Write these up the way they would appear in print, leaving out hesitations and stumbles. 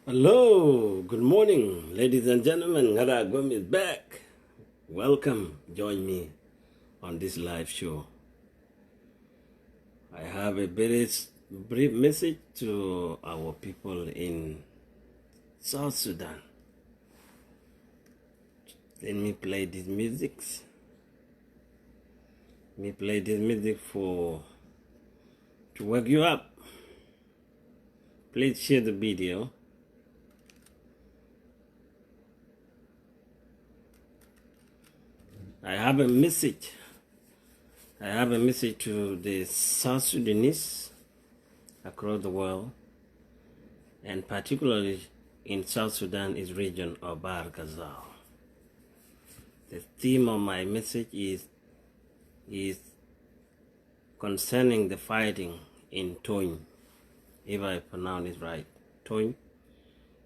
Hello, good morning, ladies and gentlemen. Ngaragwem is back. Welcome, join me on this live show. I have a very brief message to our people in South Sudan. Let me play this music. Let me play this music to wake you up. Please share the video. I have a message. I have a message to the South Sudanese across the world, and particularly in South Sudan is region of Bhar, Gazel. The theme of my message is concerning the fighting in Tony, if I pronounce it right, Tony,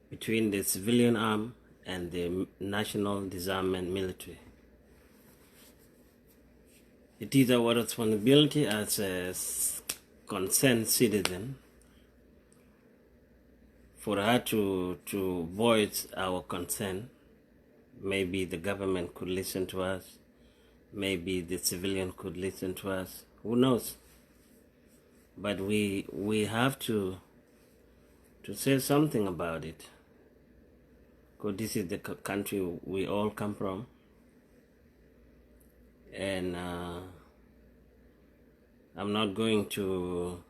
between the civilian arm and the national disarmament military. It is our responsibility as a concerned citizen for her to voice our concern. Maybe the government could listen to us. Maybe the civilian could listen to us. Who knows? But we have to say something about it. Because this is the country we all come from. And I'm not going to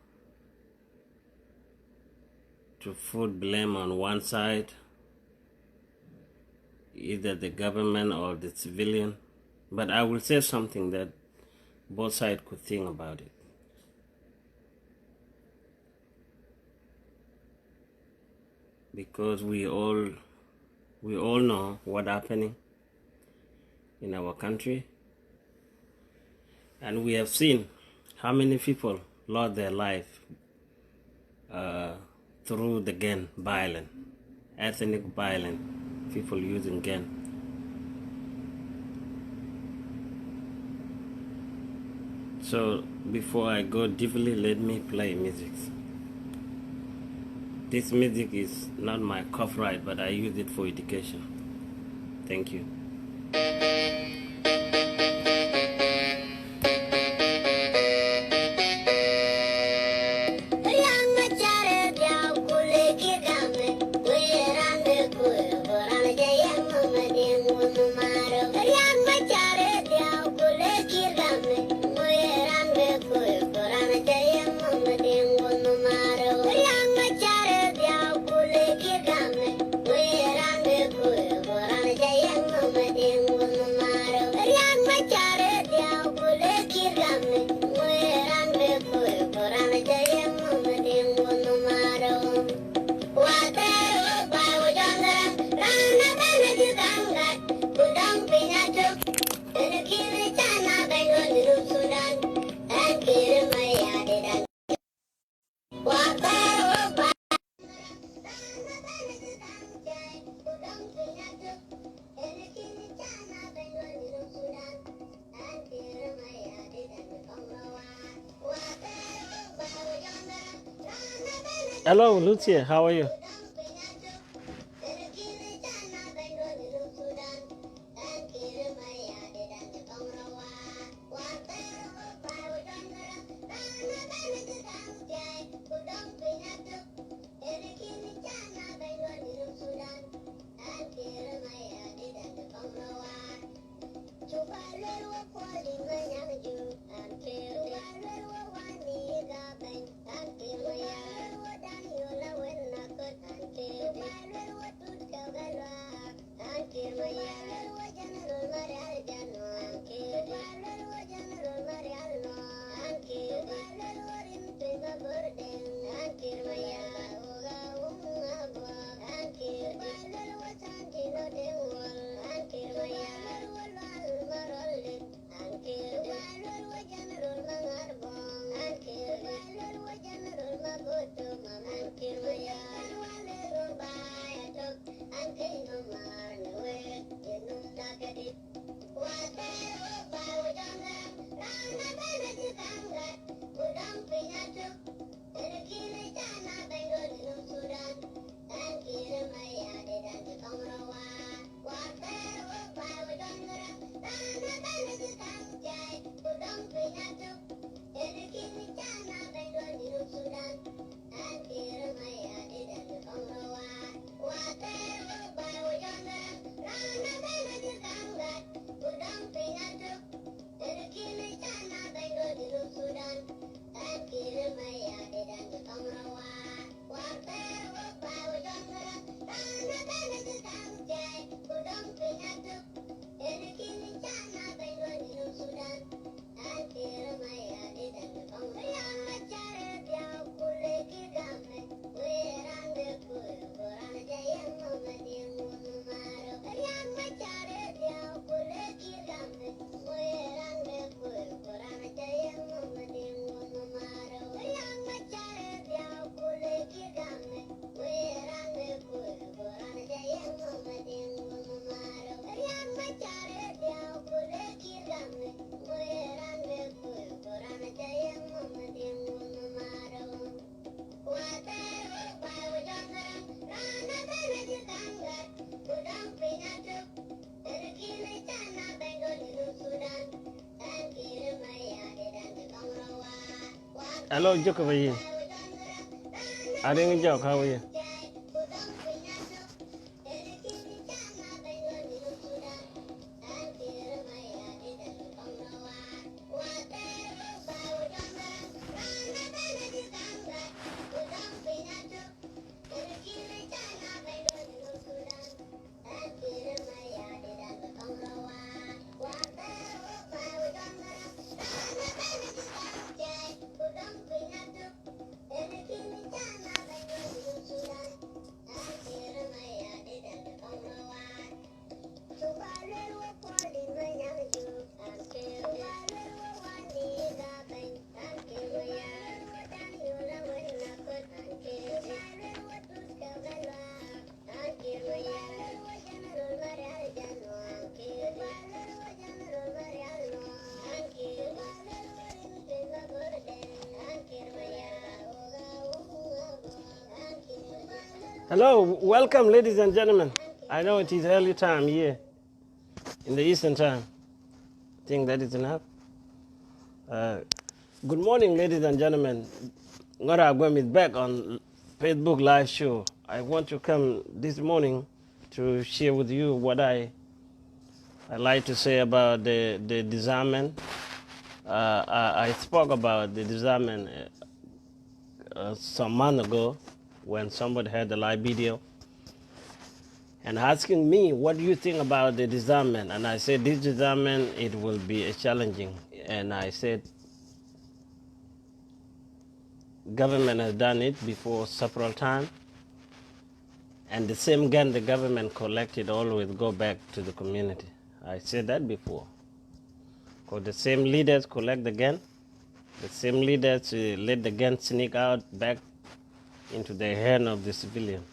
put blame on one side, either the government or the civilian, but I will say something that both sides could think about it. Because we all know what's happening in our country, and we have seen how many people lost their life through the gang violence, ethnic violence, people using gun. So before I go deeply, let me play music. This music is not my copyright, but I use it for education. Thank you. Hello, Lucia. How are you? Hello, Jokovic. I didn't joke. How are you? Hello, welcome, ladies and gentlemen. I know it is early time here in the Eastern time. I think that is enough. Uh, Good morning, ladies and gentlemen. Ngora Agwem is back on Facebook Live show. I want to come this morning to share with you what I like to say about the disarmament. I spoke about the disarmament some month ago when somebody had the live video and asking me, what do you think about the disarmament? And I said, this disarmament, it will be a challenging. And I said, government has done it before several times. And the same gun the government collected always go back to the community. I said that before. Because the same leaders collect the gun, the same leaders let the gun sneak out back into the hand of the civilian.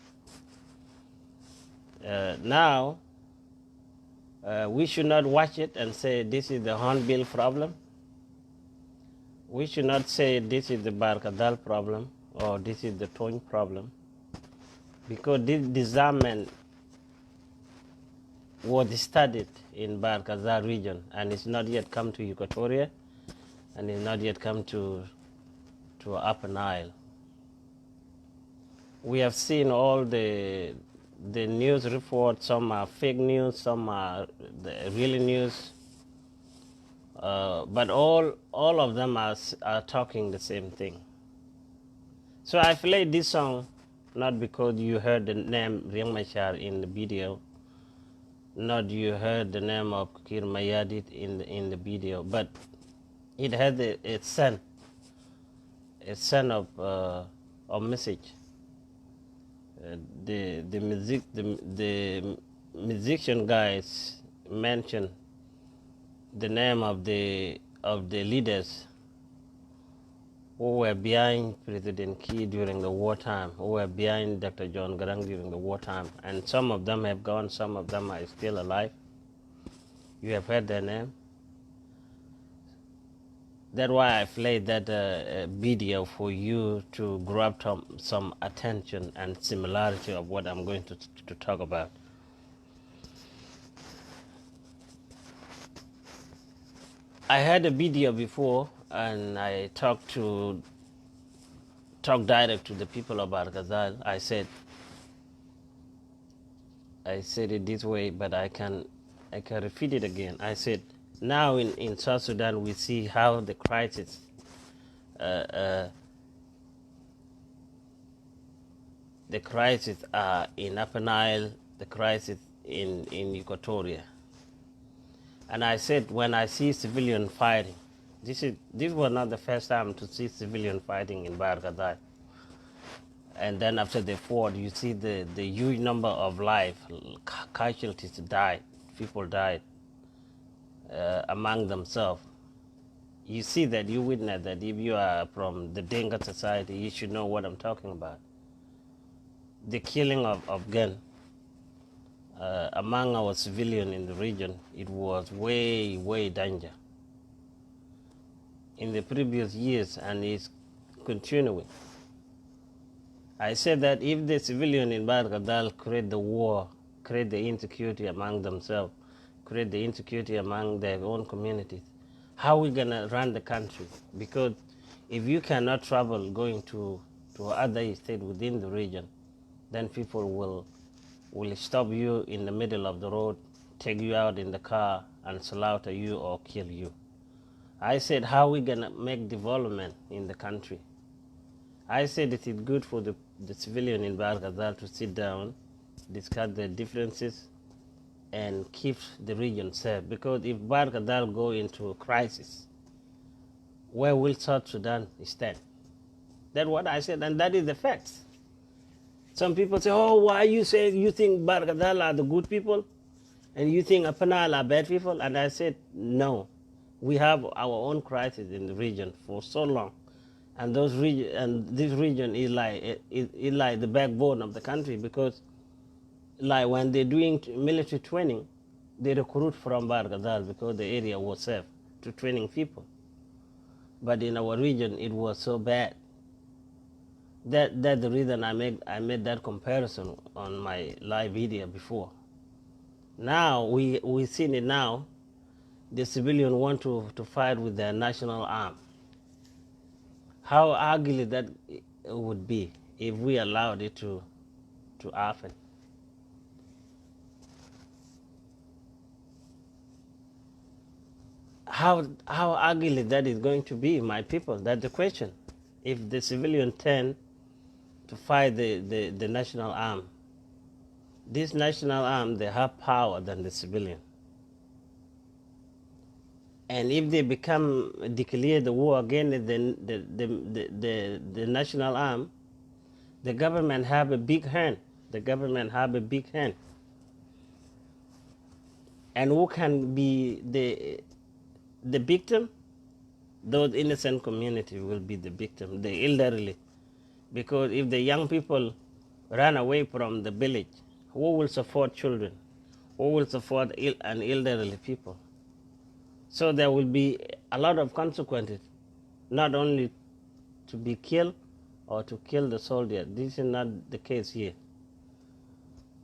Now, we should not watch it and say this is the Hornbill problem. We should not say this is the Barkadal problem or this is the Tony problem, because this disarmament was studied in Barkazal region and it's not yet come to Equatoria and it's not yet come to Upper Nile. We have seen all the news reports. Some are fake news, some are the real news. But all of them are talking the same thing. So I played this song not because you heard the name Riek Machar in the video, not you heard the name of Kir Mayadit in the video, but it had a sense of message. The musician guys mentioned the name of the leaders who were behind President Key during the wartime, who were behind Dr. John Garang during the wartime, and some of them have gone, some of them are still alive. You have heard their name. That's why I played that video for you to grab some attention and similarity of what I'm going to talk about. I had a video before, and I talked direct to the people of Gazel. I said it this way, but I can repeat it again. I said, now in South Sudan we see how the crisis are in Upper Nile, the crisis in Equatoria. And I said, when I see civilian fighting, this was not the first time to see civilian fighting in Bhar. And then after they fought, you see the huge number of lives, casualties died, people died among themselves. You see that, you witness that. If you are from the Denga society, you should know what I'm talking about. The killing of gun among our civilians in the region, it was way, way danger. In the previous years, and it's continuing. I said that if the civilian in Bad Gadal create the war, create the insecurity among themselves, create the insecurity among their own communities, how are we going to run the country? Because If you cannot travel going to other state within the region, then people will stop you in the middle of the road, take you out in the car, and slaughter you or kill you. I said, how are we going to make development in the country? I said it is good for the civilian in Bhar Gazel to sit down, discuss their differences, and keep the region safe. Because if Bhar Gazel go into a crisis, where will South Sudan stand? That's what I said, and that is the facts. Some people say, oh, why you say you think Bhar Gazel are the good people, and you think Apanal are bad people? And I said, no. We have our own crisis in the region for so long. And this region is like the backbone of the country, because like when they're doing military training, they recruit from Bhar Gazel because the area was safe to training people. But in our region, it was so bad. That's the reason I made that comparison on my live video before. Now we seen it now. The civilian want to fight with their national arm. How ugly that would be if we allowed it to happen. How ugly that is going to be, my people? That's the question. If the civilian turn to fight the national arm, this national arm, they have power than the civilian. And if they declare the war against the national arm, the government have a big hand. The government have a big hand. And who can be the victim? Those innocent community will be the victim, the elderly. Because if the young people run away from the village, who will support children? Who will support an elderly people? So there will be a lot of consequences, not only to be killed or to kill the soldier. This is not the case here.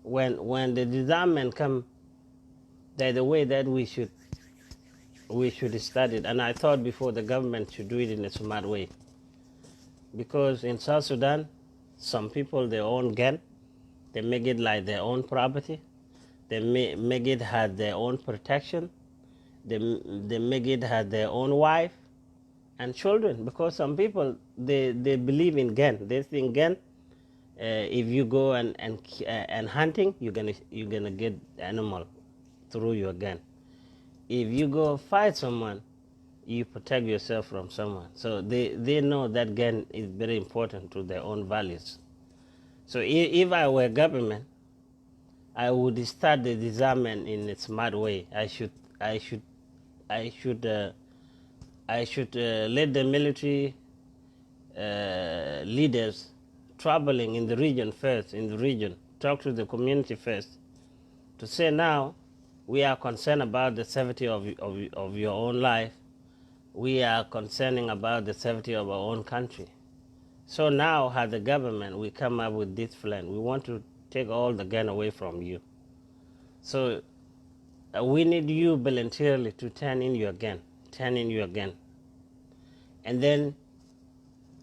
When the disarmament come, there's a way that we should start it. And I thought before the government should do it in a smart way. Because in South Sudan, some people, they own gun, they make it like their own property, they make it have their own protection, they make it have their own wife and children. Because some people, they believe in gun. They think gun, if you go and hunting, you're gonna get animal through your gun. If you go fight someone, you protect yourself from someone. So they know that gun is very important to their own values. So if I were government, I would start the disarmament in a smart way. I should let the military leaders traveling in the region first, talk to the community first, to say now we are concerned about the safety of your own life. We are concerning about the safety of our own country. So now, as the government, we come up with this plan. We want to take all the gun away from you. So we need you voluntarily to turn in your gun. And then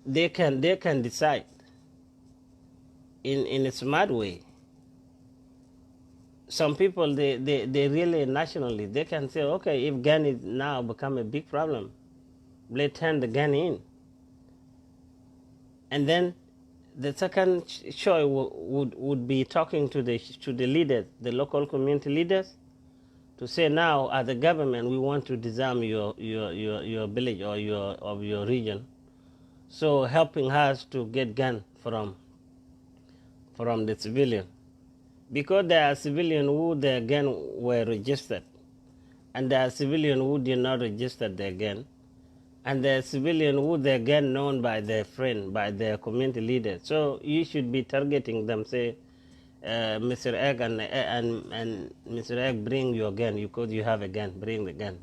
they can decide in a smart way. Some people, they really nationally, they can say, okay, if gun is now become a big problem, let's turn the gun in. And then the second choice would be talking to the leaders, the local community leaders, to say now, as a government, we want to disarm your village or your region. So helping us to get gun from the civilian. Because there are civilians who their gun were registered, and there are civilians who did not register their gun, and there are civilians who their gun known by their friend, by their community leaders. So you should be targeting them, say, Mr. Egg and Mr. Egg, bring your gun because you have a gun. Bring the gun.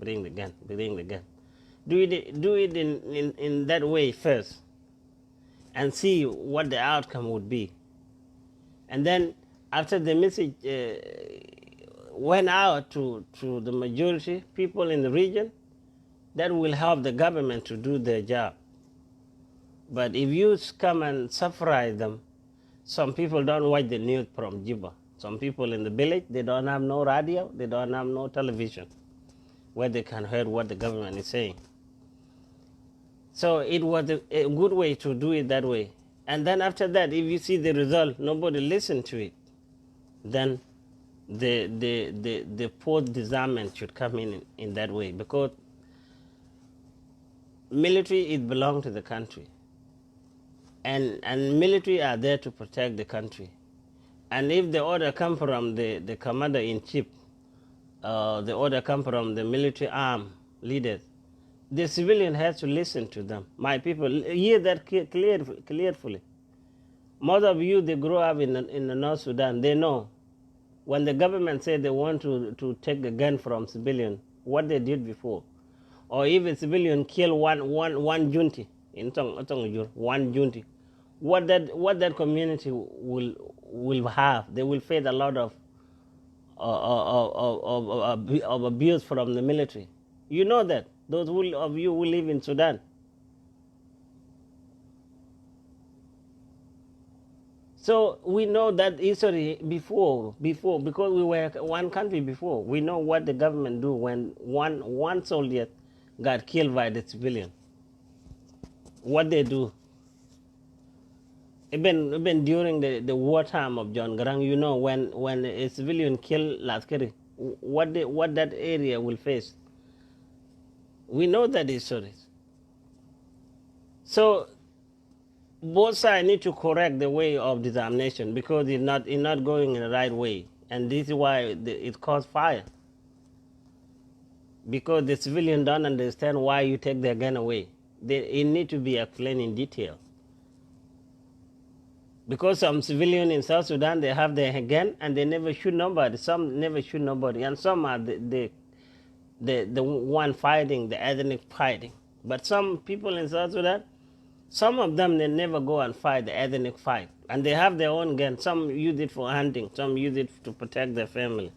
Do it in that way first, and see what the outcome would be. And then after the message went out to the majority people in the region, that will help the government to do their job. But if you come and sufferize them, some people don't watch the news from Juba. Some people in the village, they don't have no radio, they don't have no television where they can hear what the government is saying. So it was a good way to do it that way. And then after that, if you see the result, nobody listened to it, then the post disarmament should come in that way, because military, it belongs to the country, and military are there to protect the country. And if the order come from the commander in chief, the order come from the military arm leaders, the civilian has to listen to them. My people, hear that clearly. Most of you, they grow up in the North Sudan, they know when the government said they want to take the gun from civilian, what they did before. Or if a civilian kill one junti, one junti, what that community will have, they will face a lot of abuse from the military. You know that, those of you who live in Sudan. So we know that history before, because we were one country before. We know what the government do when one soldier got killed by the civilian. What they do. Even during the wartime of John Garang, you know, when a civilian killed Laskari, what that area will face. We know that history. So both sides need to correct the way of disarmation, because it's not going in the right way, and this is why it caused fire. Because the civilians don't understand why you take their gun away. It need to be explained in detail. Because some civilians in South Sudan, they have their gun and they never shoot nobody. Some never shoot nobody, and some are the one fighting, the ethnic fighting. But some people in South Sudan, some of them, they never go and fight the ethnic fight, and they have their own gun. Some use it for hunting, some use it to protect their family.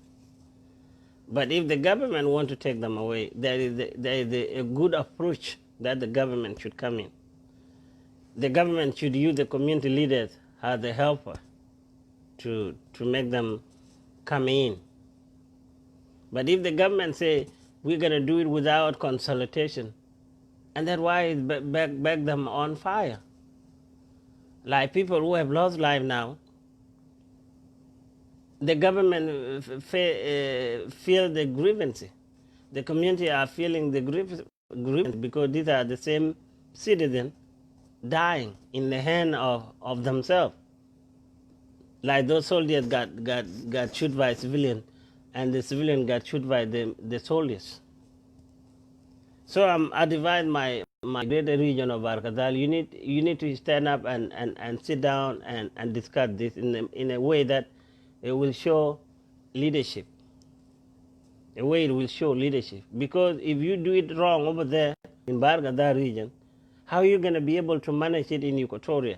But if the government want to take them away, there is a good approach that the government should come in. The government should use the community leaders as a helper to make them come in. But if the government say, we're going to do it without consultation, and that's why it back them on fire. Like people who have lost life now, the government feel the grievance. The community are feeling the grievance because these are the same citizens dying in the hand of themselves. Like those soldiers got shot by civilians, and the civilian got shot by the soldiers. So I divide my greater region of Gazel. You need to stand up and sit down and discuss this in a way that it will show leadership. A way it will show leadership. Because if you do it wrong over there in Gazel region, how are you going to be able to manage it in Equatoria?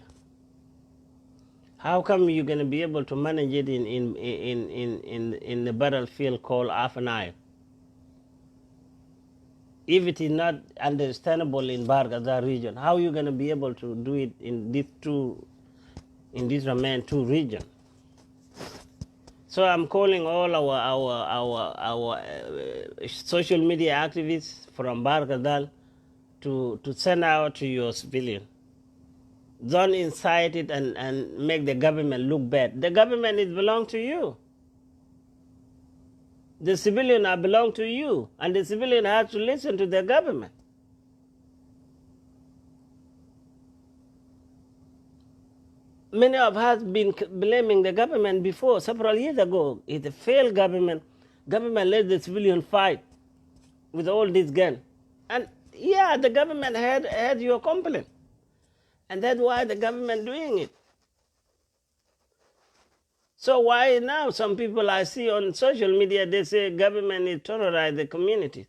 How come you're going to be able to manage it in the battlefield called Afanai? If it is not understandable in Gazel region, how are you going to be able to do it in these remaining two regions? So I'm calling all our social media activists from Gazel to send out to your civilian. Don't incite it and make the government look bad. The government is belong to you. The civilian belong to you, and the civilian has to listen to the government. Many of us been blaming the government before, several years ago. It's a failed government. Government let the civilian fight with all these guns. And yeah, the government had your complaint. And that's why the government doing it. So why now some people I see on social media, they say government is terrorize the community.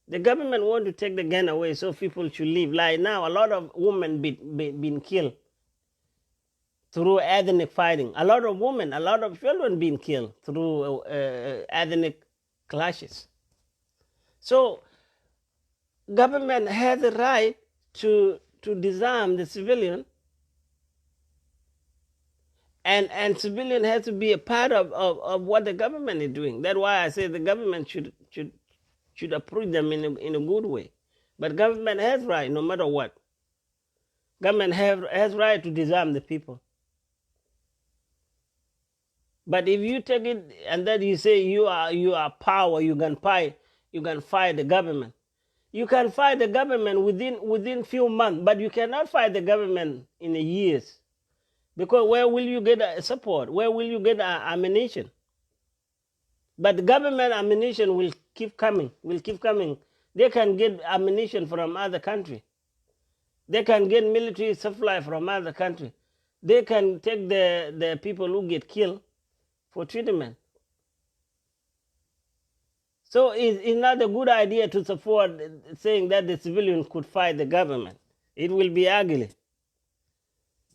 The government want to take the gun away so people should leave. Like now, a lot of women been killed through ethnic fighting. A lot of women, a lot of children been killed through ethnic clashes. So government has the right to to disarm the civilian, and civilian has to be a part of what the government is doing. That's why I say the government should approach them in a good way. But government has right no matter what. Government has right to disarm the people. But if you take it and then you say you are power, you can fight the government. You can fight the government within few months, but you cannot fight the government in a years. Because where will you get support? Where will you get ammunition? But the government ammunition will keep coming, They can get ammunition from other countries. They can get military supply from other countries. They can take the people who get killed for treatment. So it's not a good idea to support saying that the civilian could fight the government. It will be ugly.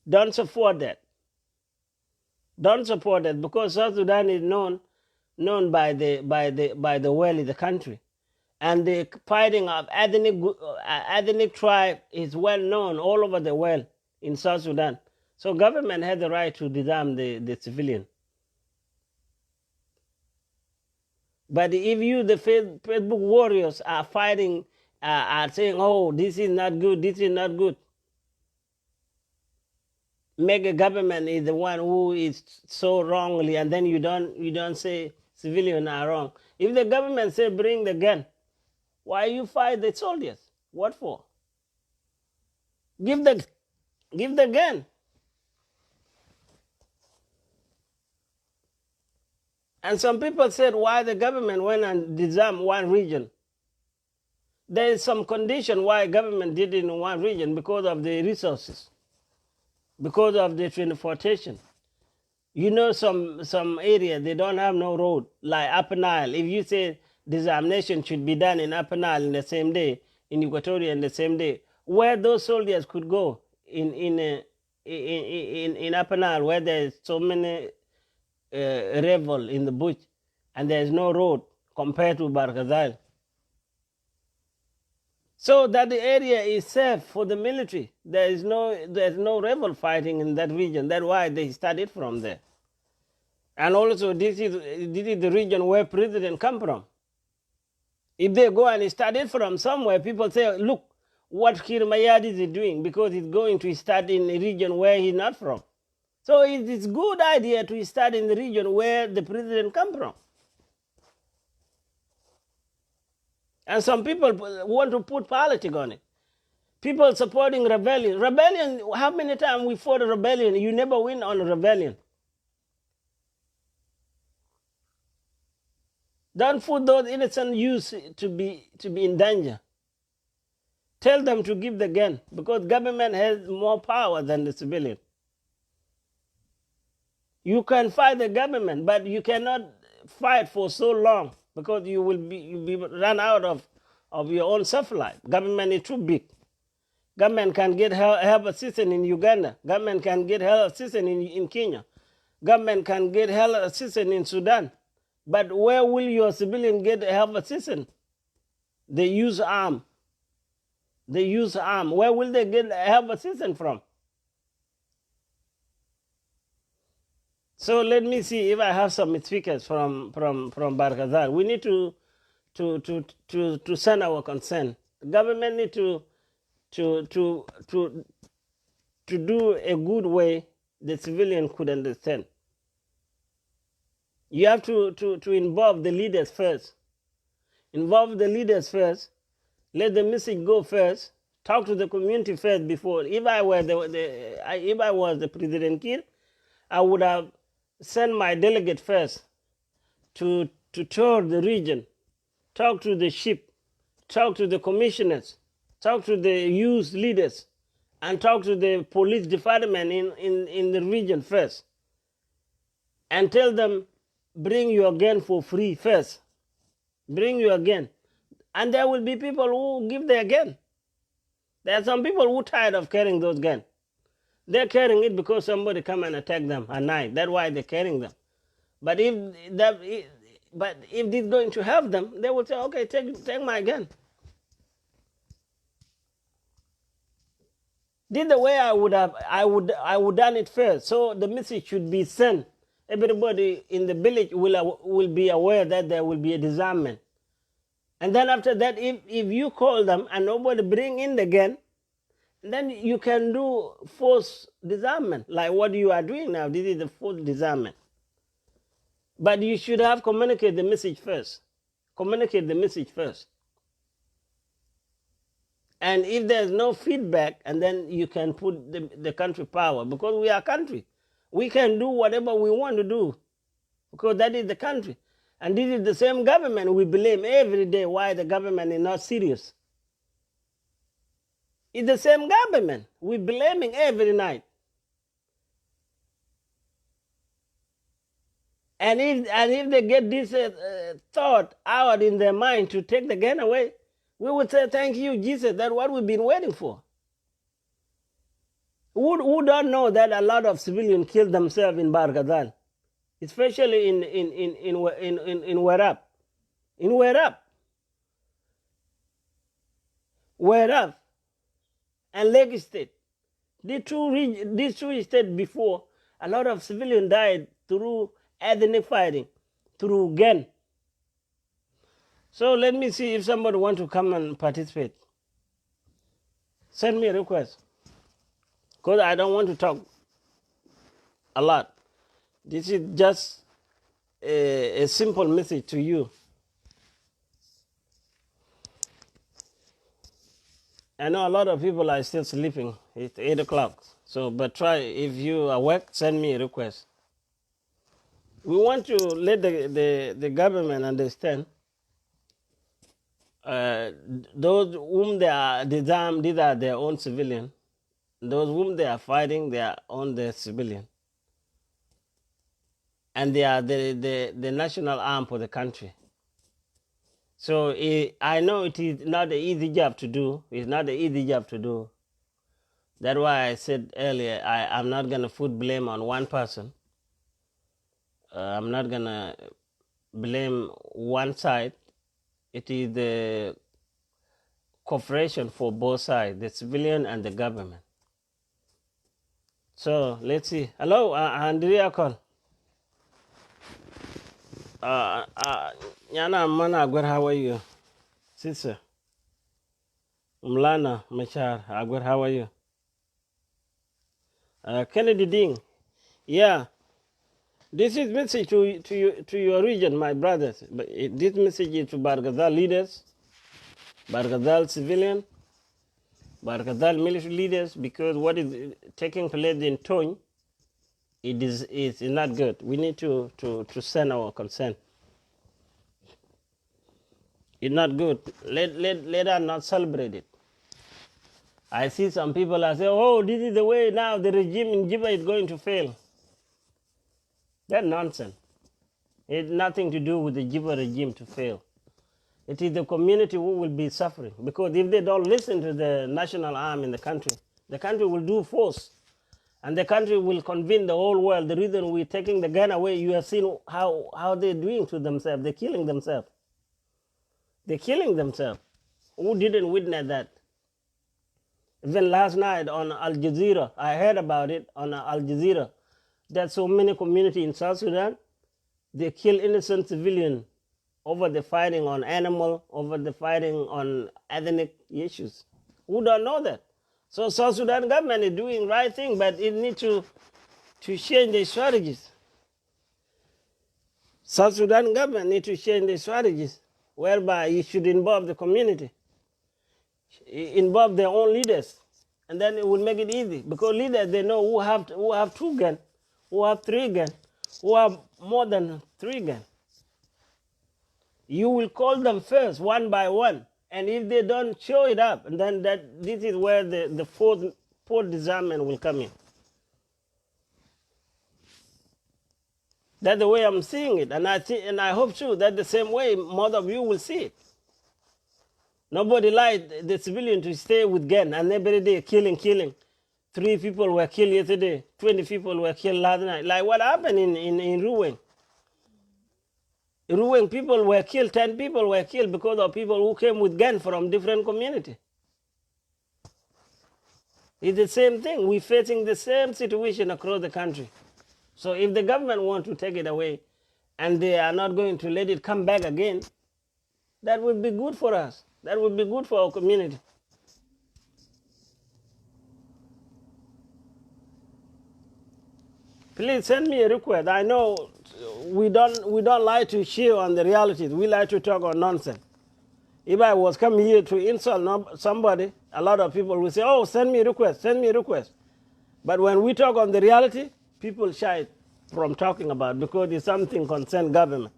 Don't support that. Don't support that, because South Sudan is known by the well in the country, and the fighting of ethnic tribe is well known all over the world in South Sudan. So government has the right to disarm the civilian. But if you, the Facebook warriors, are fighting, are saying, "Oh, this is not good. This is not good," make a government is the one who is so wrongly, and then you don't say civilians are wrong. If the government say bring the gun, why you fight the soldiers? What for? Give the gun. And some people said why the government went and disarmed one region. There is some condition why government did it in one region, because of the resources, because of the transportation. You know, some area they don't have no road, like Upper Nile. If you say disarmation should be done in Upper Nile in the same day, in Equatoria in the same day, where those soldiers could go in Upper Nile, where there's so many rebel in the bush, and there's no road compared to Gazel. So that the area is safe for the military. There's no rebel fighting in that region. That's why they started from there. And also this is the region where president come from. If they go and start it from somewhere, people say, look, what Kirmayadi is doing, because he's going to start in a region where he's not from. So it's a good idea to start in the region where the president come from. And some people want to put politics on it. People supporting rebellion. Rebellion, how many times we fought a rebellion? You never win on a rebellion. Don't put those innocent youths to be in danger. Tell them to give the gun, because government has more power than the civilian. You can fight the government, but you cannot fight for so long, because you will be run out of your own supply. Government is too big. Government can get help assistance in Uganda. Government can get help assistance in Kenya. Government can get help assistance in Sudan. But where will your civilian get help assistance? They use arm. Where will they get help assistance from? So let me see if I have some speakers from Barkazal. We need to send our concern. The government need to do a good way the civilian could understand. You have to involve the leaders first. Involve the leaders first. Let the message go first. Talk to the community first before. If I were if I was the President Kir, I would have sent my delegate first to tour the region, talk to the chief, talk to the commissioners, talk to the youth leaders, and talk to the police department in the region first, and tell them, bring your gun for free first. Bring your gun. And there will be people who give their gun. There are some people who are tired of carrying those guns. They're carrying it because somebody come and attack them at night. That's why they're carrying them. But if it's going to help them, they will say, okay, take my gun. This is the way I would done it first. So the message should be sent. Everybody in the village will be aware that there will be a disarmament. And then after that, if you call them and nobody bring in again, then you can do forced disarmament, like what you are doing now. This is the forced disarmament. But you should have communicated the message first. Communicate the message first. And if there's no feedback, and then you can put the country power, because we are country. We can do whatever we want to do, because that is the country. And this is the same government we blame every day why the government is not serious. It's the same government we blaming every night. And if they get this thought out in their mind to take the gun away, we would say, thank you, Jesus. That's what we've been waiting for. Who don't know that a lot of civilians killed themselves in Bhar Gazel, especially in Werap. In Werap and Lake State. These two states before, a lot of civilians died through ethnic fighting, through gun. So let me see if somebody wants to come and participate. Send me a request, because I don't want to talk a lot. This is just a simple message to you. I know a lot of people are still sleeping. It's 8 o'clock. So, but try, if you are awake, send me a request. We want to let the government understand those whom they are disarmed, these are their own civilians. Those whom they are fighting, they are on their civilian. And they are the national arm for the country. So I know it is not an easy job to do. It's not an easy job to do. That's why I said earlier, I'm not going to put blame on one person. I'm not going to blame one side. It is the cooperation for both sides, the civilian and the government. So let's see. Hello, Andrea call. Yana Mana Agwer, how are you? Sister. Mlana Machar, Agwer, how are you? Kennedy Ding. Yeah. This is message to your region, my brothers. But this message is to Bhar Gazel leaders, Bhar Gazel civilian, Bhar Gazel military leaders, because what is taking place in Tony, it is not good. We need to send our concern. It's not good. Let us not celebrate it. I see some people are saying, oh, this is the way now the regime in Juba is going to fail. That's nonsense. It has nothing to do with the Juba regime to fail. It is the community who will be suffering. Because if they don't listen to the national arm in the country will do force. And the country will convince the whole world the reason we're taking the gun away. You have seen how they're doing to themselves. They're killing themselves. They're killing themselves. Who didn't witness that? Even last night on Al Jazeera, I heard about it on Al Jazeera. There's so many communities in South Sudan, they kill innocent civilians over the fighting on animal, over the fighting on ethnic issues. Who don't know that? So South Sudan government is doing right thing, but it needs to change their strategies. South Sudan government needs to change their strategies, whereby it should involve the community, involve their own leaders, and then it will make it easy. Because leaders, they know who have 2 guns, who have 3 guns, who have more than 3 guns. You will call them first, one by one. And if they don't show it up, and then this is where the fourth disarmament will come in. That's the way I'm seeing it. And I hope too that the same way most of you will see it. Nobody liked the civilian to stay with gun and every day killing. 3 people were killed yesterday. 20 people were killed last night. Like what happened in Ruweng. Ruweng people were killed. 10 people were killed because of people who came with guns from different communities. It's the same thing. We're facing the same situation across the country. So if the government want to take it away and they are not going to let it come back again, that would be good for us. That would be good for our community. Please send me a request. I know we don't like to share on the realities. We like to talk on nonsense. If I was coming here to insult somebody, a lot of people will say, "Oh, send me a request, send me a request." But when we talk on the reality, people shy from talking about it because it's something concern government.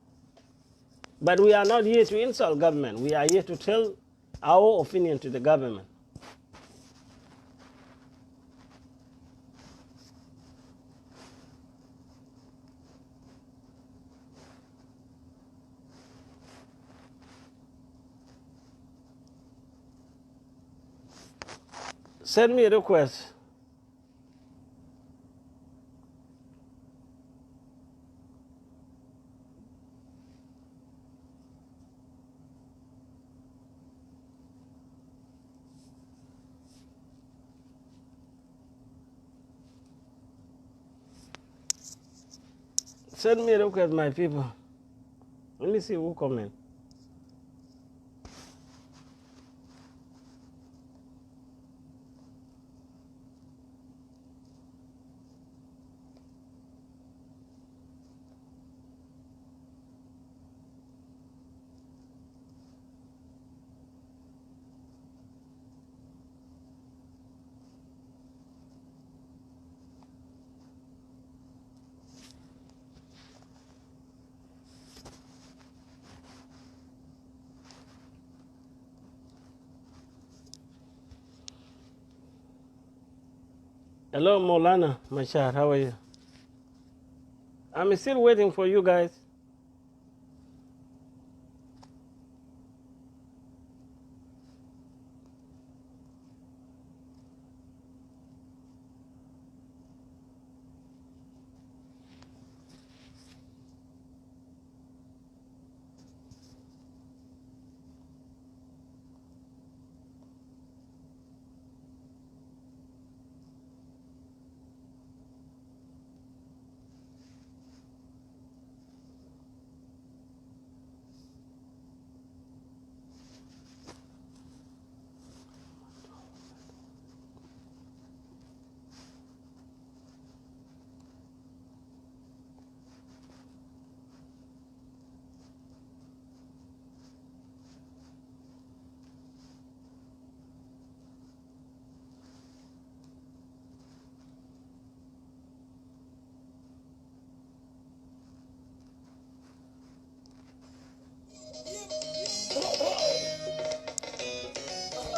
But we are not here to insult government. We are here to tell our opinion to the government. Send me a request. Send me a request, my people. Let me see who comment. Hello, Molana Mashar. How are you? I'm still waiting for you guys.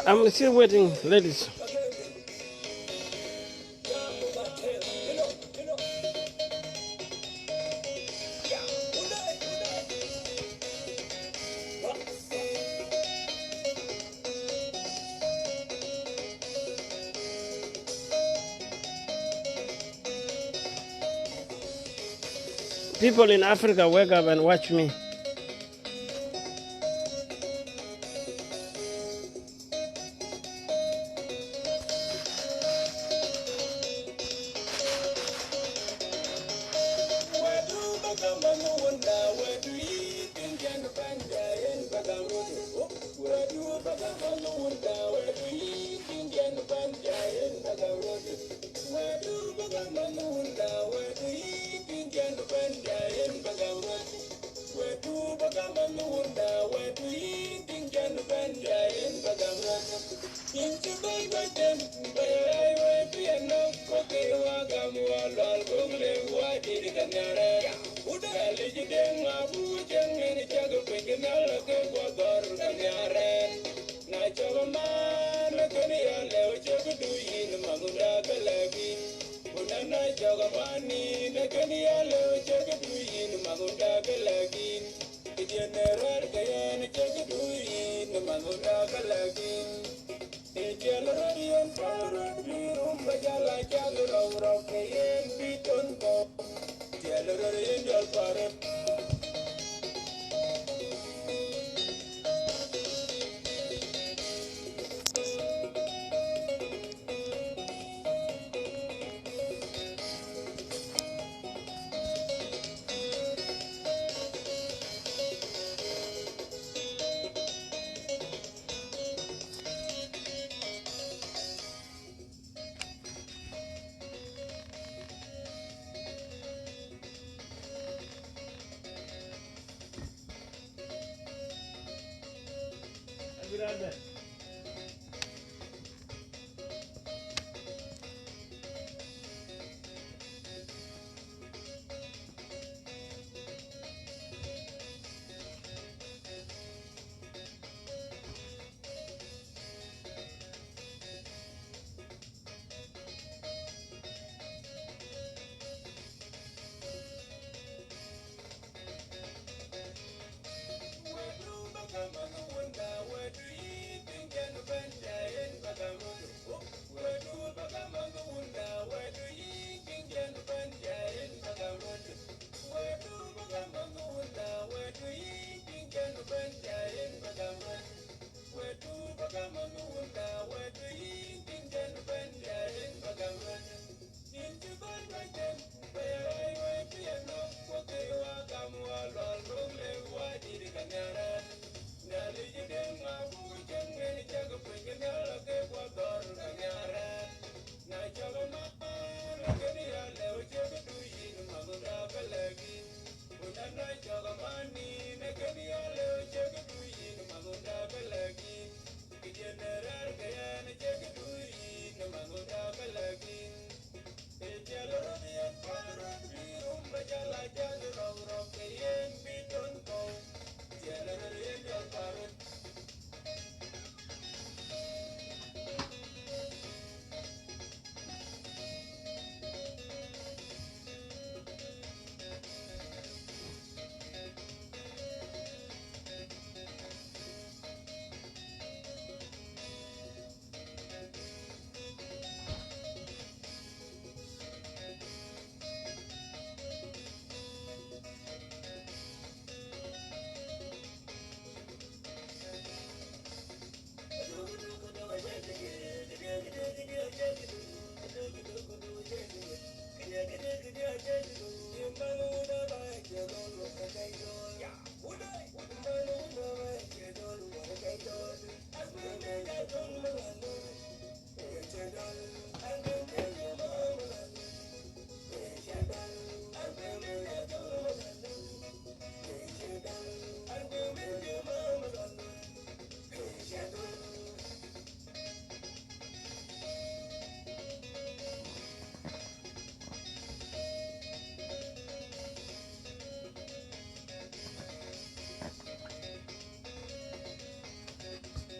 I'm still waiting, ladies. People in Africa, wake up and watch me.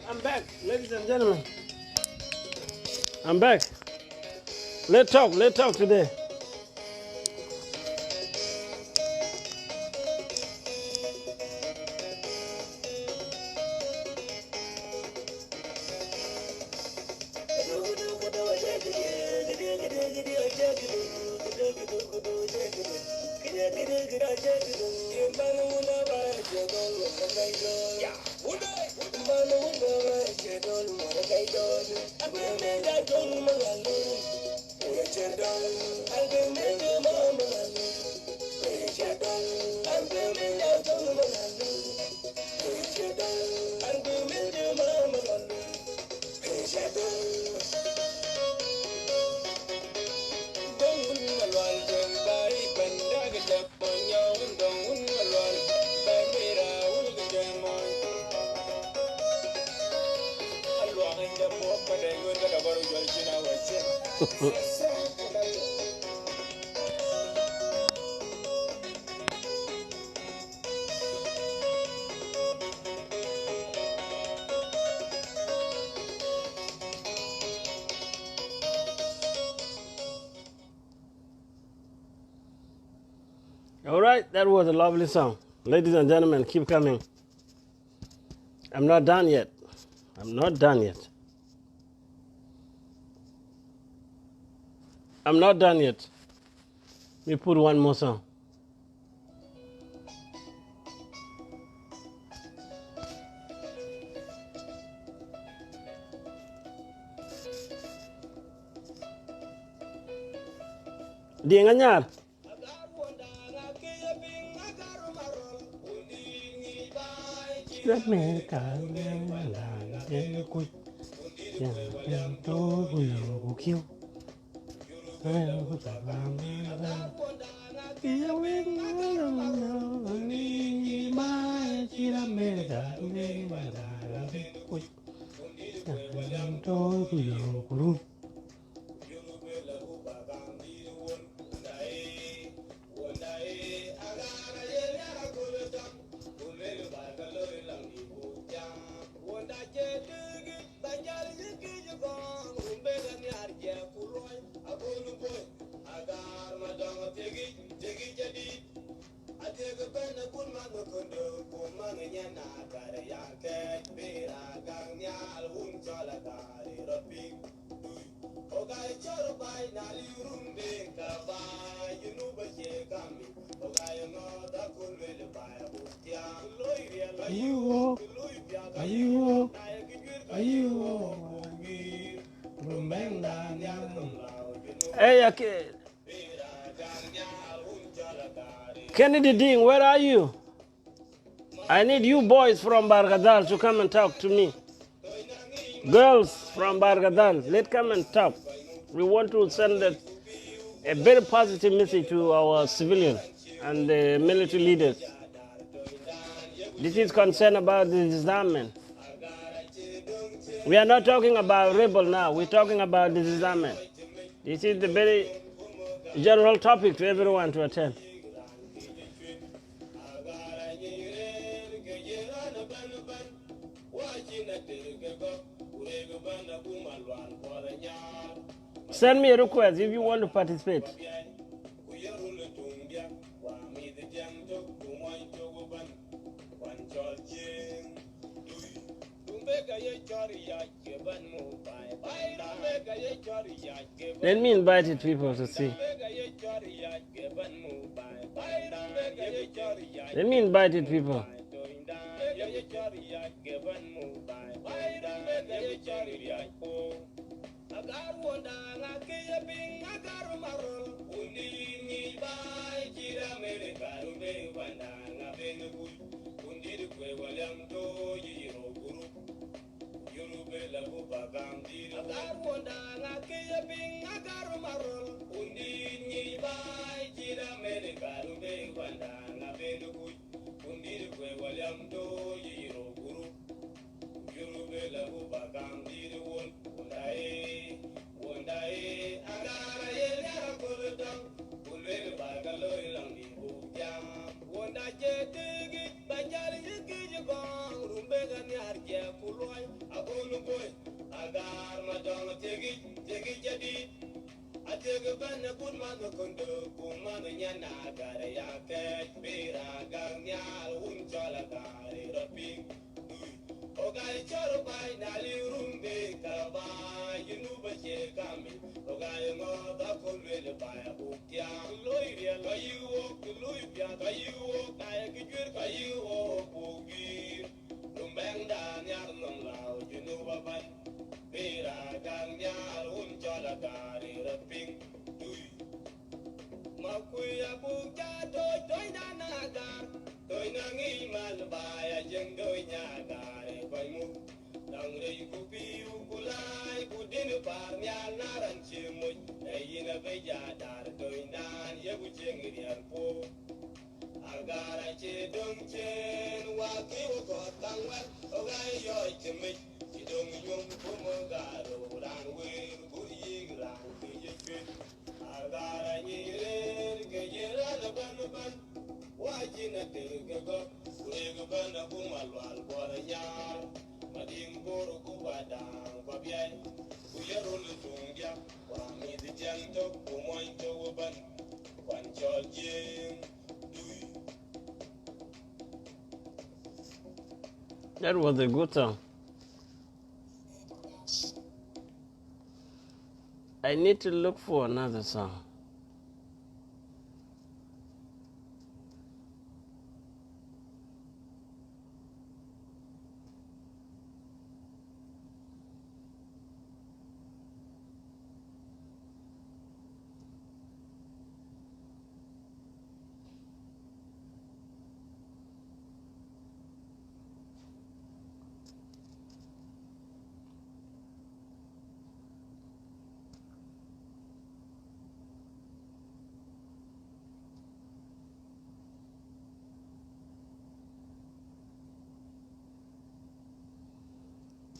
I'm back, ladies and gentlemen. I'm back. Let's talk today. All right, that was a lovely song. Ladies and gentlemen, keep coming. I'm not done yet. I'm not done yet. I'm not done yet. Let me put one more song. Dienganyar. Hey, Kennedy Ding, where are you? I need you boys from Bargadal to come and talk to me. Girls from Bargadal, let's come and talk. We want to send a very positive message to our civilians and the military leaders. This is concern about the disarmament. We are not talking about rebel now. We're talking about the disarmament. This is the very general topic to everyone to attend. Send me a request if you want to participate. Let me invite people to see. Let me invite people. That was a good song. I need to look for another song.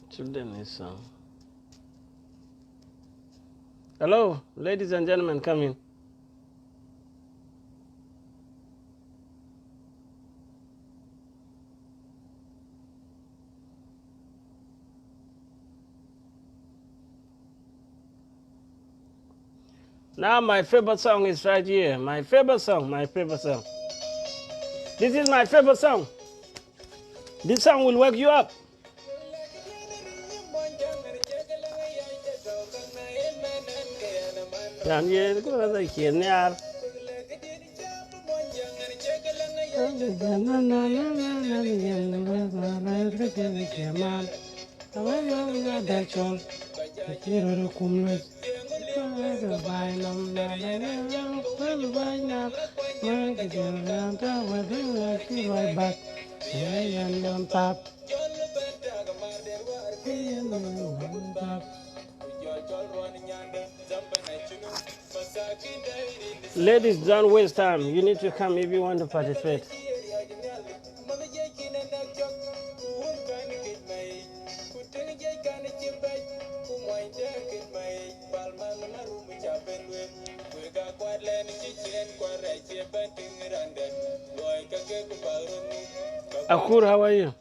Sudanese song. Hello, ladies and gentlemen, come in. Now my favorite song is right here. My favorite song, my favorite song. This is my favorite song. This song will wake you up. Yan ye ko da kien yar. Ladies, don't waste time. You need to come if you want to participate. Akur, how are you?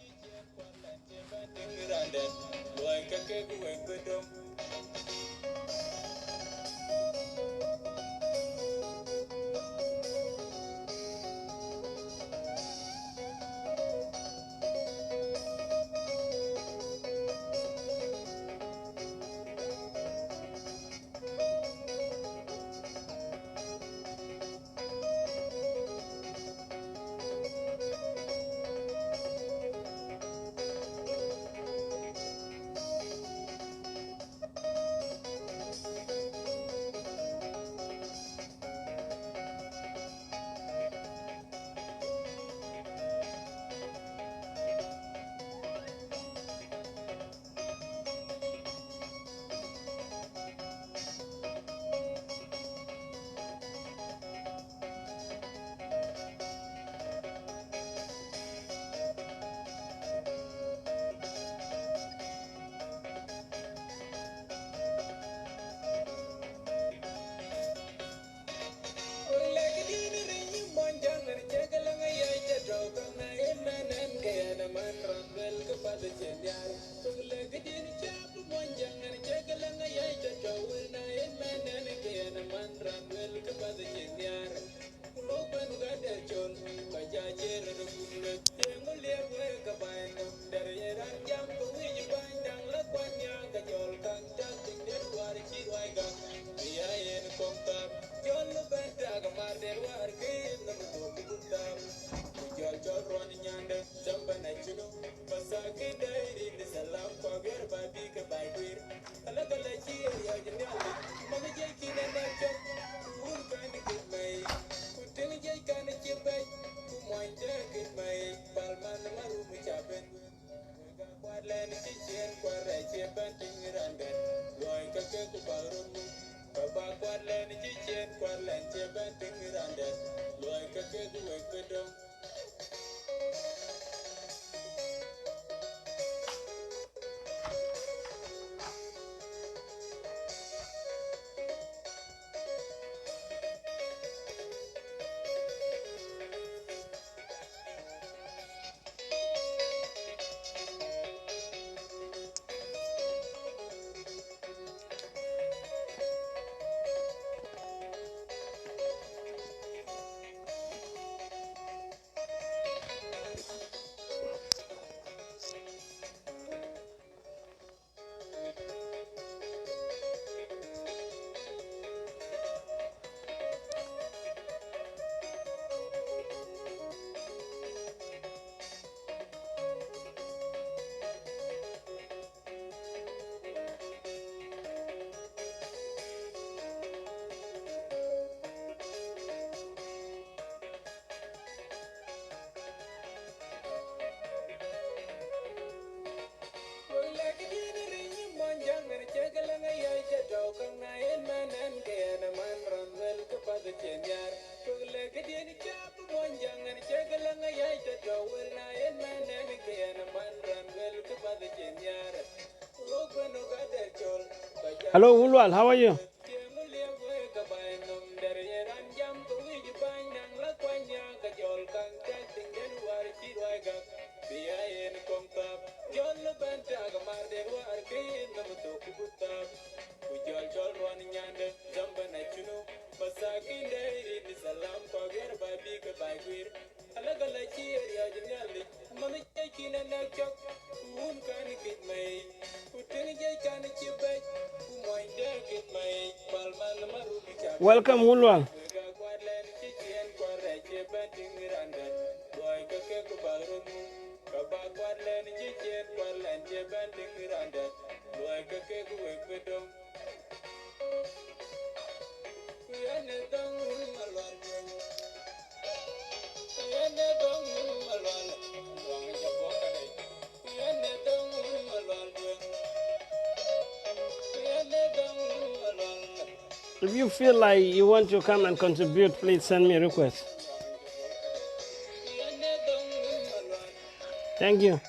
Hello, Ulwal, how are you? Welcome, Ulwal. If you feel like you want to come and contribute, please send me a request. Thank you.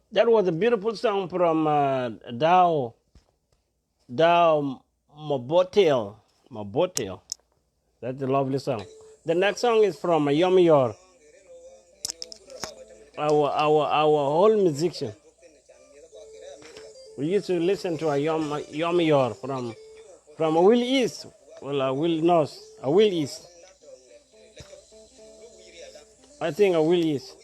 That was a beautiful song from Dow Mabotel. Mabotel. That's a lovely song. The next song is from Yomiyor, our whole musician. We used to listen to a Yomiyor from a Will East. Well, a Will North, a Will East. I think a Will East.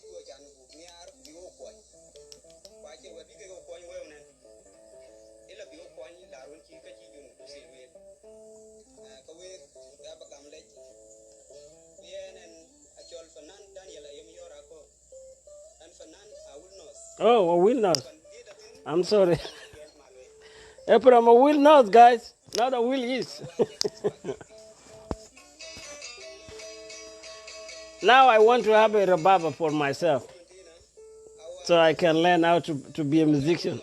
Oh, a Will North. I'm sorry. From a Will North, guys, not a Will East. Now I want to have a rebaba for myself so I can learn how to be a musician.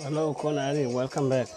Hello, Konari. Welcome back.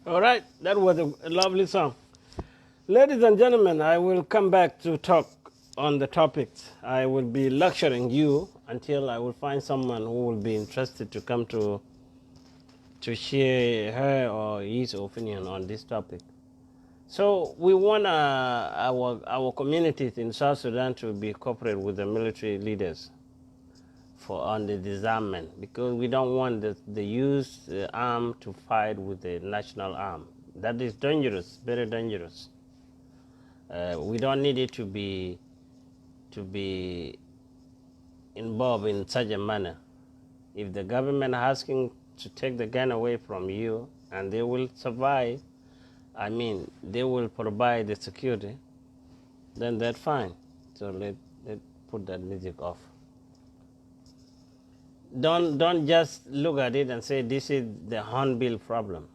All right, that was a lovely song. Ladies and gentlemen, I will come back to talk on the topics. I will be lecturing you until I will find someone who will be interested to come to share her or his opinion on this topic. So we want our communities in South Sudan to be cooperate with the military leaders on the disarmament, because we don't want the use arm to fight with the national arm. That is dangerous, very dangerous. We don't need it to be involved in such a manner. If the government asking to take the gun away from you and they will survive, I mean, they will provide the security, then that's fine. So let put that music off. Don't just look at it and say this is the Hornbill problem.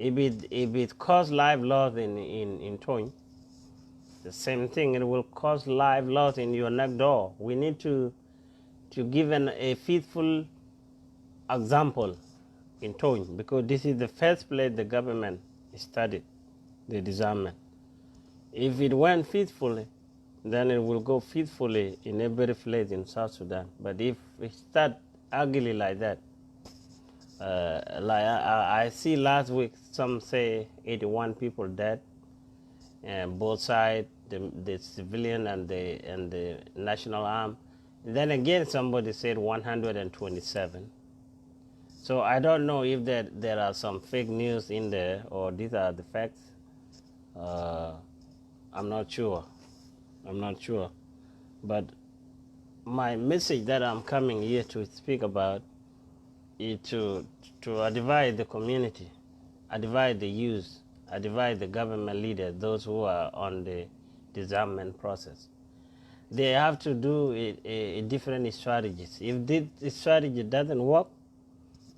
If it cause life loss in Tony, the same thing, it will cause life loss in your next door. We need to give a faithful example in Tony, because this is the first place the government started the disarmament. If it went faithfully, then it will go faithfully in every place in South Sudan. But if it start ugly like that, like I see last week, some say 81 people dead, both sides, the civilian and the national arm. Then again, somebody said 127. So I don't know if there are some fake news in there or these are the facts. I'm not sure. But my message that I'm coming here to speak about is to advise the community, advise the youth, advise the government leaders, those who are on the disarmament process. They have to do a different strategies. If this strategy doesn't work,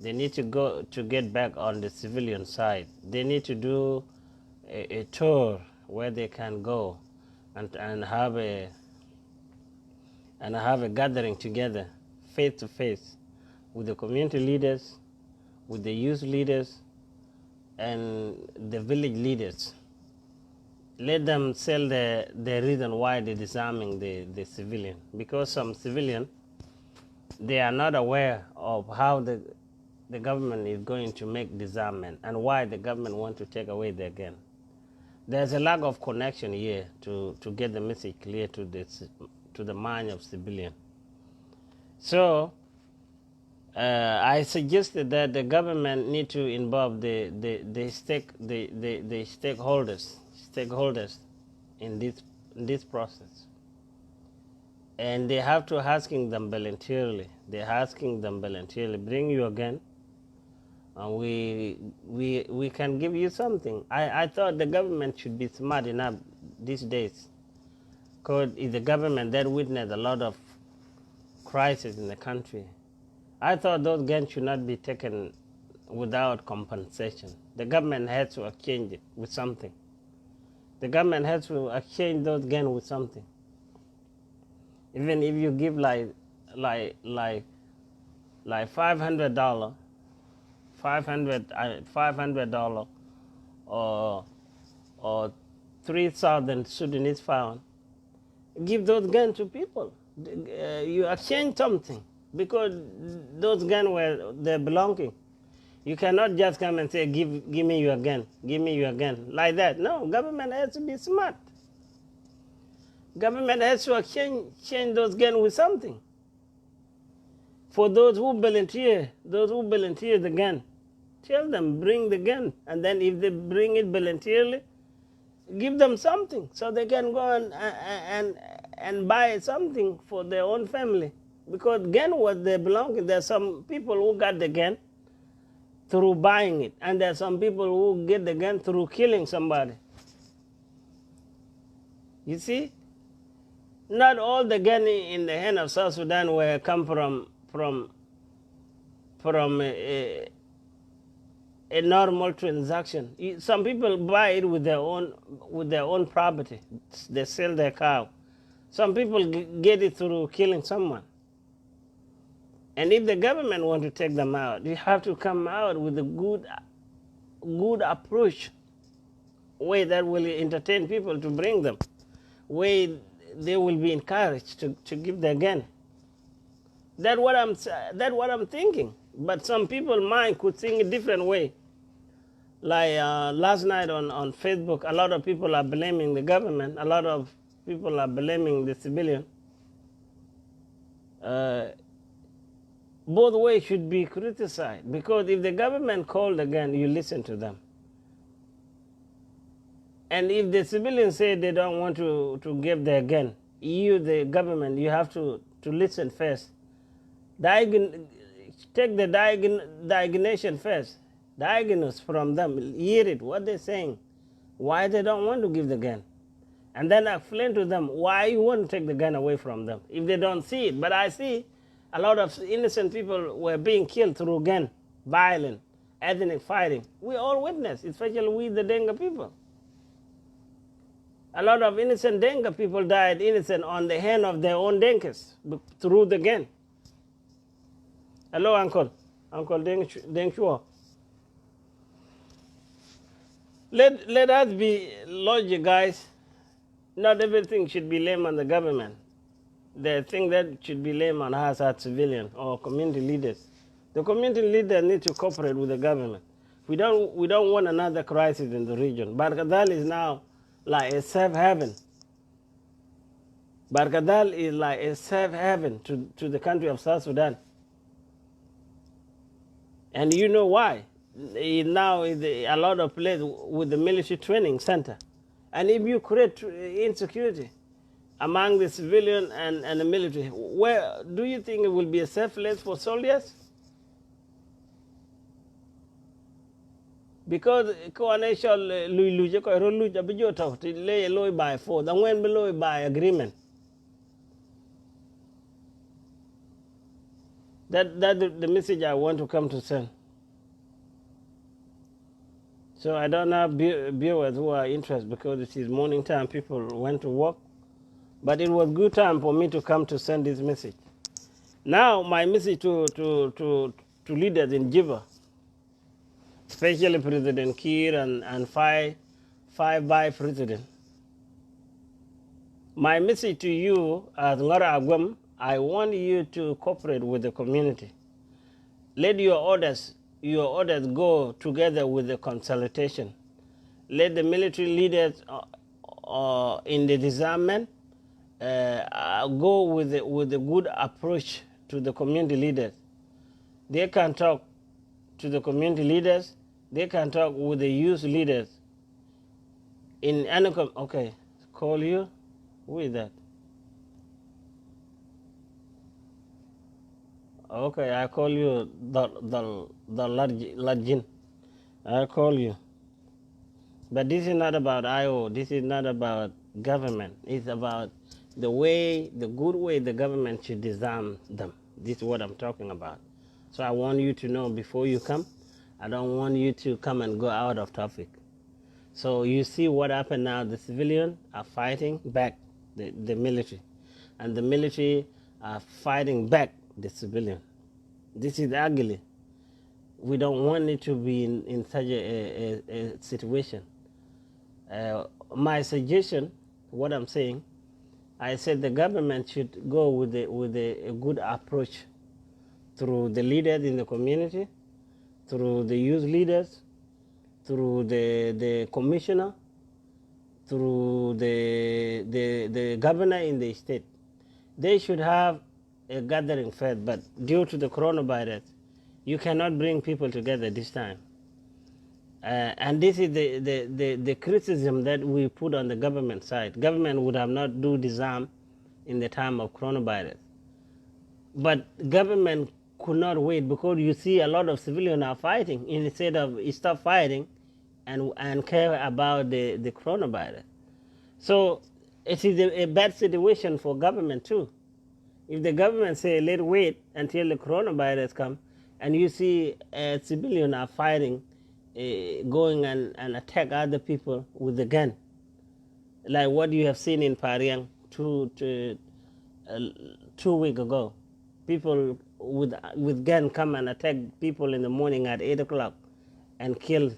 they need to go to get back on the civilian side. They need to do a tour where they can go and have a gathering together, face to face, with the community leaders, with the youth leaders, and the village leaders. Let them tell the reason why they're disarming the civilian. Because some civilian, they are not aware of how the government is going to make disarmament and why the government want to take away their gun. There's a lack of connection here to get the message clear to the mind of civilian. So I suggested that the government need to involve the stakeholders in this process, and they have to asking them voluntarily. They're asking them voluntarily, bring your gun, and we can give you something. I thought the government should be smart enough these days, because it's the government that witnessed a lot of crisis in the country. I thought those guns should not be taken without compensation. The government has to exchange it with something. The government has to exchange those guns with something. Even if you give like $500, $500 or 3,000 Sudanese pounds, give those guns to people. You exchange something, because those guns were their belonging. You cannot just come and say, give me your gun, give me your gun, like that. No, government has to be smart. Government has to exchange those guns with something. For those who volunteer the gun, tell them, bring the gun. And then if they bring it voluntarily, give them something so they can go and buy something for their own family. Because gun was their belonging. There are some people who got the gun through buying it, and there are some people who get the gun through killing somebody. You see, not all the gun in the hand of South Sudan were come from a normal transaction. Some people buy it with their own property. They sell their cow. Some people get it through killing someone. And if the government want to take them out, you have to come out with a good approach, way that will entertain people to bring them, way they will be encouraged to give their gun. That's what I'm thinking. But some people's mind could think a different way. Like last night on Facebook, a lot of people are blaming the government. A lot of people are blaming the civilian. Uh, both ways should be criticized, because if the government called again, you listen to them. And if the civilians say they don't want to give their gun, you, the government, you have to listen first. Take the diagnosation first. Diagnose from them, hear it, what they're saying, why they don't want to give the gun. And then explain to them why you want to take the gun away from them if they don't see it. But I see a lot of innocent people were being killed through gun, violence, ethnic fighting. We all witness, especially we, the Denga people. A lot of innocent Denga people died innocent on the hand of their own Denkas through the gun. Hello, Uncle. Uncle Deng Chua. Let us be logic, guys. Not everything should be blamed on the government. The thing that should be blamed on us as civilians or community leaders. The community leaders need to cooperate with the government. We don't want another crisis in the region. Barkadal is now like a safe haven. Barkadal is like a safe haven to the country of South Sudan. And you know why? Now is a lot of places with the military training center. And if you create insecurity among the civilian and the military, where do you think it will be a safe place for soldiers? Because coalition lose by force, and when below by agreement. That's the message I want to come to send. So I don't have viewers who are interested, because it is morning time, people went to work. But it was good time for me to come to send this message. Now my message to leaders in Juba, especially President Kiir and five vice president. My message to you as Ngara Agwem, I want you to cooperate with the community. Let your orders go together with the consultation. Let the military leaders in the disarmament go with a good approach to the community leaders. They can talk to the community leaders. They can talk with the youth leaders. In any okay, call you. Who is that? Okay, I call you the Lajin. I call you. But this is not about IO. This is not about government. It's about the good way the government should disarm them. This is what I'm talking about. So I want you to know before you come. I don't want you to come and go out of topic. So you see what happened now. The civilians are fighting back the military. And the military are fighting back the civilian. This is ugly. We don't want it to be in such a situation. My suggestion, what I'm saying, I said the government should go with a good approach through the leaders in the community, through the youth leaders, through the commissioner, through the governor in the state. They should have a gathering first, but due to the coronavirus, you cannot bring people together this time. And this is the criticism that we put on the government side. Government would have not do disarm in the time of coronavirus. But government could not wait, because you see a lot of civilians are fighting instead of stop fighting and care about the coronavirus. So it is a bad situation for government too. If the government say, let's wait until the coronavirus comes, and you see civilians are fighting, going and attack other people with a gun, like what you have seen in Pariang 2 weeks ago. People with gun come and attack people in the morning at 8 o'clock and kill.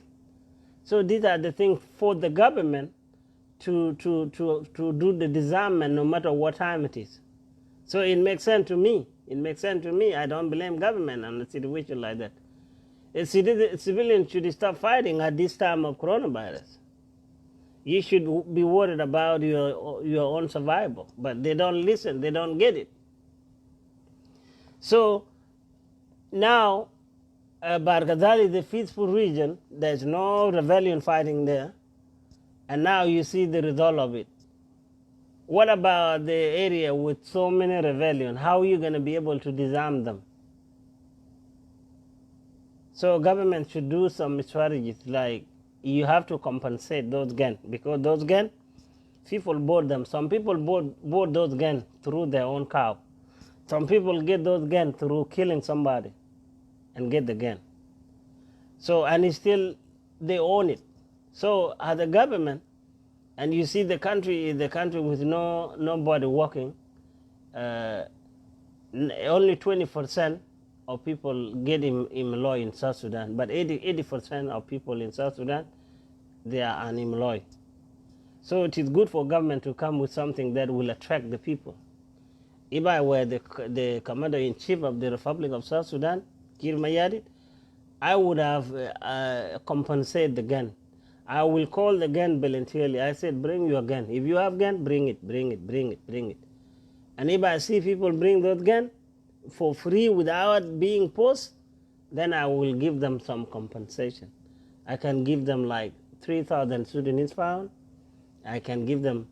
So these are the things for the government to do the disarmament no matter what time it is. So it makes sense to me. It makes sense to me. I don't blame government on a situation like that. Civilians should stop fighting at this time of coronavirus. You should be worried about your own survival, but they don't listen. They don't get it. So now, Bhar is a peaceful region. There's no rebellion fighting there, and now you see the result of it. What about the area with so many rebellion? How are you going to be able to disarm them? So government should do some strategies, like you have to compensate those guns, because those guns, people bought them. Some people bought those guns through their own cow. Some people get those guns through killing somebody and get the gun. So, and it's still, they own it. So as a government, and you see the country is the country with nobody working, only 20% of people get employed in South Sudan, but 80% of people in South Sudan, they are unemployed. So it is good for government to come with something that will attract the people. If I were the commander-in-chief of the Republic of South Sudan, Kir Mayadit, I would have compensated the gun. I will call the gun voluntarily. I said, bring your gun. If you have gun, bring it, bring it, bring it, bring it. And if I see people bring those guns for free without being forced, then I will give them some compensation. I can give them like 3,000 Sudanese pounds. I can give them,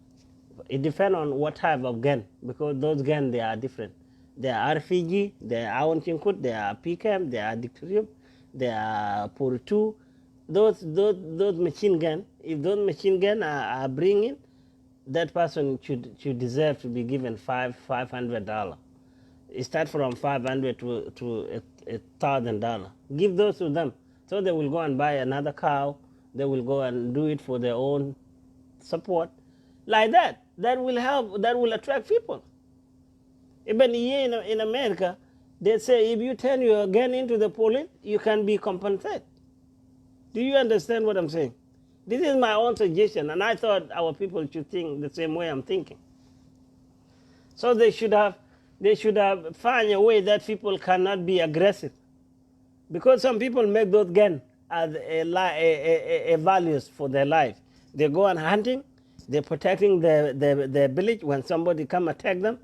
it depends on what type of gun, because those guns, they are different. They are RPG, they are Awanchinkut, they are PCAM, they are Dictorium, they are Puritu. Those machine gun, if those machine gun are bringing, that person should deserve to be given $500. It starts from $500 to $1,000. Give those to them, so they will go and buy another cow. They will go and do it for their own support, like that. That will help. That will attract people. Even here in America, they say if you turn your gun into the police, you can be compensated. Do you understand what I'm saying? This is my own suggestion, and I thought our people should think the same way I'm thinking. So they should have found a way that people cannot be aggressive, because some people make those guns as a values for their life. They go on hunting, they're protecting their village when somebody come attack them.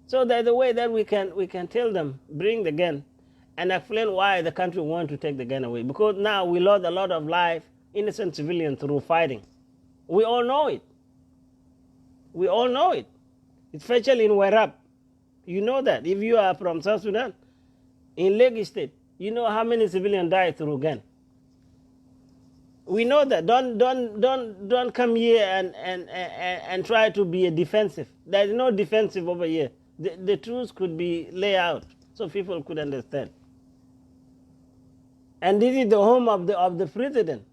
So there's a way that we can tell them, bring the gun, and explain why the country want to take the gun away. Because now we lost a lot of life, innocent civilians, through fighting. We all know it. We all know it, especially in Werrab. You know that. If you are from South Sudan, in Lake State, you know how many civilians died through gun. We know that. Don't come here and try to be a defensive. There is no defensive over here. The truth could be laid out so people could understand. And this is the home of the president.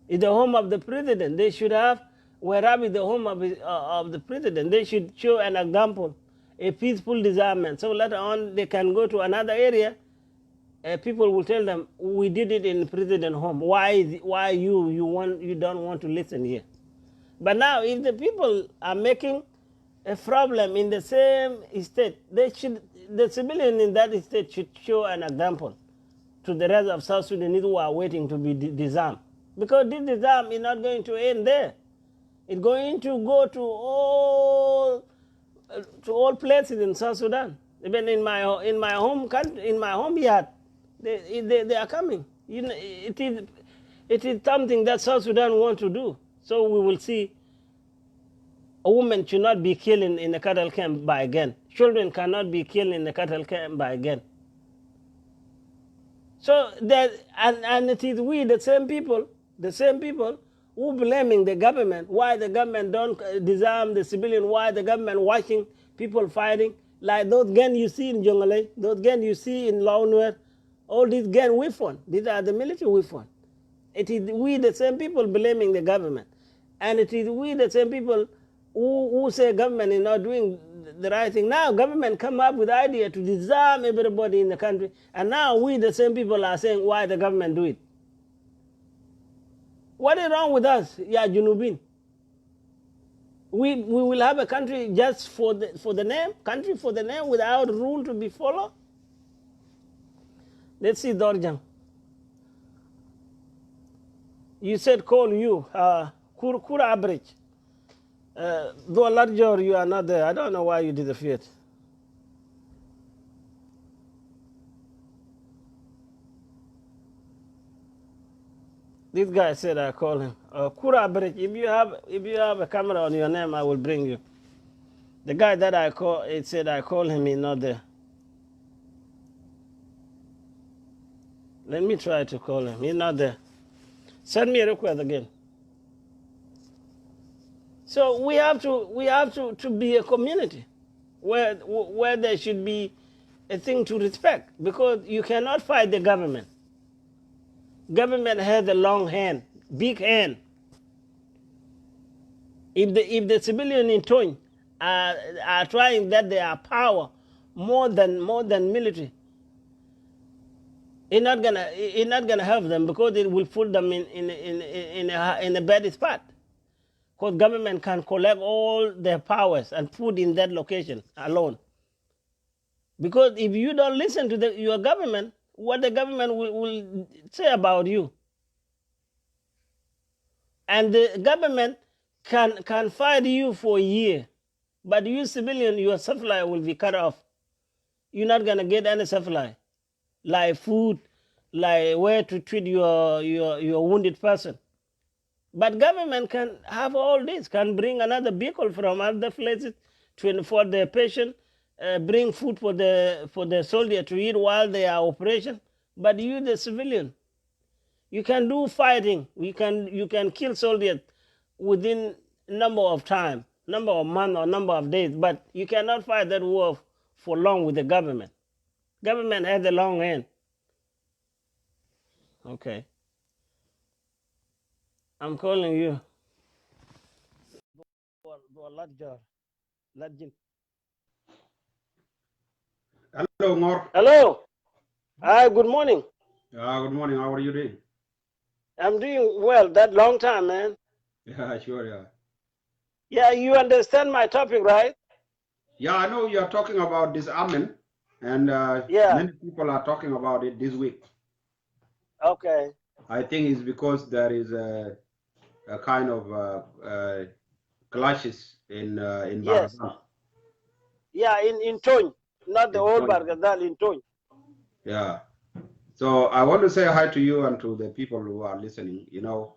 It's the home of the president. They should have, wherever is the home of the president, they should show an example, a peaceful disarmament. So later on they can go to another area. People will tell them, we did it in the president's home. Why you don't want to listen here? But now, if the people are making a problem in the same state, the civilian in that state should show an example to the rest of South Sudanese who are waiting to be disarmed. Because this disarm is not going to end there. It's going to go to all places in South Sudan. Even in my home country, in my home yard, they are coming. You know, it is something that South Sudan want to do. So we will see. A woman should not be killed in a cattle camp by a gun. Children cannot be killed in a cattle camp by a gun. So that, and it is we, the same people who blaming the government, why the government don't disarm the civilian, why the government watching people fighting, like those guns you see in Jonglei, those guns you see in Lawnwer, all these gun weapons, these are the military weapons. It is we, the same people, blaming the government. And it is we, the same people, who say government is not doing the right thing. Now government come up with the idea to disarm everybody in the country, and now we, the same people, are saying why the government do it. What is wrong with us, Ya Junubin? We will have a country just for the name, country for the name, without rule to be followed. Let's see, Dorjang. You said call you, Kura average. Though larger, you are not there. I don't know why you disappeared. This guy said I call him. Kura average. If you have a camera on your name, I will bring you. The guy that I call, it said I call him. He's not there. Let me try to call him. He's not there. Send me a request again. So we have to be a community where there should be a thing to respect, because you cannot fight the government. Government has a long hand, big hand. If the civilian in Tony are trying that they are power more than military, it's not gonna help them, because it will put them in a bad spot. Because government can collect all their powers and put in that location alone. Because if you don't listen to your government, what the government will say about you, and the government can fight you for a year, but you civilian, your supply will be cut off. You're not gonna get any supply, like food, like where to treat your wounded person. But government can have all this, can bring another vehicle from other places for the patient, bring food for the soldier to eat while they are operation. But you, the civilian, you can do fighting. You can kill soldiers within number of time, number of months or number of days. But you cannot fight that war for long with the government. Government has a long hand. Okay. I'm calling you. Hello, Ngor. Hello. Hi, good morning. Good morning. How are you doing? I'm doing well. That long time, man. Yeah, sure, yeah. Yeah, you understand my topic, right? Yeah, I know you are talking about disarmament, and Yeah. many people are talking about it this week. Okay. I think it's because there is a kind of clashes in Yes. Bhar. Yeah, in Tony, not the old Bargadal, in Tony. Yeah. So I want to say hi to you and to the people who are listening. You know,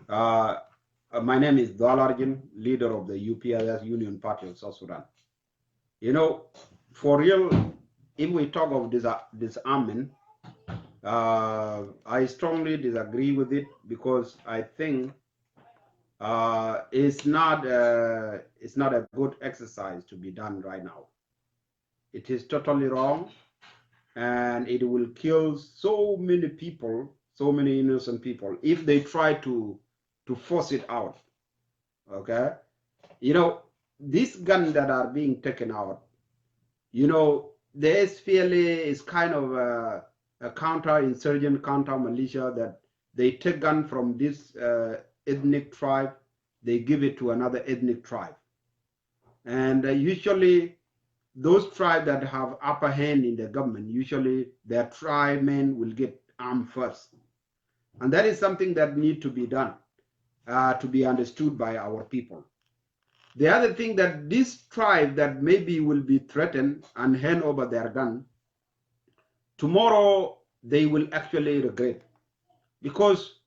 my name is Dalarjin, leader of the UPIS Union Party of South Sudan. You know, for real, if we talk of disarmament, I strongly disagree with it, because I think it's not a good exercise to be done right now. It is totally wrong, and it will kill so many people, so many innocent people, if they try to force it out. Okay, you know, these guns that are being taken out, you know, the SPLA is kind of a counter-insurgent, counter-militia, that they take gun from this ethnic tribe, they give it to another ethnic tribe. And usually those tribes that have upper hand in the government, usually their tribe men will get armed first. And that is something that need to be done, to be understood by our people. The other thing, that this tribe that maybe will be threatened and hand over their gun, tomorrow they will actually regret, because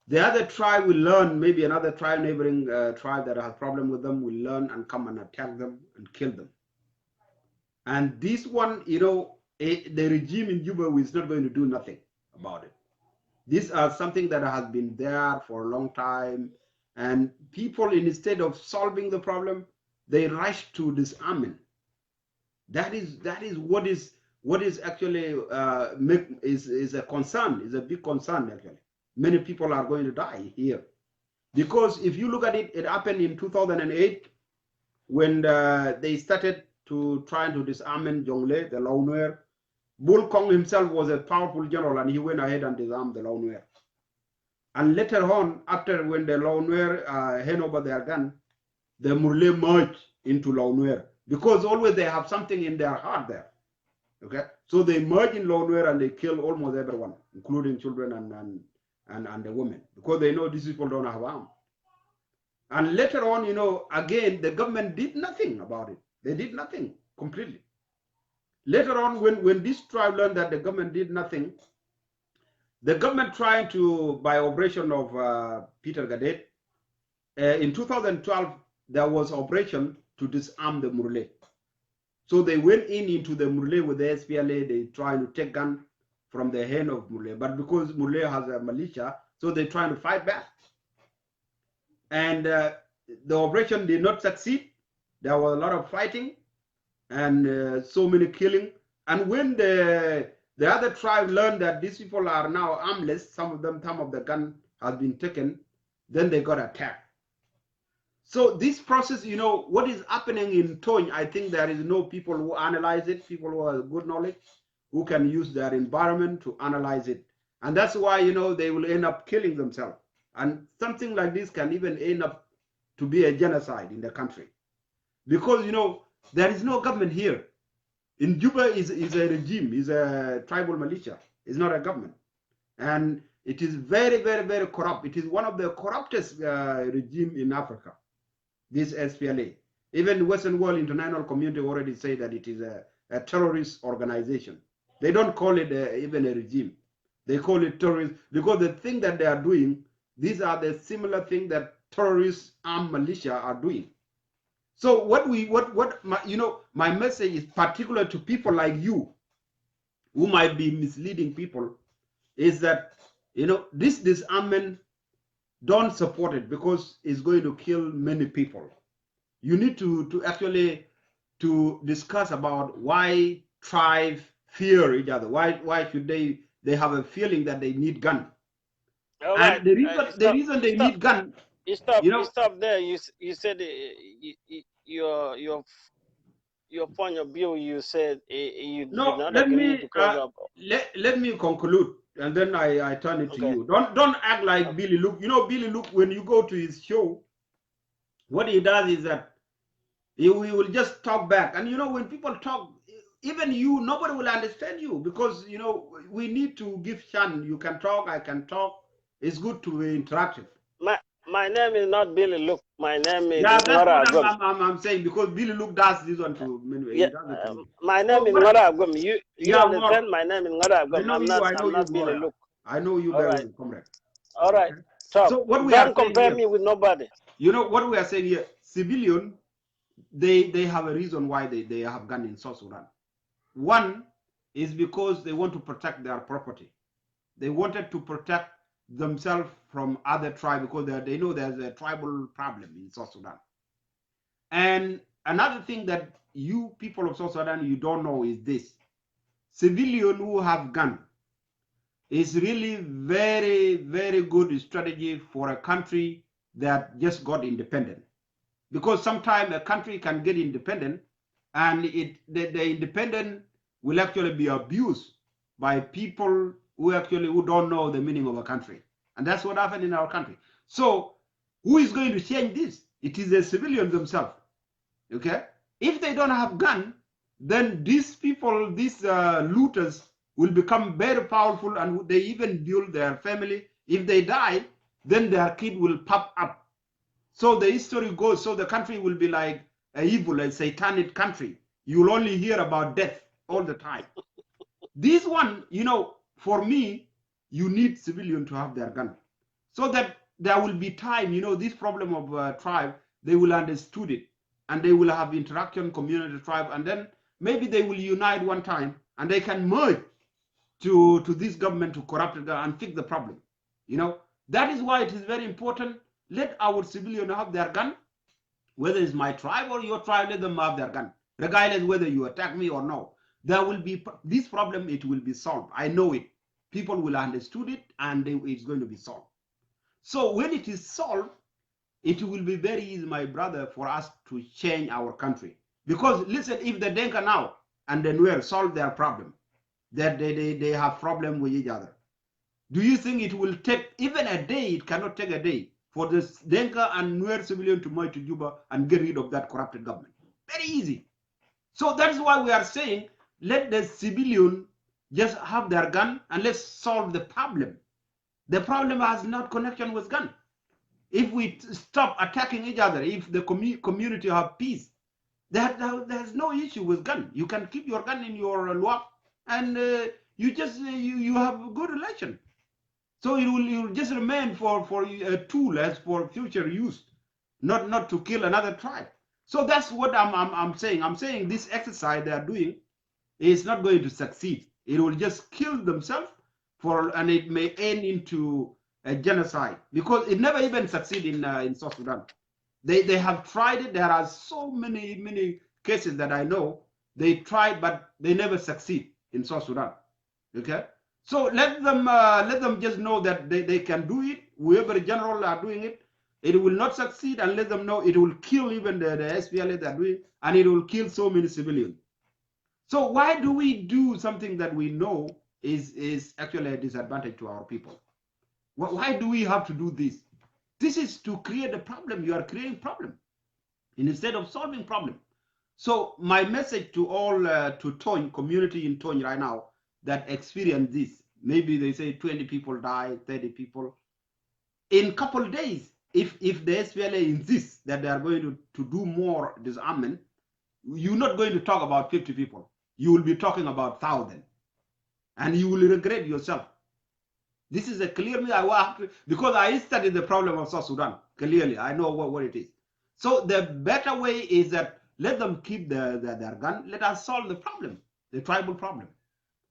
the other tribe will learn, maybe another tribe, neighboring tribe that has problem with them will learn and come and attack them and kill them. And this one, you know, the regime in Juba is not going to do nothing about it. These are something that has been there for a long time, and people, instead of solving the problem, they rush to disarmament. That is what is actually is a concern, is a big concern actually. Many people are going to die here, because if you look at it, it happened in 2008 when they started to try to disarm Jongle, the Launwer. Bull Kong himself was a powerful general, and he went ahead and disarmed the Launwer. And later on, after when the Launwer hand over their gun, the Murle merge into Launwer, because always they have something in their heart there. Okay, so they merge in Launwer and they kill almost everyone, including children and the women, because they know these people don't have arms. And later on, you know, again, the government did nothing about it. They did nothing completely. Later on, when this tribe learned that the government did nothing, the government tried to, by operation of Peter Gadet, in 2012, there was operation to disarm the Murle. So they went into the Murle with the SPLA, they tried to take gun from the hand of Murle. But because Murle has a militia, so they're trying to fight back. And the operation did not succeed. There was a lot of fighting and so many killing. And when the other tribe learned that these people are now armless, some of the gun has been taken, then they got attacked. So this process, you know, what is happening in Tony, I think there is no people who analyze it, people who have good knowledge, who can use their environment to analyze it. And that's why, you know, they will end up killing themselves. And something like this can even end up to be a genocide in the country. Because, you know, there is no government here. In Juba is a regime, is a tribal militia. It's not a government. And it is very, very, very corrupt. It is one of the corruptest regime in Africa, this SPLA. Even the Western world international community already say that it is a terrorist organization. They don't call it even a regime. They call it terrorist because the thing that they are doing, these are the similar thing that terrorist armed militia are doing. So my message is particular to people like you, who might be misleading people, is that, you know, this disarmament, don't support it because it's going to kill many people. You need to actually to discuss about why tribes fear each other. Why should they have a feeling that they need gun? All And right. the reason they need gun, You stop. you know, You stop there. You said your point of view. You said you no, did not let agree me because of. let me conclude, and then I turn it to you. Don't act like Billy Luke. You know, Billy Luke, when you go to his show, what he does is that he will just talk back. And you know, when people talk, even you, nobody will understand you, because you know, we need to give chance. You can talk, I can talk. It's good to be interactive. My name is not Billy Luke. My name is Yeah, that's Ngora what Agum. I'm saying, because Billy Luke does this one to me. Yeah, my name is Ngora Agum. You understand? More, My name is Ngora Agum. I know I'm you not Billy more. Luke. I know you All very right. well, comrade. All right. Okay. Talk. So what we Don't are saying compare here, me with nobody. you know what we are saying here, civilian, they have a reason why they have gun in South Sudan. One is because they want to protect their property. They wanted to protect themselves from other tribes because they know there's a tribal problem in South Sudan. And another thing that you people of South Sudan, you don't know is this. Civilians who have gun is really very, very good strategy for a country that just got independent. Because sometimes a country can get independent and the independent will actually be abused by people who don't know the meaning of a country. And that's what happened in our country. So who is going to change this? It is the civilians themselves. Okay? If they don't have gun, then these people, these looters, will become very powerful, and they even build their family. If they die, then their kid will pop up. So the history goes, so the country will be like a evil, a satanic country. You will only hear about death all the time. This one, you know, for me, you need civilians to have their gun. So that there will be time, you know, this problem of tribe, they will understood it. And they will have interaction, community, tribe, and then maybe they will unite one time and they can merge to this government to corrupt it and fix the problem. You know, that is why it is very important. Let our civilians have their gun, whether it's my tribe or your tribe, let them have their gun, regardless whether you attack me or no. There will be this problem, it will be solved. I know it. People will understood it and it's going to be solved. So when it is solved, it will be very easy, my brother, for us to change our country. Because listen, if the Denka now and the Nuer solve their problem, that they have problem with each other, do you think it will take even a day? It cannot take a day for the Denka and Nuer civilian to march to Juba and get rid of that corrupted government. Very easy. So that's why we are saying, let the civilian just have their gun and let's solve the problem. The problem has not connection with gun. If we stop attacking each other, if the community have peace, there's no issue with gun. You can keep your gun in your luak and you have a good relation. So it will just remain for a tool as for future use, not to kill another tribe. So that's what I'm saying. I'm saying this exercise they are doing is not going to succeed. It will just kill themselves and it may end into a genocide because it never even succeeded in South Sudan. They have tried it. There are so many cases that I know they tried, but they never succeed in South Sudan. Okay, so let them just know that they can do it. Whoever general are doing it, it will not succeed, and let them know it will kill even the SPLA that are doing, and it will kill so many civilians. So why do we do something that we know is actually a disadvantage to our people? Why do we have to do this? This is to create a problem. You are creating problem instead of solving problem. So my message to all to Tony community in Tony right now that experience this, maybe they say 20 people die, 30 people. In a couple of days, if the SPLA insists that they are going to do more disarmament, you're not going to talk about 50 people. You will be talking about 1,000. And you will regret yourself. This is a clear, because I studied the problem of South Sudan, clearly. I know what it is. So the better way is that let them keep their gun. Let us solve the problem, the tribal problem.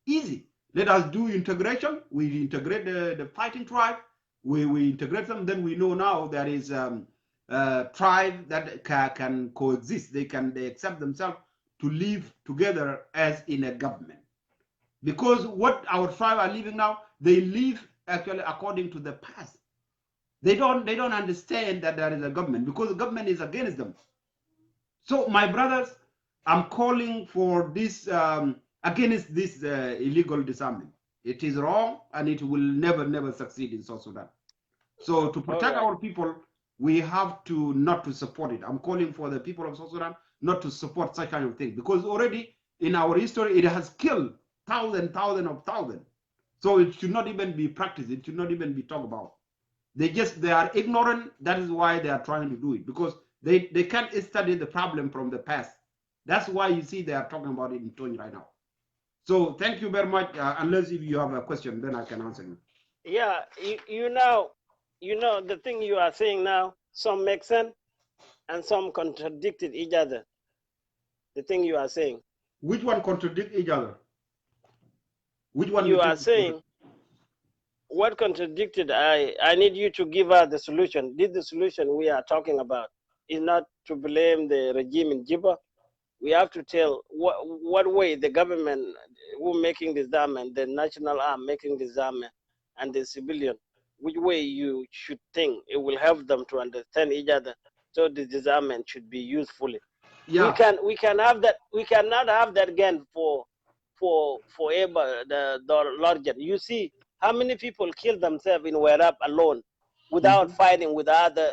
Easy. Let us do integration. We integrate the fighting tribe. We integrate them. Then we know now there is tribe that can coexist. They accept themselves to live together as in a government. Because what our tribe are living now, they live actually according to the past. They don't understand that there is a government because the government is against them. So my brothers, I'm calling for this against this illegal disarmament. It is wrong and it will never succeed in South Sudan. So to protect our people, we have to not to support it. I'm calling for the people of South Sudan not to support such kind of thing because already in our history it has killed thousands. So it should not even be practiced. It should not even be talked about. They are ignorant. That is why they are trying to do it because they can't study the problem from the past. That's why you see they are talking about it in Tony right now. So thank you very much. Unless if you have a question, then I can answer you. Yeah, you know the thing you are saying now. Some make sense, and some contradicted each other. The thing you are saying. Which one contradict each other? Which one you are saying? What contradicted? I need you to give us the solution. The solution we are talking about is not to blame the regime in Juba. We have to tell what way the government who making this disarmament, the national arm making this disarmament, and the civilian, which way you should think it will help them to understand each other, so the disarmament should be usefully. Yeah. We can have that. We cannot have that again for forever. The larger. You see how many people kill themselves in Werap alone, without fighting with other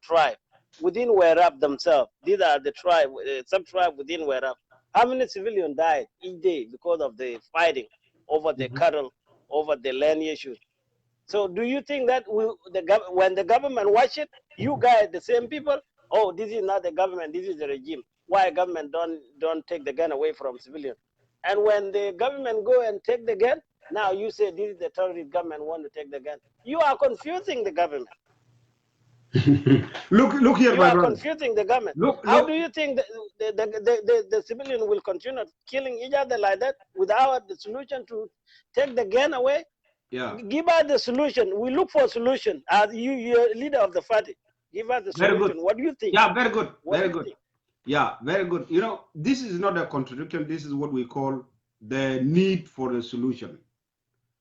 tribe within Werap themselves. These are the tribe, sub-tribe within Werap. How many civilians died each day because of the fighting over the cattle, over the land issues? So do you think that when the government watch it, you guys, the same people, oh, this is not the government, this is the regime. Why government don't take the gun away from civilians? And when the government go and take the gun, now you say this is the terrorist government want to take the gun. You are confusing the government. look here, you my are brother. Confusing the government. How do you think the civilian will continue killing each other like that without the solution to take the gun away? Yeah. Give us the solution. We look for a solution. As you're leader of the party, give us the solution. Very good. What do you think? Yeah, very good. Very good. Yeah, very good. You know, this is not a contradiction. This is what we call the need for a solution.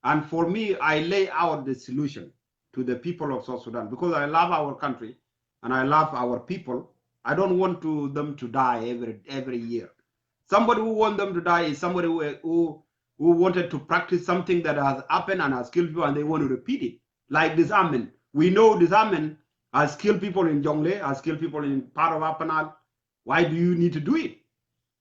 And for me, I lay out the solution to the people of South Sudan because I love our country and I love our people. I don't want them to die every year. Somebody who wants them to die is somebody who wanted to practice something that has happened and has killed people and they want to repeat it, like disarmament. We know disarmament has killed people in Jonglei, has killed people in part of Apanal. Why do you need to do it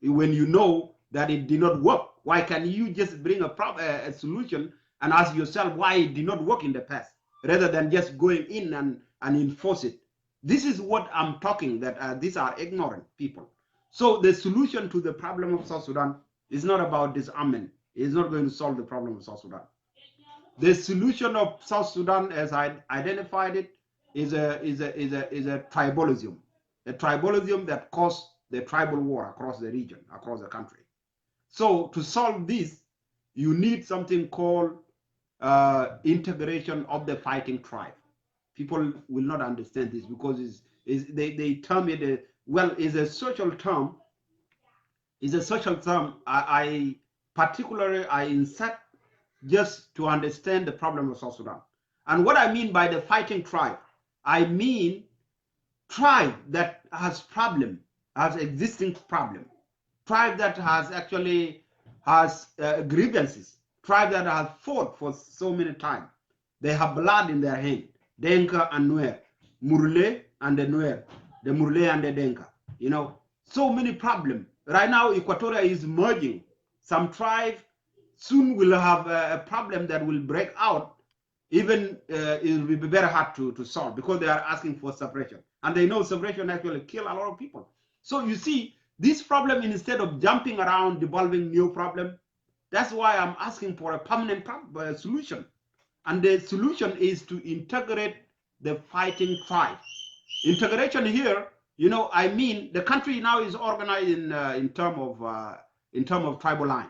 when you know that it did not work? Why can you just bring a solution and ask yourself why it did not work in the past, rather than just going in and enforce it? This is what I'm talking, that these are ignorant people. So the solution to the problem of South Sudan is not about disarmament. It's not going to solve the problem of South Sudan. The solution of South Sudan, as I identified it, is a tribalism, a tribalism that caused the tribal war across the region, across the country. So to solve this, you need something called integration of the fighting tribe. People will not understand this because they term it well, is a social term. Is a social term. I particularly insert just to understand the problem of South Sudan. And what I mean by the fighting tribe, I mean tribe that has problem, has existing problem, tribe that has actually has grievances, tribe that has fought for so many times. They have blood in their hand, Denka and Nuer, Murle and the Nuer, the Murle and the Denka. You know, so many problems. Right now, Equatoria is merging. Some tribe soon will have a problem that will break out. Even it will be very hard to solve because they are asking for separation. And they know separation actually kill a lot of people. So you see, this problem, instead of jumping around devolving new problem, that's why I'm asking for a permanent solution. And the solution is to integrate the fighting tribe. Integration here, you know, I mean, the country now is organized in terms of tribal line.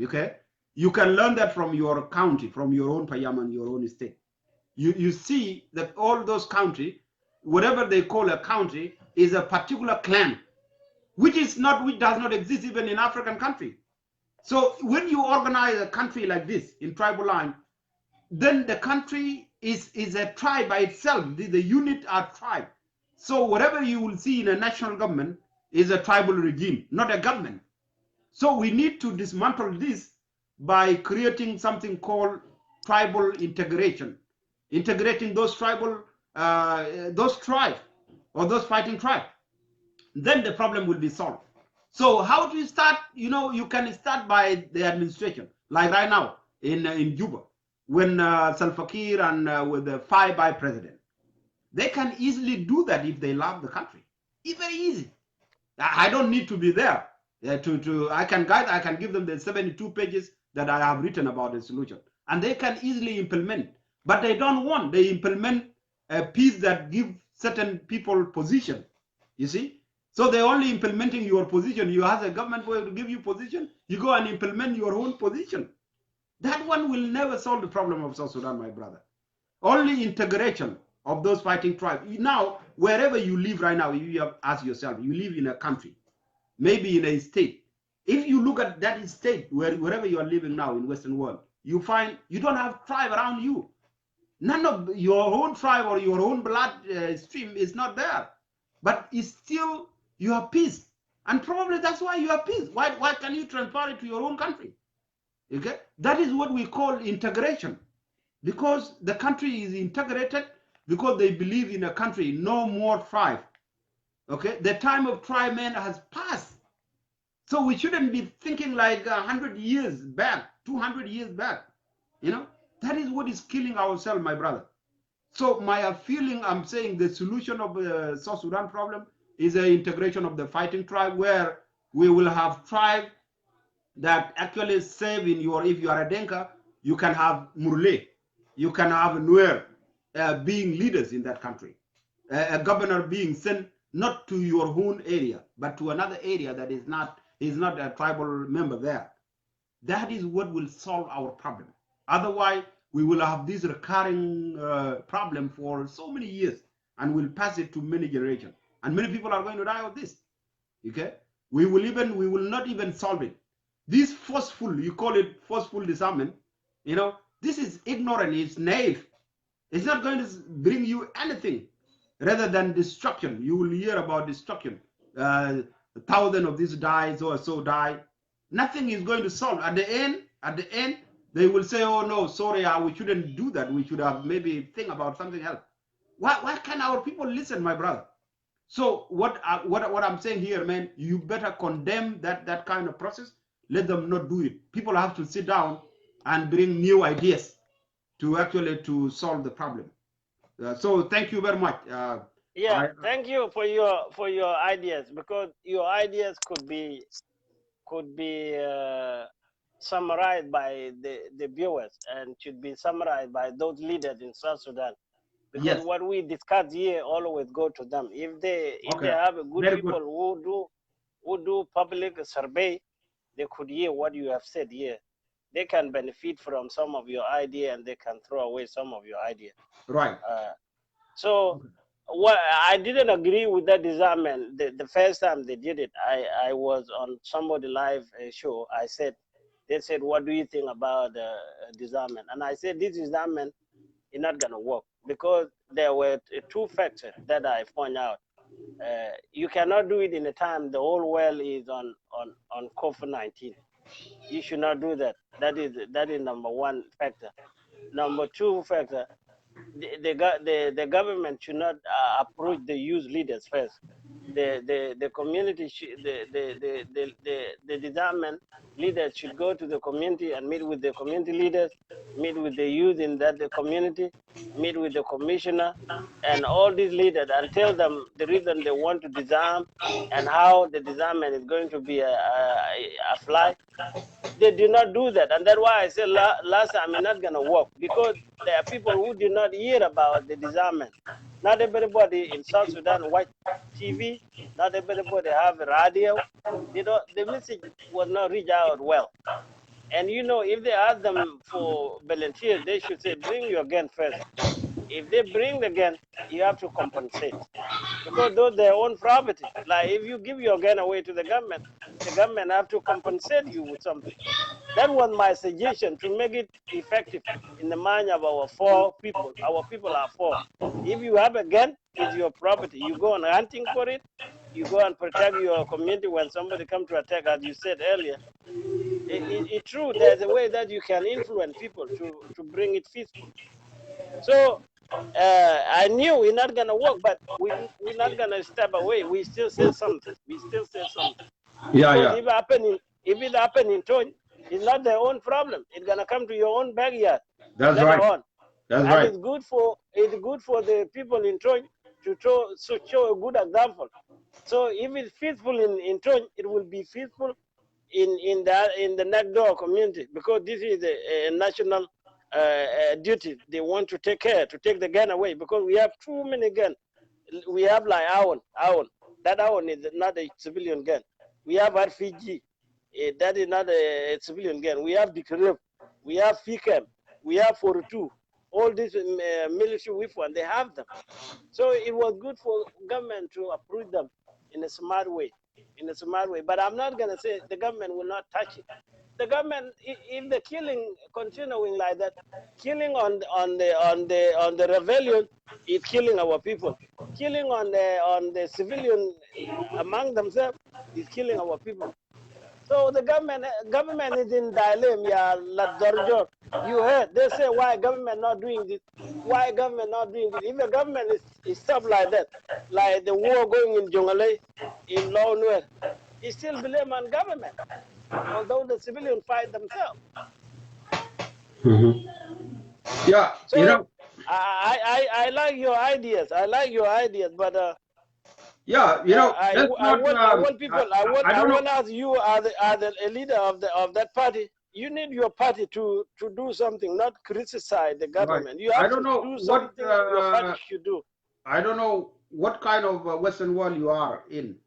Okay, you can learn that from your county, from your own Payam and your own state. You see that all those counties, whatever they call a county, is a particular clan, which does not exist even in African country. So when you organize a country like this in tribal line, then the country is a tribe by itself. The unit are tribe. So whatever you will see in a national government is a tribal regime, not a government. So we need to dismantle this by creating something called tribal integration, integrating those tribes or those fighting tribes. Then the problem will be solved. So how do you start? You know, you can start by the administration, like right now in Juba, when Salva Kiir and with the 5 by president, they can easily do that if they love the country. It's very easy. I don't need to be there. I can give them the 72 pages that I have written about the solution, and they can easily implement. But they don't want. They implement a piece that give certain people position. You see, so they're only implementing your position. You ask a government to give you position, you go and implement your own position. That one will never solve the problem of South Sudan, my brother. Only integration of those fighting tribes. Now, wherever you live right now, you have asked yourself, you live in a country, maybe in a state. If you look at that state, wherever you are living now in Western world, you find you don't have tribe around you. None of your own tribe or your own blood stream is not there. But it's still, you have peace. And probably that's why you have peace. Why can you transfer it to your own country? Okay? That is what we call integration. Because the country is integrated, because they believe in a country, no more tribe. Okay? The time of tribe man has passed. So we shouldn't be thinking like 100 years back, 200 years back. You know, that is what is killing ourselves, my brother. So my feeling, I'm saying the solution of the South Sudan problem is the integration of the fighting tribe, where we will have tribe that actually save in your, if you are a Denka, you can have Murle, you can have Nuer being leaders in that country. A governor being sent not to your own area, but to another area that is not a tribal member there. That is what will solve our problem. Otherwise, we will have this recurring problem for so many years, and we'll pass it to many generations. And many people are going to die of this. Okay? We will not even solve it. This forceful, you call it forceful disarmament, you know, this is ignorant, it's naive. It's not going to bring you anything rather than destruction. You will hear about destruction. 1,000 of these die, so die. Nothing is going to solve. At the end, they will say, oh no, sorry, we shouldn't do that. We should have maybe think about something else. Why can't our people listen, my brother? So what I'm saying here, man, you better condemn that kind of process. Let them not do it. People have to sit down and bring new ideas to actually to solve the problem. So thank you very much. Yeah, thank you for your ideas, because your ideas could be summarized by the viewers and should be summarized by those leaders in South Sudan. Because yes. what we discuss here always go to them. If they have a good Very people who do public survey, they could hear what you have said here. They can benefit from some of your idea and they can throw away some of your idea. Right. So what I didn't agree with that disarmament. The first time they did it, I was on somebody live show. They said, what do you think about disarmament? And I said, this disarmament is not going to work, because there were two factors that I point out. You cannot do it in a time the whole world is on COVID-19. You should not do that. That is number one factor. Number two factor, the government should not approach the youth leaders first. The community the disarmament leaders should go to the community and meet with the community leaders, meet with the youth in that the community, meet with the commissioner and all these leaders, and tell them the reason they want to disarm and how the disarmament is going to be applied. They did not do that, and that's why I said last time it's not going to work, because there are people who did not hear about the disarmament. Not everybody in South Sudan watch TV. Not everybody have a radio. The message was not reached out well. And if they ask them for volunteers, they should say, bring your gun first. If they bring the gun, you have to compensate, because those their own property. Like if you give your gun away to the government have to compensate you with something. That was my suggestion to make it effective in the mind of our four people. Our people are four. If you have a gun, it's your property. You go on hunting for it. You go and protect your community when somebody comes to attack, as you said earlier. It's true. There's a way that you can influence people to bring it peaceful. So I knew we're not going to work, but we're not going to step away. We still say something. Yeah, because yeah. if it happen in Tony, it's not their own problem. It's gonna come to your own backyard That's later right. on. That's And right. it's good for the people in Tony to show a good example. So if it's peaceful in Tony, it will be peaceful in the next door community, because this is a national duty. They want to take the gun away, because we have too many guns. We have like Owl. That Owl is not a civilian gun. We have RPG. That is not a civilian gun. We have Dikrib. We have FICAM. We have 42. All these military weapons, they have them. So it was good for government to approve them in a smart way. But I'm not going to say the government will not touch it. The government, if the killing continuing like that, killing on the rebellion is killing our people. Killing on the civilian among themselves is killing our people. So the government is in dilemma. Yeah, you heard they say, why government not doing this? Why government not doing this? If the government is stuff like that, like the war going in Jongale, in Law Nuer, it still blame on government, although the civilians fight themselves. Yeah, So I like your ideas. But yeah, let's not. I want people. I don't know. I want as you are a leader of that party. You need your party to do something, not criticize the government. Right. You have I don't to know do what. something your party should do. I don't know what kind of Western world you are in,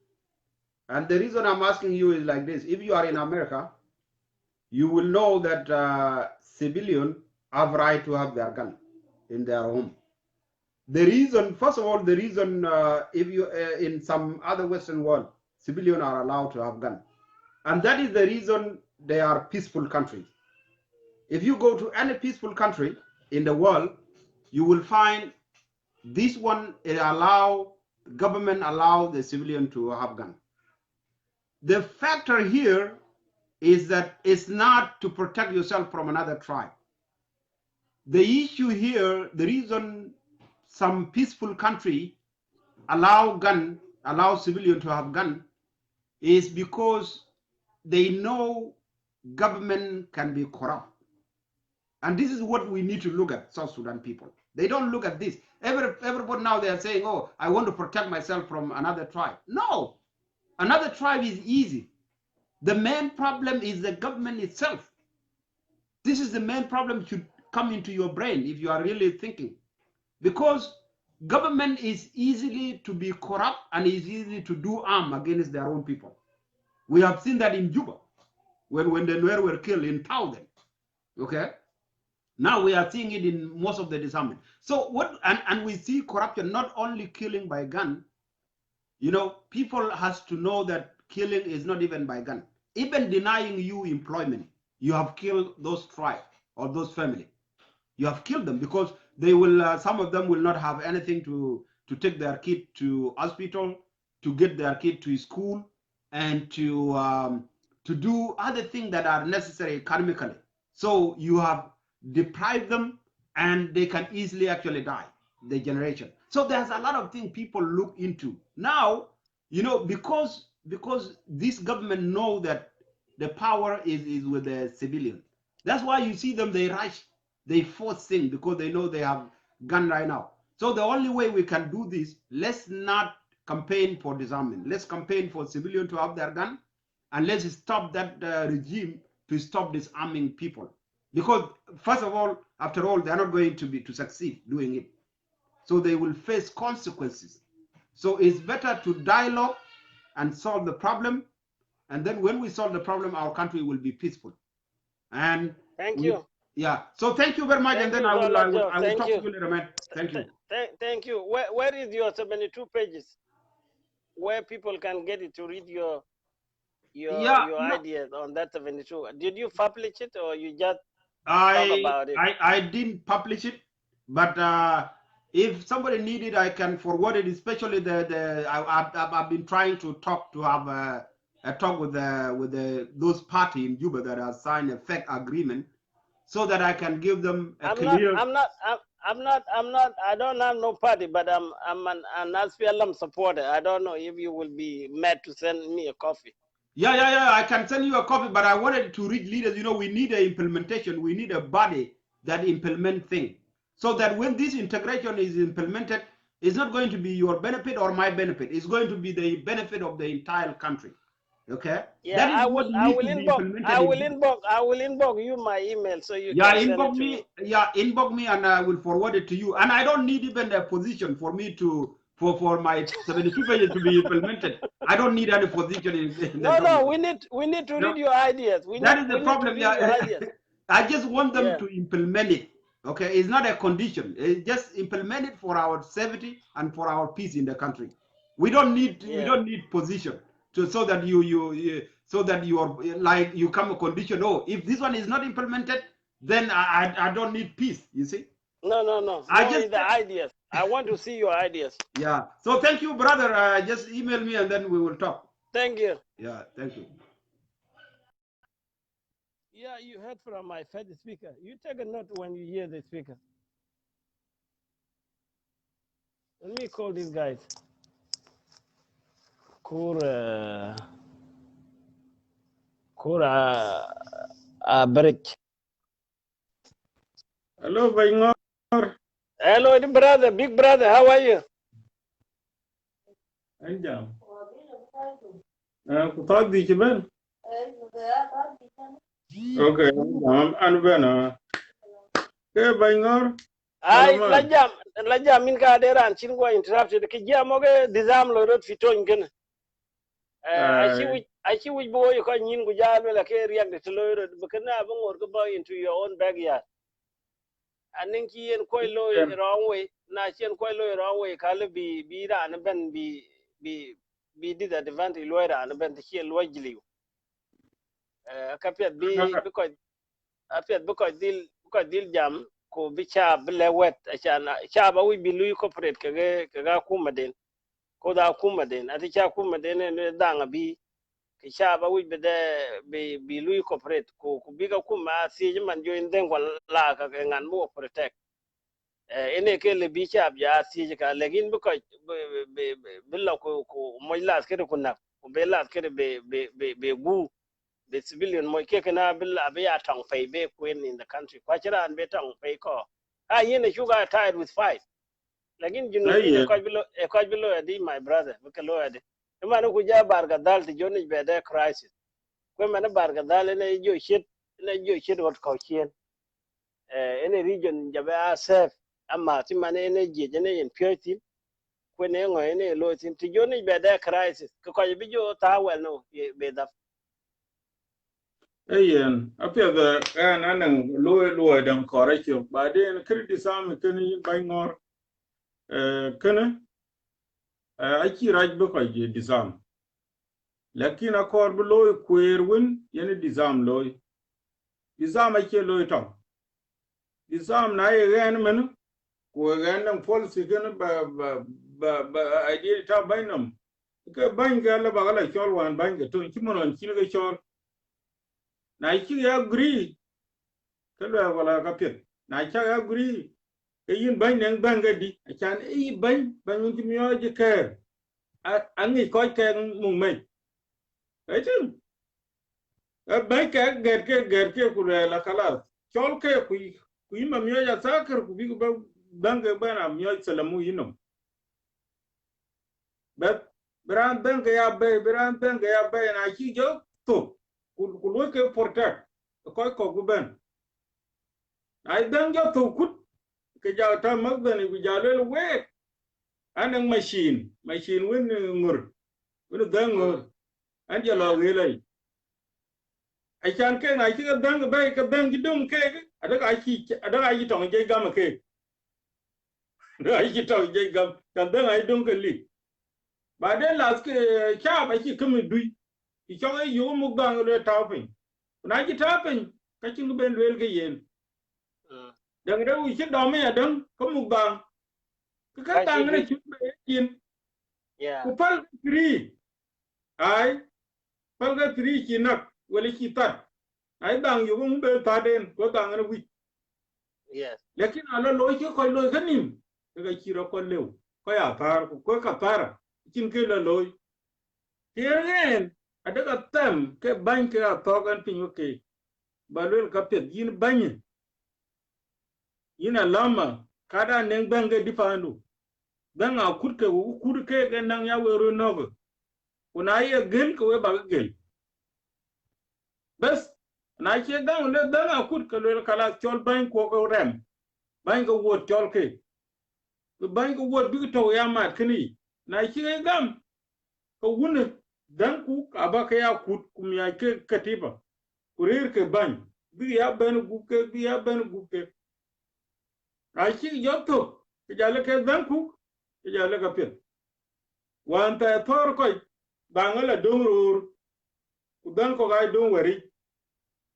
and the reason I'm asking you is like this: if you are in America, you will know that civilians have right to have their gun in their home. The reason, first of all, if you in some other Western world, civilians are allowed to have gun, and that is the reason they are peaceful countries. If you go to any peaceful country in the world, you will find this one government allow the civilian to have gun. The factor here is that it's not to protect yourself from another tribe. The issue here, the reason some peaceful country allow civilian to have gun is because they know government can be corrupt. And this is what we need to look at, South Sudan people. They don't look at this. Everybody now they are saying, oh, I want to protect myself from another tribe. No, another tribe is easy. The main problem is the government itself. This is the main problem should come into your brain if you are really thinking. Because government is easily to be corrupt and is easy to do harm against their own people. We have seen that in Juba, when the Nuer were killed in Towden. Okay? Now we are seeing it in most of the disarmament. So what, and we see corruption not only killing by gun. You know, people has to know that killing is not even by gun. Even denying you employment, you have killed those tribes or those families. You have killed them because they will. Some of them will not have anything to take their kid to hospital, to get their kid to school, and to do other things that are necessary economically. So you have deprived them, and they can easily actually die. The generation. So there's a lot of things people look into now. You know, because this government know that the power is with the civilian. That's why you see them. They rush. They force things because they know they have gun right now. So the only way we can do this, let's not campaign for disarmament. Let's campaign for civilian to have their gun, and let's stop that regime to stop disarming people. Because first of all, after all, they're not going to succeed doing it. So they will face consequences. So it's better to dialogue and solve the problem. And then when we solve the problem, our country will be peaceful. And thank you. Yeah. So thank you very much. Thank and then you, I will thank talk you. to you later, man. Thank you. Thank you. Where is your 72 pages? Where people can get it to read your ideas on that 72. Did you publish it or you just talk about it? I didn't publish it, but if somebody need it, I can forward it. Especially I've been trying to have a talk with those party in Juba that have signed a fake agreement, so that I can give them a clear. I don't have no party, but I'm an SPLM supporter. I don't know if you will be mad to send me a coffee. Yeah. I can send you a copy, but I wanted to read leaders. You know, we need a implementation. We need a body that implement things, so that when this integration is implemented, it's not going to be your benefit or my benefit. It's going to be the benefit of the entire country. Okay. Yeah, that is I what will needs to be implemented. I will inbox you my email so you can send it to me. Yeah, inbox me and I will forward it to you. And I don't need even a position for me to for my 72 pages to be implemented. I don't need any position in No, we need to read your ideas. That is the problem. Yeah. I just want them to implement it. Okay, it's not a condition. It's just implement it for our safety and for our peace in the country. We don't need position so that you are like you come a condition. Oh, if this one is not implemented, then I don't need peace. You see? No. I just the ideas. I want to see your ideas. Yeah. So thank you, brother. Just email me and then we will talk. Thank you. Yeah. Thank you. Yeah, you heard from my first speaker. You take a note when you hear the speaker. Let me call these guys. Bridge. Hello, Baingor. Hello, brother, big brother. How are you? I'm jam. Kutak di chiben. Okay, I'm Ben. Okay, Baingor. Ay, lajam min ka deran chin go interrupted ke jam oge disam lo rot fiton gen. Achi which boy you can yin gujalo la ke react to lo rot bakana bangor go boy into your own backyard. And then ki en koy lo wrong way na chen koy lo wrong way kale bi ran ben bi disadvantage lo ran ben the chi lo jliu. Kapiat because dil jam ko bicha blewet achana chaba wi bilu corporate kaga kuma den ko da kuma den ati cha kuma den ne danga bi ki shaba wi be lui corporate ku biga kuma si man jo inden la ka ngan mo protect ene ke le bi shab ya si ka legin bu ko be la ko mo la ke ko na ko be la ke be gu the civilian mo ke kana billa be ya tang pay be queen in the country kwa chira an be tang pay ko yene sugar tired with fight lakin junubin e ko bilo di my brother be lo ade man ku ja barga dal ti joni be de crisis ko man barga dal ne jo shit what ko chien ene region jabe a safe amma ti man ene je ne en purity ko ne ngo ene lo tin ti joni be de crisis ko bi jo ta well no be da Ayen, apia the anang loy dang correction, but then criticism can by nor can achi right book I disarm. Lakin a core below queer win, any disarm loy. Disarm I kill loy tom. Disarm na again man, who again and policy can I did it up by them. Because buying gala bagala chol one buying the two chimon chinaga chol. Na I agree. Kalwa wala kapit. Na I agree. Yin bang nang bang di chan bang ngi myo je ke an ngi ko ke mung me ai tin bang ke ku la kala chol ke ku ma myo ya sakar ku bi bang ba na myo salamu yinom but bran bang ya na chi jo to ku lo ke porta ko ku ben ai bang jo to ku ke ja ta mag ben ku ja le we anang machine win ngur win dangur an jalo gele ai chan ke na chi dang ba ke dang gidum ke ada ai tong je gam ke ai chi tong je gam kan dang ai dum ke li ba de las ke cha ba chi kum dui i chong ai yo mu dang le tapin na chi tapin ka chi ben le ke yen dang re u chi do me dang ko mu dang ka dang ne chi be yin ku pal tri ai pal ga tri chi nak wala chi tat ai dang yu mu be ta den ko dang ne wi yes lekin ala lo chi ko lo ganim ga chi ro ko lew ko ya tar ko ka tara chin ke la lo tien ada ka tam ke ban ke a to gan pin ke balul ka pet yin ban yin alama kada nen banga difanu dan a kur ke ga nan ya wero nogo kuna ye gel ko we ba gel bas na ke dan le dan a kur ke le kala chol ban ko rem ban ko wot chol ke ban ko wot bi to ya mat kini na ke gam ko wune dan ku aba ka ya kut kum ya ke katiba kurir ke ban bi ya ban gu ke a ki yoto ke jale ke dan ku ke jale ka pet wan ta tor ko bangala dongrur ku dan ko ga don wari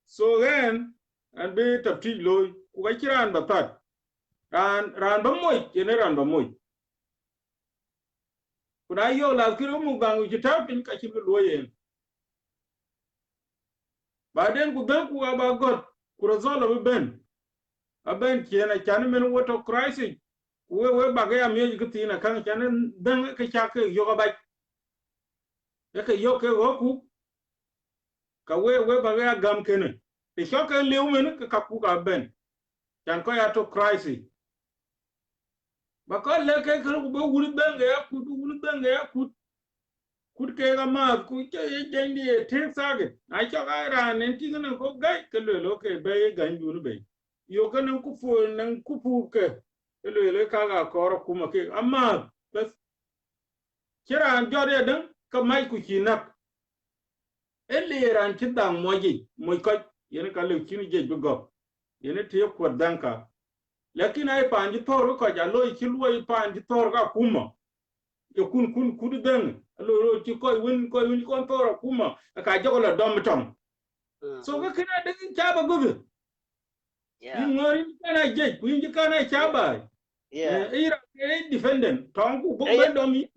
so gen an be tapti loy ku ga kiran batat ran ba moy ke ran ba moy kuna yo la kiro mu bangu ci tapin ka ci loyen ba den ku dan ku ba got ku rezolo ben aben kiena chan men woto crisis we ba ga mi ji kitina kan chan dan ka cha ke yo ga ba ke yo ke go ku ka we ba ga gam kene te sho ke lew men ka ku ka ben chan ko ya to crisis ba ko le ke ku be wuri ben ga ku wuri ben ga ku ke ga ma ku ke ye jendi te sage na cha ga ra ne ti na ko ga ke lo ke be ga ndu be yo ka nan ku fu ke le ka ga ko ku ma ke amma bas kira an jode dan ka mai ku ki nak ele ran ti dang moji mo ko yen ka le kini je go yen te ko danka lakin ai panji toro ko ja lo ki lo panji toro ka kuma yo kun dan lo ti ko win toro kuma ka jogo la dom tom so ka kina da ka ba go yin ngori kana je ku yin kana cha ba ira ke defendant tong ku bo ba domi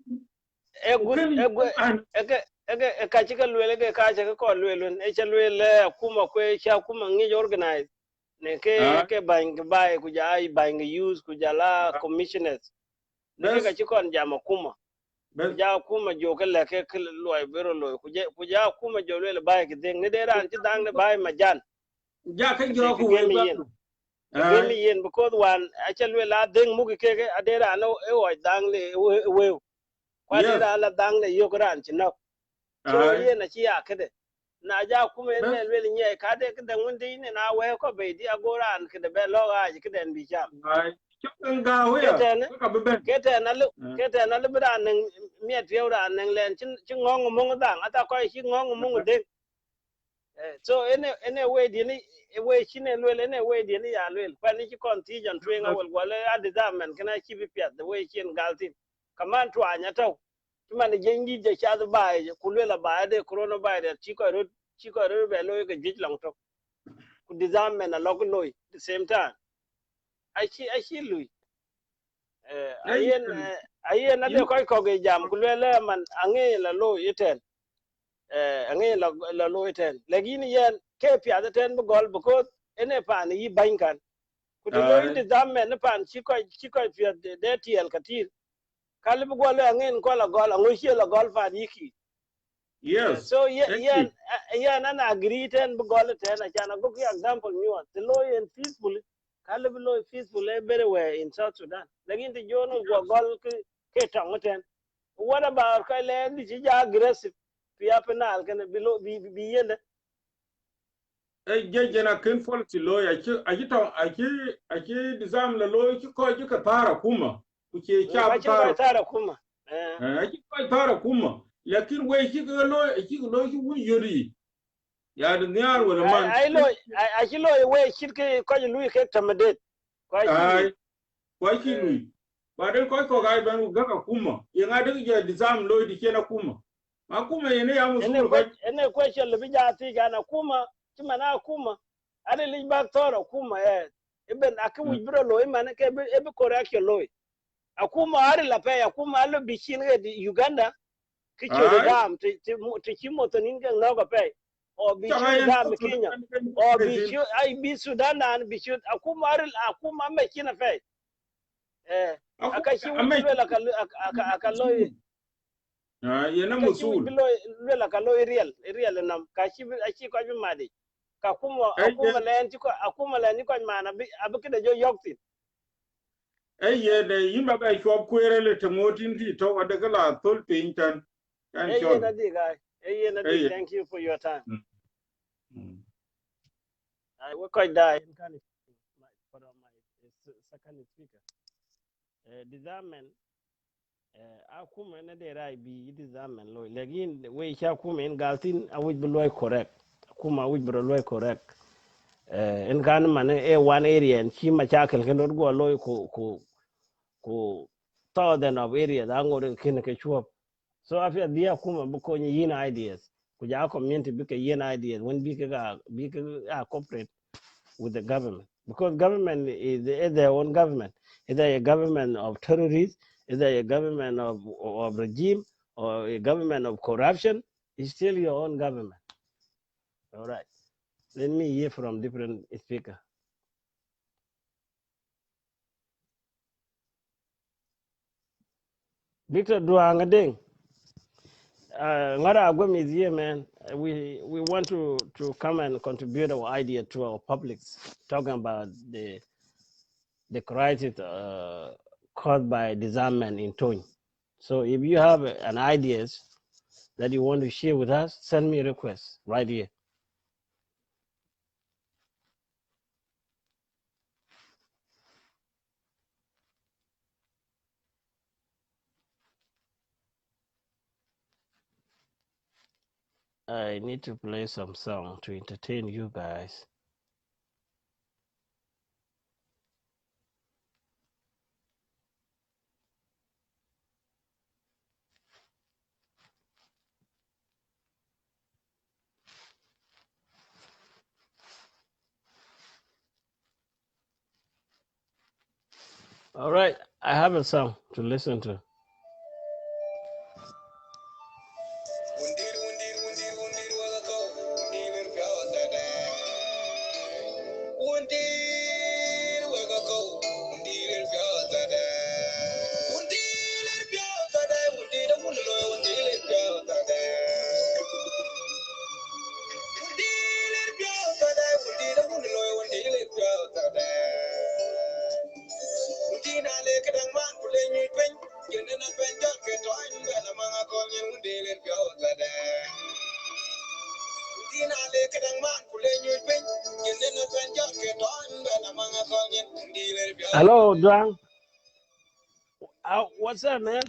ege ka chika lwele ge ka chika ko lwele e cha lwele kuma kwe cha kuma ngi organize ne ke bang bai ku ja ai bang use ku ja la commissioners ne ke ka chikon jama kuma ja kuma jo ke le ke loy bero loy ku ja kuma jo lwele bai ke ding ne de ran ti dang ne bai majan ja ka jo ku we gemi yen because one a cha lwele ding mu ke adera no e o dang le we kwa dera la dang le yo gran chi no so ye na chi akede na ja kuma ne lwele nye ka de ke dang ndi ne na we ko be di agoran ke de be lo ga ke den bi jam ga we ka be ben kete na lu bra nang miet yo ra nang len chi ngong mong dang ata ko chi ngong mong de so ene we di ni we chi ne lwele ene we di ni ya lwele pa ni chi contingent twen awol wala adidamen kana chi bi pet the way chi galtin kaman to anya to man jengi de cha ba ku lwela ba de corona ba de chi ko ro be lo ke jij long to ku disamen a log loy the same time I lui ayen na de koy ko ge jam ku lwele man ange la lo iten ange la lo iten lagini yen ke pya de ten bu gol bu ko ene pan yi bankan ku to lo disamen pan chi ko pya de tiel katir kal bu gol ange ko la gol ango chi la gol fa diki yes so yen an agree ten bu gol ten a chana go example new the law and peaceful kale bu law peaceful everywhere in South Sudan lagin the jono go gol ke tongoten what about kale ni ji aggressive pia penal kan below bi yende jejena ken fol ti lo ya ki aki dizam la lo ki ko ka tara kuma ku ke ka cha cin ko tara kuma aki ko tara kuma lakin we ki lo ki wun yori ya da nyar wala man ai ki lo we shirke ko lu ke tamade ko ai ko ki lu ba den ko ga ban ga ka kuma ya ga da je dizam lo di ke na kuma ma kuma yene ya musul ba ene question le bija ti gana kuma timana kuma ade li ba toro kuma eben akwi bro lo imane ke ebe correction lo akuma are la pe akuma lo bichin ge Uganda kichoro dam ti chimoto ninga noga pe o bichu dam Kenya o bichu ai bi Sudan an bichu akuma me china fe akashi wibilo la akalo yena musul la kalo real nam kashi ashi ko bi madi ka akuma len ti ko akuma len ko mana bi abike jo yokti ye de yimba ba shop kwere le temotin ti to wada kala tol pintan kan chol na di guy na di thank you for your time I we quite die kan for my second speaker disamen akuma na de rai bi disamen lo lagin we sha kuma in galtin awuj bi loy correct akuma awuj bi loy correct in kan man one area and shi machakal kan go loy ko thousand of area da ngore kin ke chuop so after dia kuma bu ko ni yin ideas ku ja community bi ke yin ideas when bi ke cooperate with the government because government is their own government either a government of terrorists either a government of regime or a government of corruption is still your own government. All right, let me hear from different speakers. Victor Duangading, Ngara Agwem is here, man. We want to come and contribute our idea to our publics, talking about the crisis caused by disarmament in Tony. So if you have an ideas that you want to share with us, send me a request right here. I need to play some song to entertain you guys. All right, I have a song to listen to. Hello, Duang. What's up, man?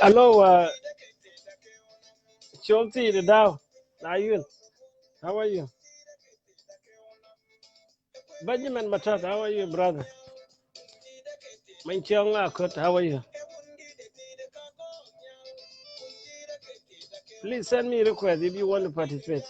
Hello, Chomti the Dow. Ayun. How are you? Benjamin Matat, how are you, brother? Manchong Akot, how are you? Please send me a request if you want to participate.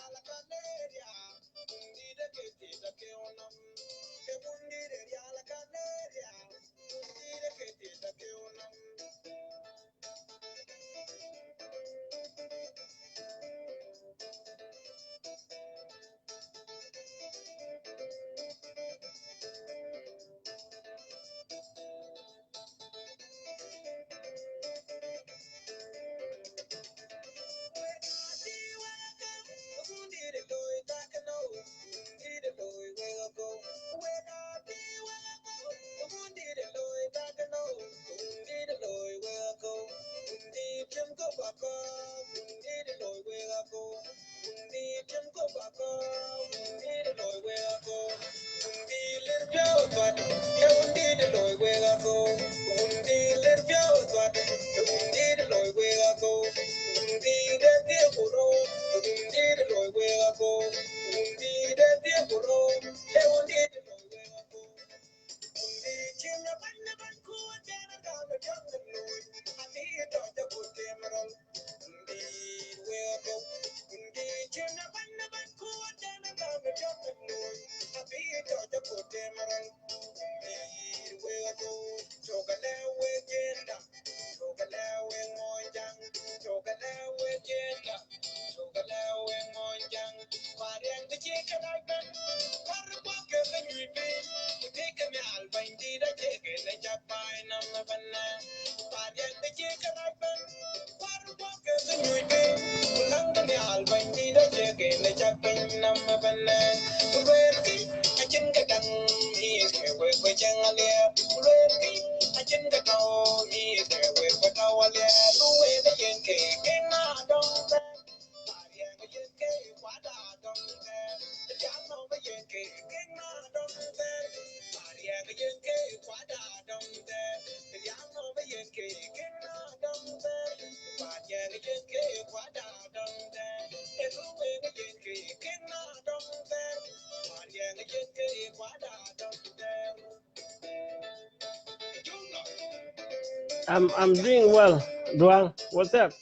I'm doing well, Duang. What's up?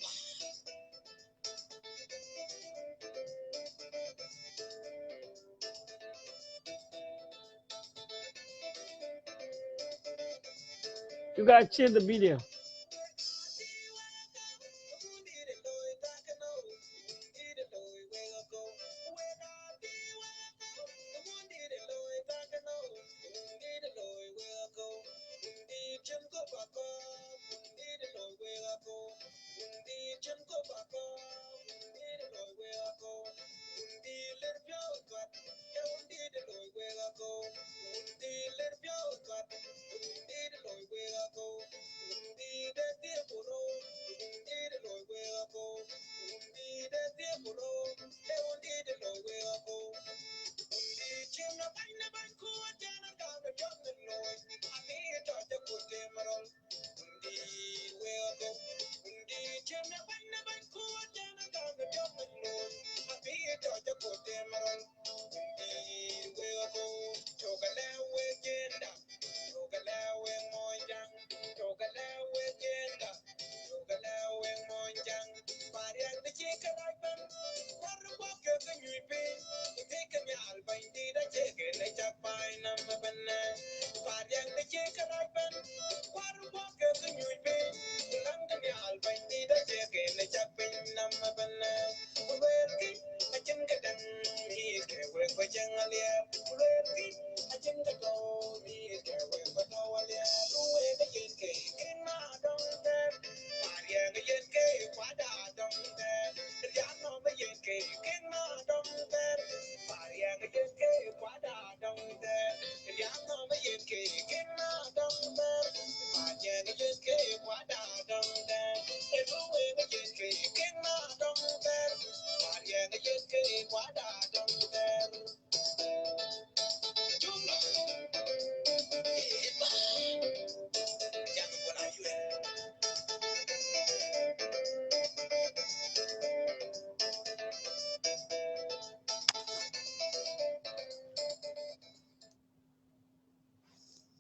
You guys share the video.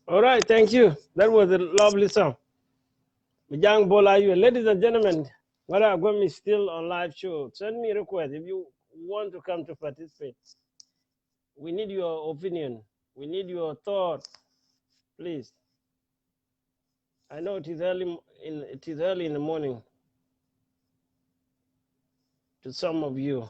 All right, thank you. That was a lovely song. Young Bola, you, ladies and gentlemen, Waragwem is still on live show. Send me a request if you want to come to participate. We need your opinion. We need your thoughts, please. I know it is early in the morning to some of you.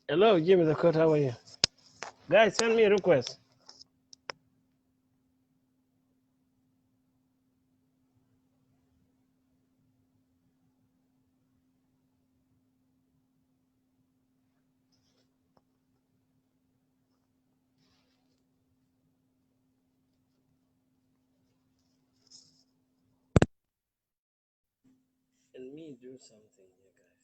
Hello, Jimmy the Cut, how are you? Guys, send me a request. And me do something here, guys.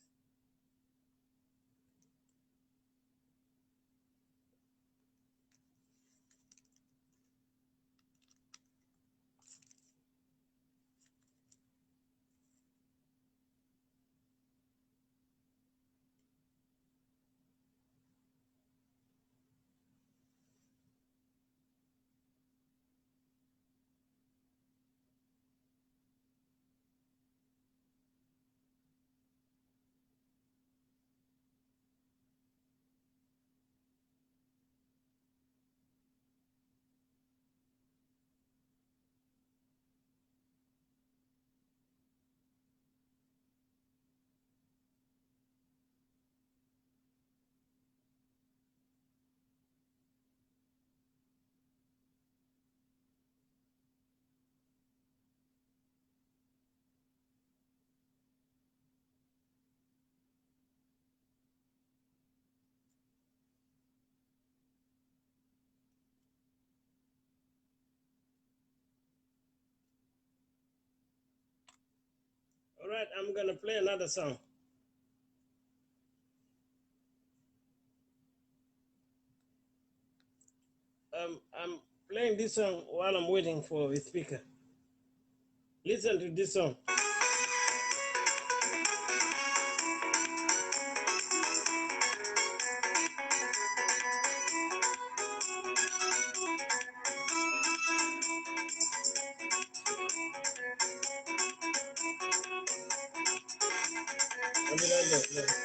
All right, I'm gonna play another song. I'm playing this song while I'm waiting for the speaker. Listen to this song. I'll be right back.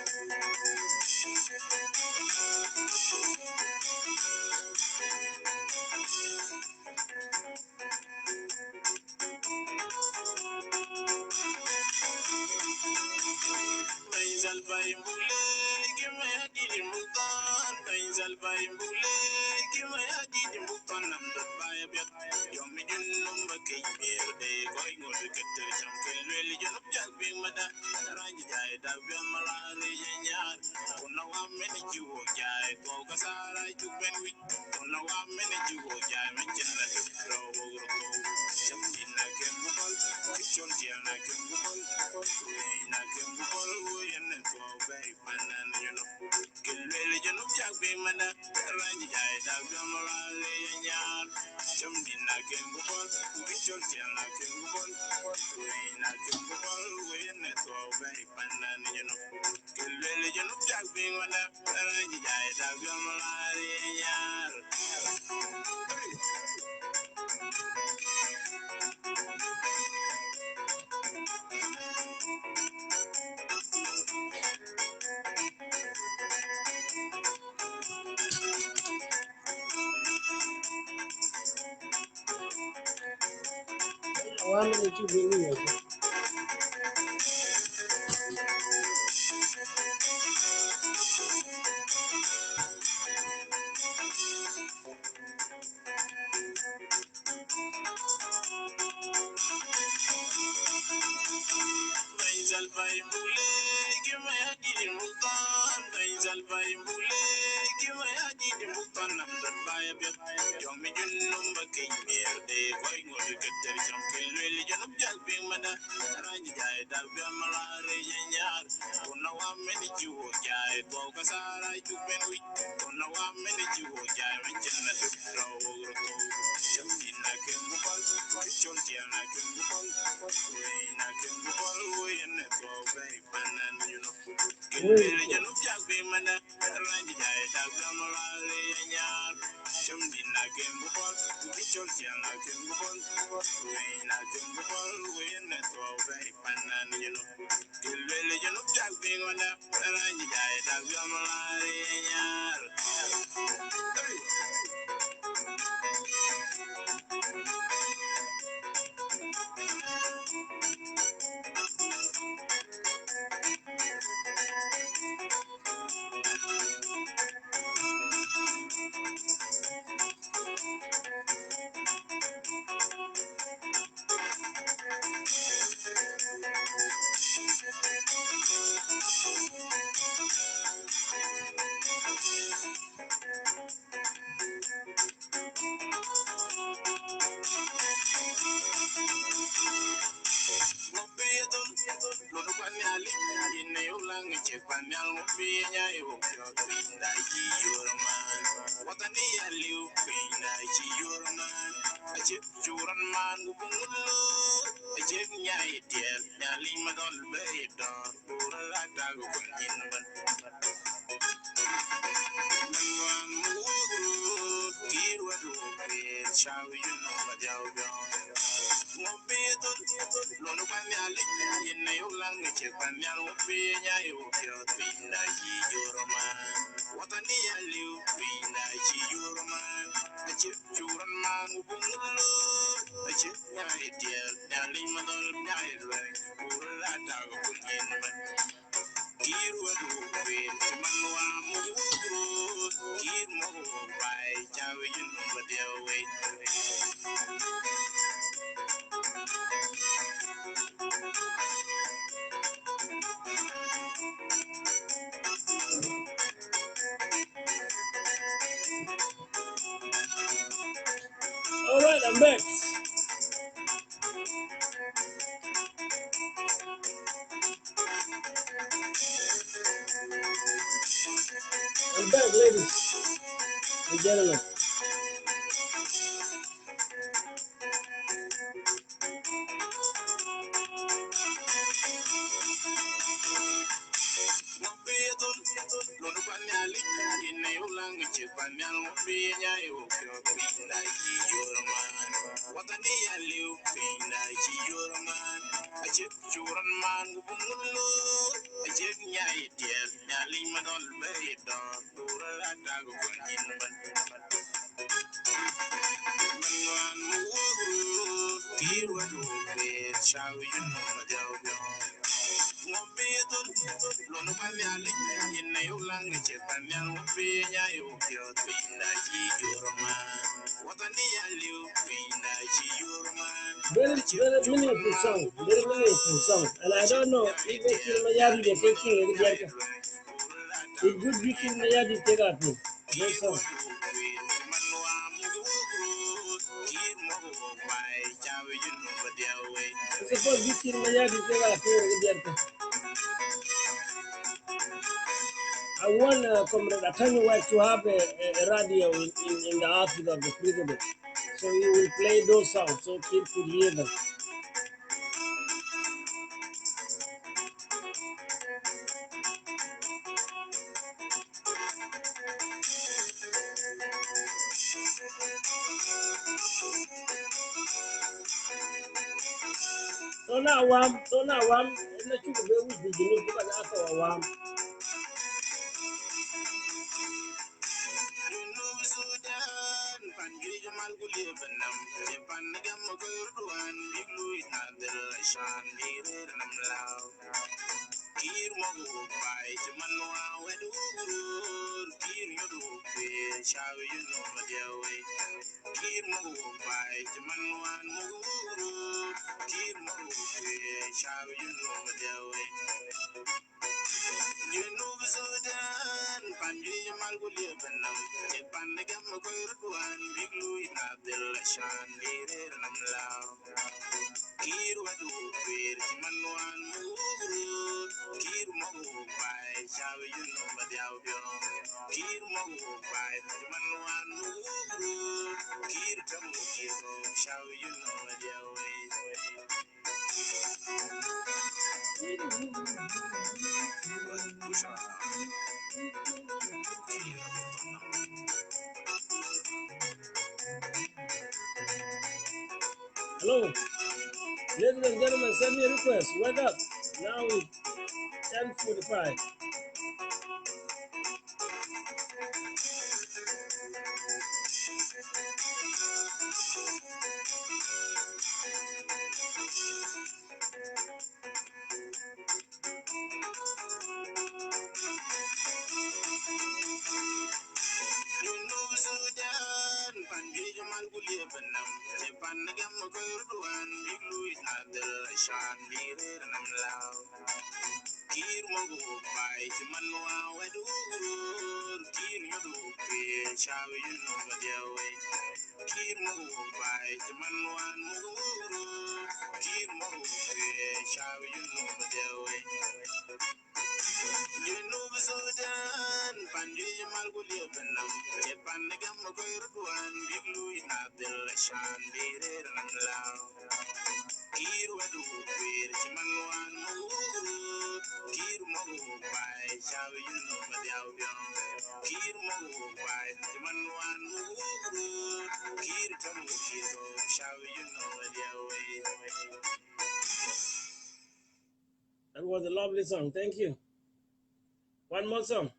All right, I'm back. I'm back, ladies and gentlemen. Very meaningful song, very meaningful song. And I don't know, even Kilmayadi, the taking it, it would be Kilmayadi take up those songs. It's supposed to be Kilmayadi take up. I want Comrade Attorney White to have a radio in the office of the president. So he will play those songs so people could hear them. So now, and let you go with the new book and after one. Hello, ladies and gentlemen, send me a request. Wake up. Now it's 10:45. That was a lovely song. Thank you. One more song.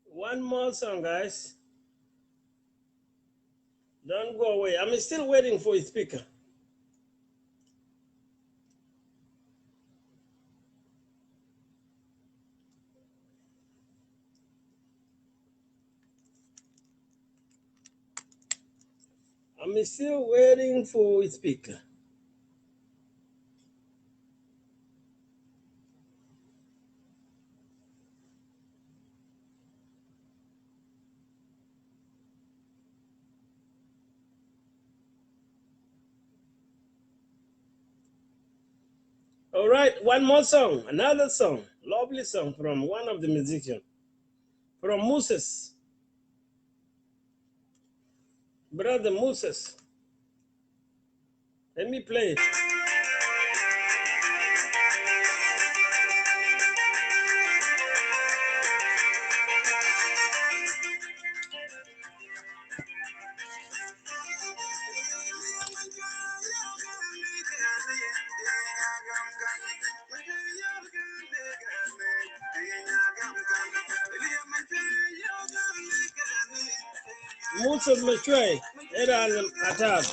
One more song, guys. Don't go away. I'm still waiting for a speaker. I'm still waiting for a speaker. All right, one more song, another song, lovely song from one of the musicians, from Moses, brother Moses. Let me play it. موسى مشوي إلى القتال.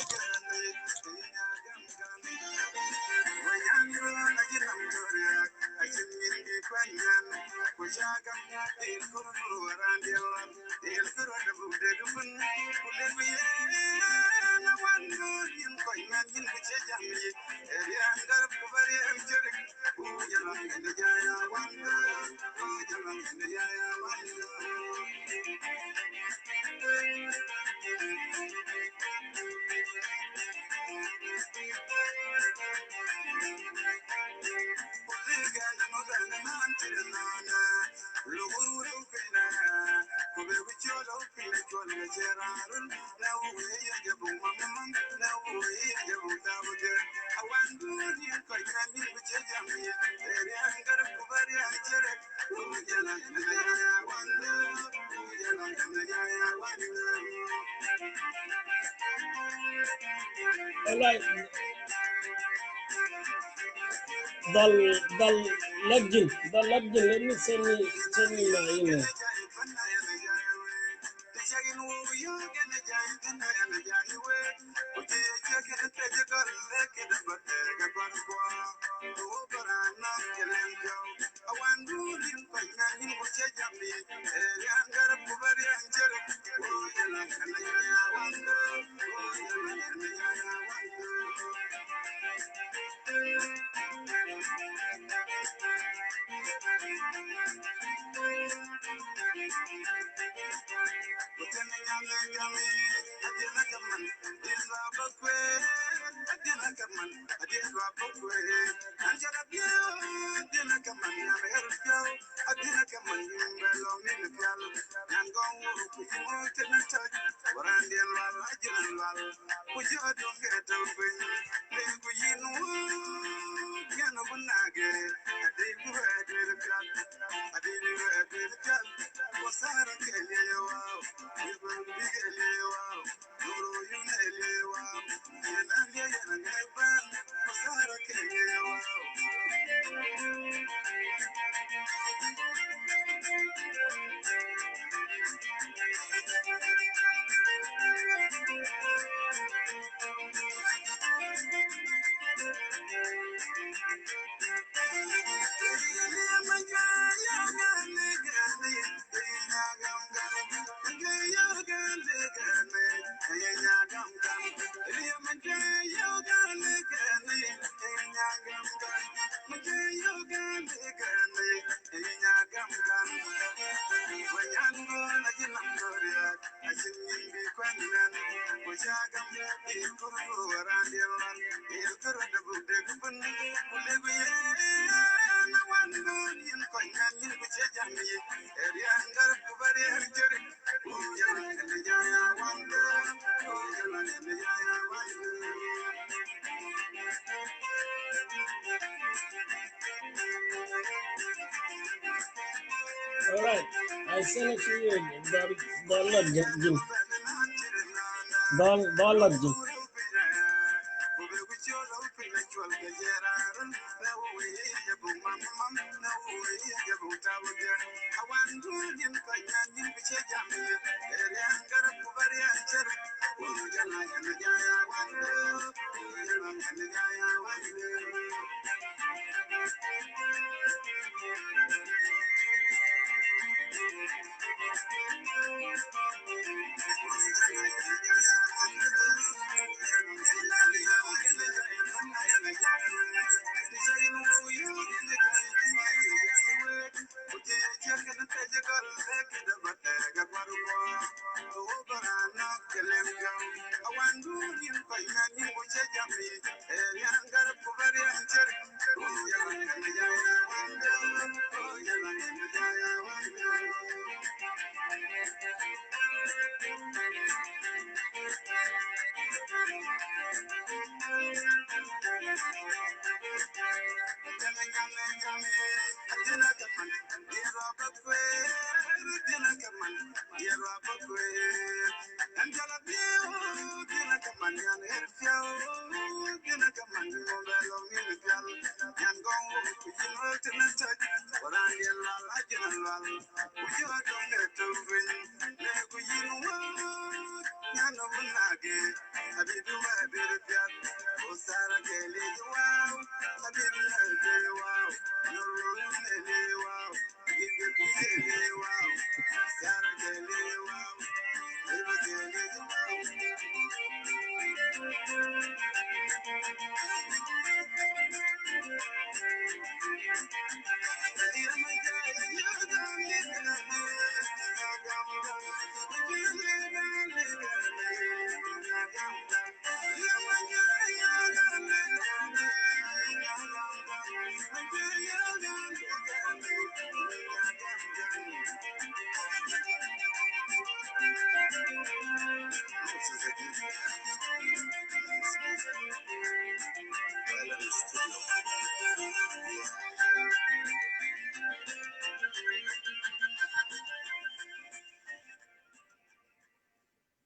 Alright, the legend, let me send me my email. Alright, I send it to you. Dollar.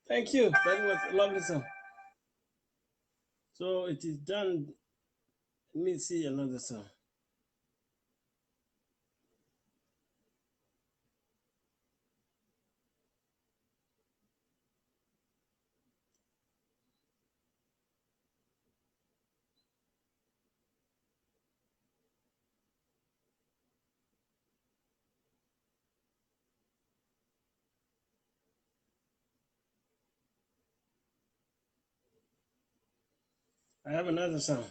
Thank you. That was a lovely song. So it is done. Let me see another song. I have another song.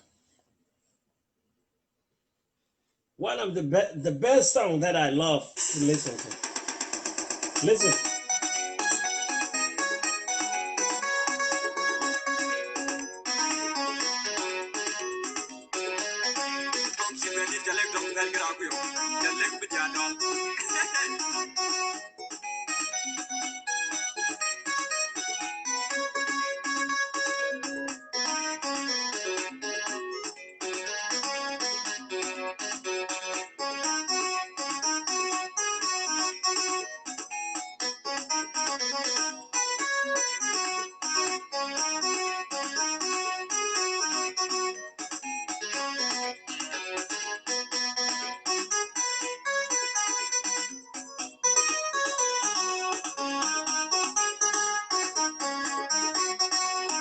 One of the best song that I love to listen to. Listen.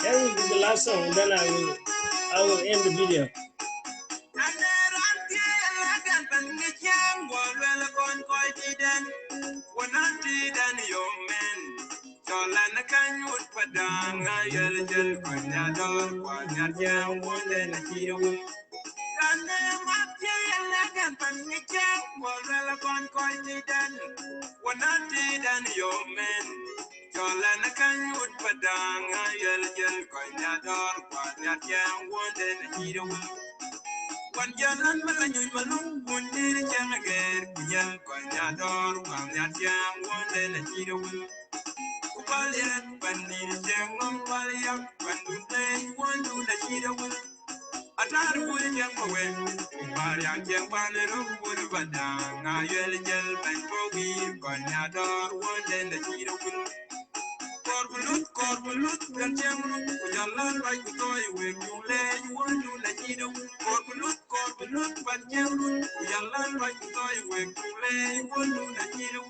That will be the last song, and then I will end the video. One jalan melanjut malung bunyi jangan kunyang kanyador wangnya jang wonde na jiru kupalian bandin jangong paliak bandun teh wondu na jiru atar buri yang pawe kupaliak jang panero buri badang ngayel jel ban pogi kanyador wonde na jiru Korbulut kan janglut jalan baik toy we kule wondu na jiru Korbulut kan janglut jalan baik toy we kule wondu na jiru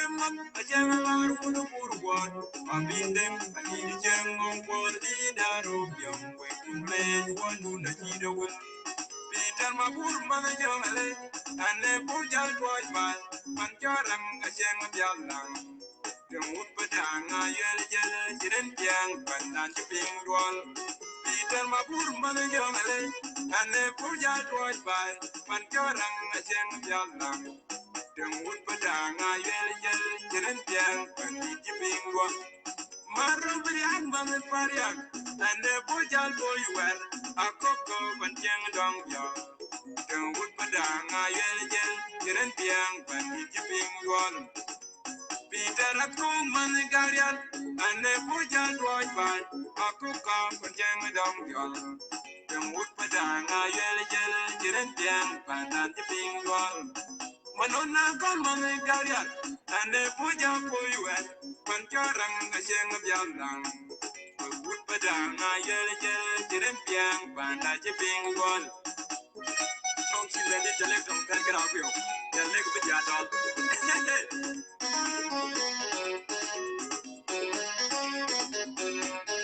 Emang ajang lar wonu burwan abindem ani jangong bordi daru yang we kule wondu na jiru Peter mabur mana jongale ane bujal boy man manjoram ajang bialang Demut pedang ayel jel jiren tiang pandan jeping rual Peter mabur mana jongale ane pujal boy bay pancorang ajeng jalang Demut pedang ayel jel jiren tiang pandan jeping rual Maru beriang banget pariang ane pujal boy wer akoko panceng dong yo Demut pedang ayel jel jiren tiang pandan jeping rual Peter akung manigarian ane pujal boy ban aku kau panjang dong yol yang wood padang ayel jel jiren tiang pandan jeping wal manona kau manigarian ane pujal boy wet pancorang aseng bialang wood padang ayel jel jiren tiang pandan jeping wal Don't you let it jelek dong kan kerap yo jelek bejadol Thank you.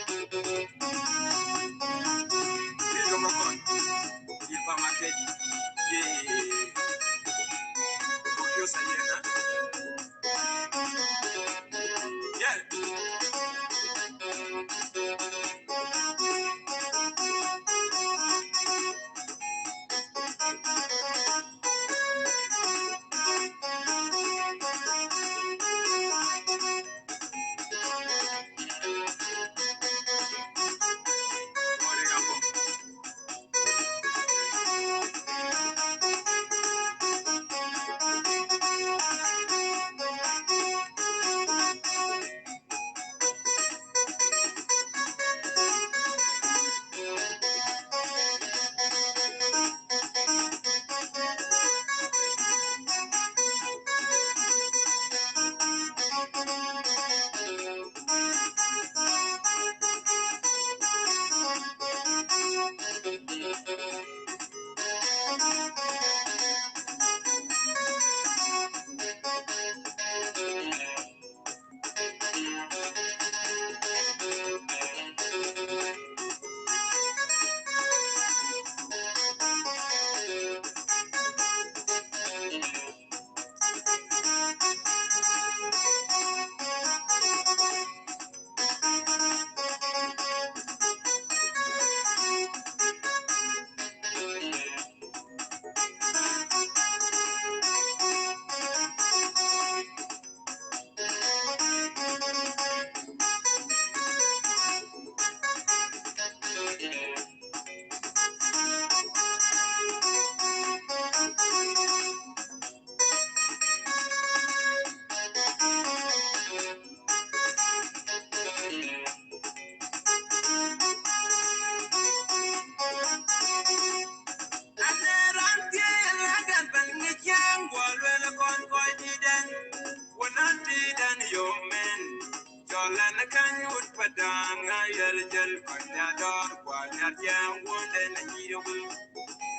Jolan can you padang ayel jel kanyador kwanyadang wonen hiro.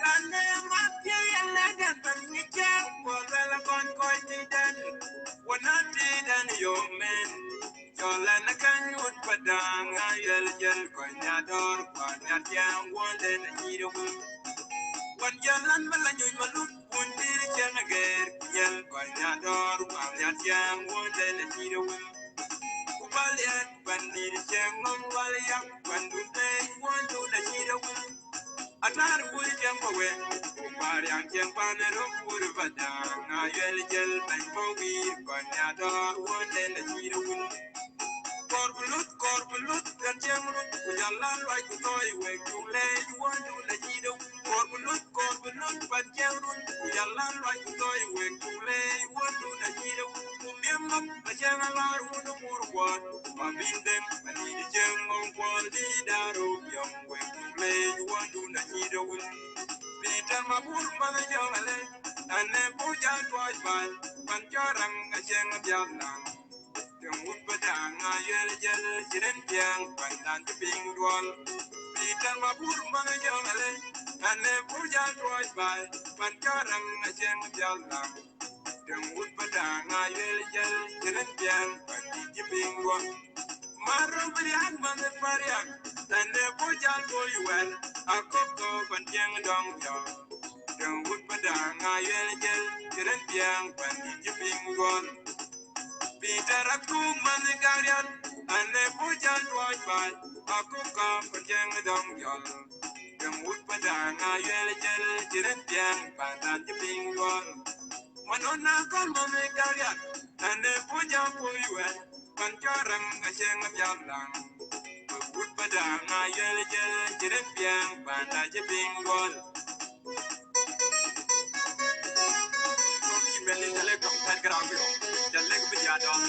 Rane mapya yalagan panicha wala kon koy tidan. Wana tidan yo men. Jolan can you padang ayel jel kanyador kwanyadang wonen hiro. Wan jalan malanyoy maluk pundir janager yel kanyador kwanyadang wonen hiro. Ubalian bandir jengom waliang bandute wandu da hiro. Atar bul jembawe ubariang jempanero urbadang ayel jel banbogi kanyador wonen hiro. Korbulut dan jemrut ujalan like toy we kule wandu da hiro. Korbulut ban jemrut ujalan like toy we kule wandu da hiro. Umiamam ajangalar wunu murwan mabindem anidi jengong kwaldi daru yong we kule wandu da hiro. Peter mabur mana jongale ane puja toy ban panjarang ajeng Kemut badang ayel jel jiren tiang pandan teping dual. Peter mabur mana jongale ane puja toy bay pancarang ajeng jalang. Kemut badang ayel jel jiren tiang pandan teping dual. Marum berian mana varian ane puja toy well akoko panjang dong jong. Kemut badang ayel jel jiren tiang pandan teping dual. Peter Akum Manigarian, and the Pujan White Akuka Pajang Dong Yol. The Mutpadanga Yel Jirentian, Pantan Jipingon. Manona Kol Manigarian, and the Pujan Puyuan, Pankarang Ashang of Yalang. The Mutpadanga Yel Jirentian, Pantan Jipingon. Many the leg of that gravio, the leg of the Adam.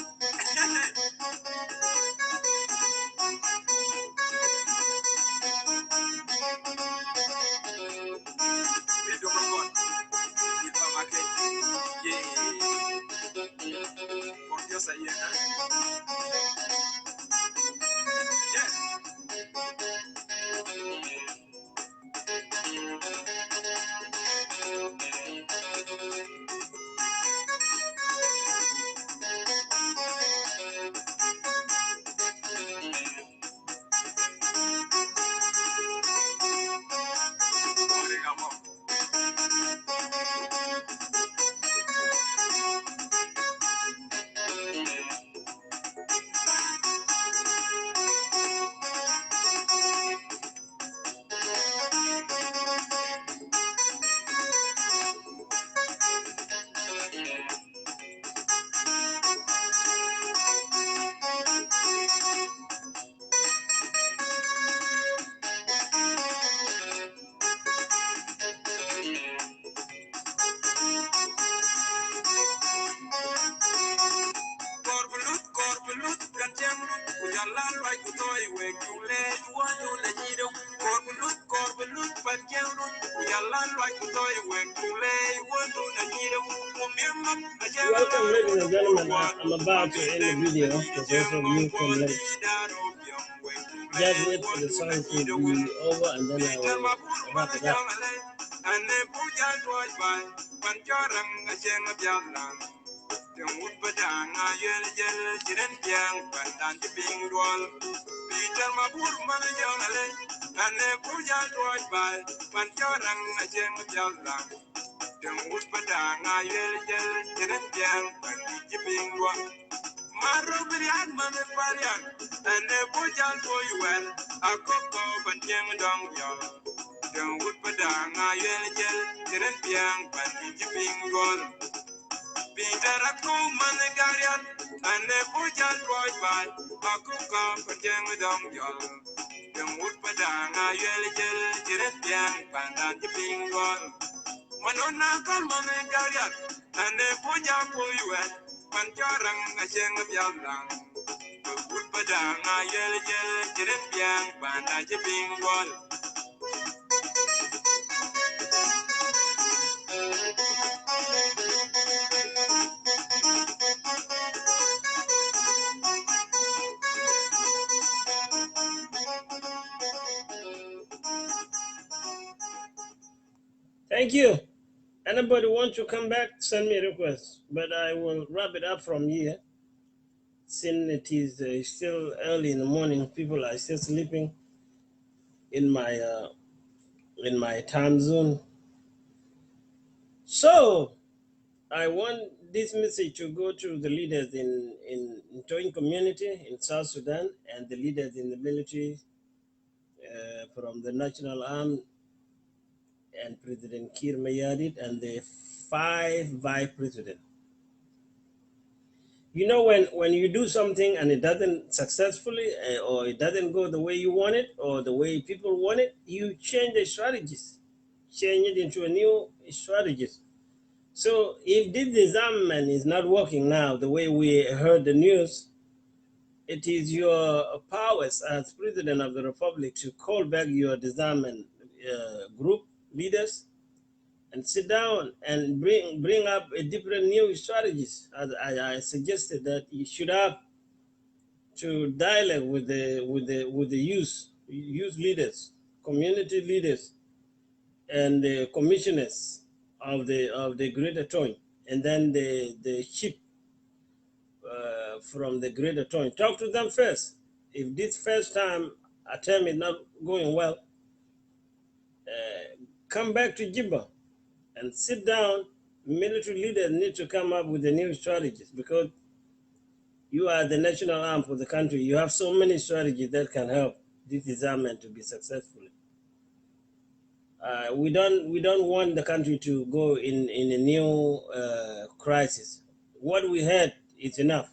Welcome, ladies and gentlemen. I'm about to end the video because those of you come late. Just wait for the song to be over and then I will wrap it up. Peter Mabur Manajale, and the Puja Toy by Pancharan Ajang Jalan. The Muspadang Ayel Jel, and Jiping one. Maro Brian Manaparian, and the Puja Toy well, a coco Panjang Dong Yal. The Muspadang Ayel Jel, and Jiping one. Peter Akum Managarian, and the Pujan Boy by Bakuka Pajang Dong Yol. The Mutpadanga Yel Jiretian, Pandan Jipingon. Manona Kalmanagarian, and the Puja Puyuan, Panjarang Ashang of Yalang. The Mutpadanga Yel Jiretian, Pandan Jipingon. Thank you. Anybody want to come back, send me a request. But I will wrap it up from here. Since it is still early in the morning, people are still sleeping in my time zone. So I want this message to go to the leaders in Toin community in South Sudan and the leaders in the military from the National Army and President Kir Mayadit and the 5 vice presidents. You know, when you do something and it doesn't successfully or it doesn't go the way you want it or the way people want it, you change the strategies, change it into a new strategies. So if this disarmament is not working now the way we heard the news, it is your powers as President of the Republic to call back your disarmament group leaders and sit down and bring up a different new strategies. As I suggested that you should have to dialogue with the youth leaders, community leaders, and the commissioners of the Greater Toin, and then the chief from the Greater Toin. Talk to them first. If this first time attempt is not going well, come back to Juba and sit down. Military leaders need to come up with the new strategies because you are the national arm for the country. You have so many strategies that can help this disarmament to be successful. We don't want the country to go in a new crisis. What we had is enough,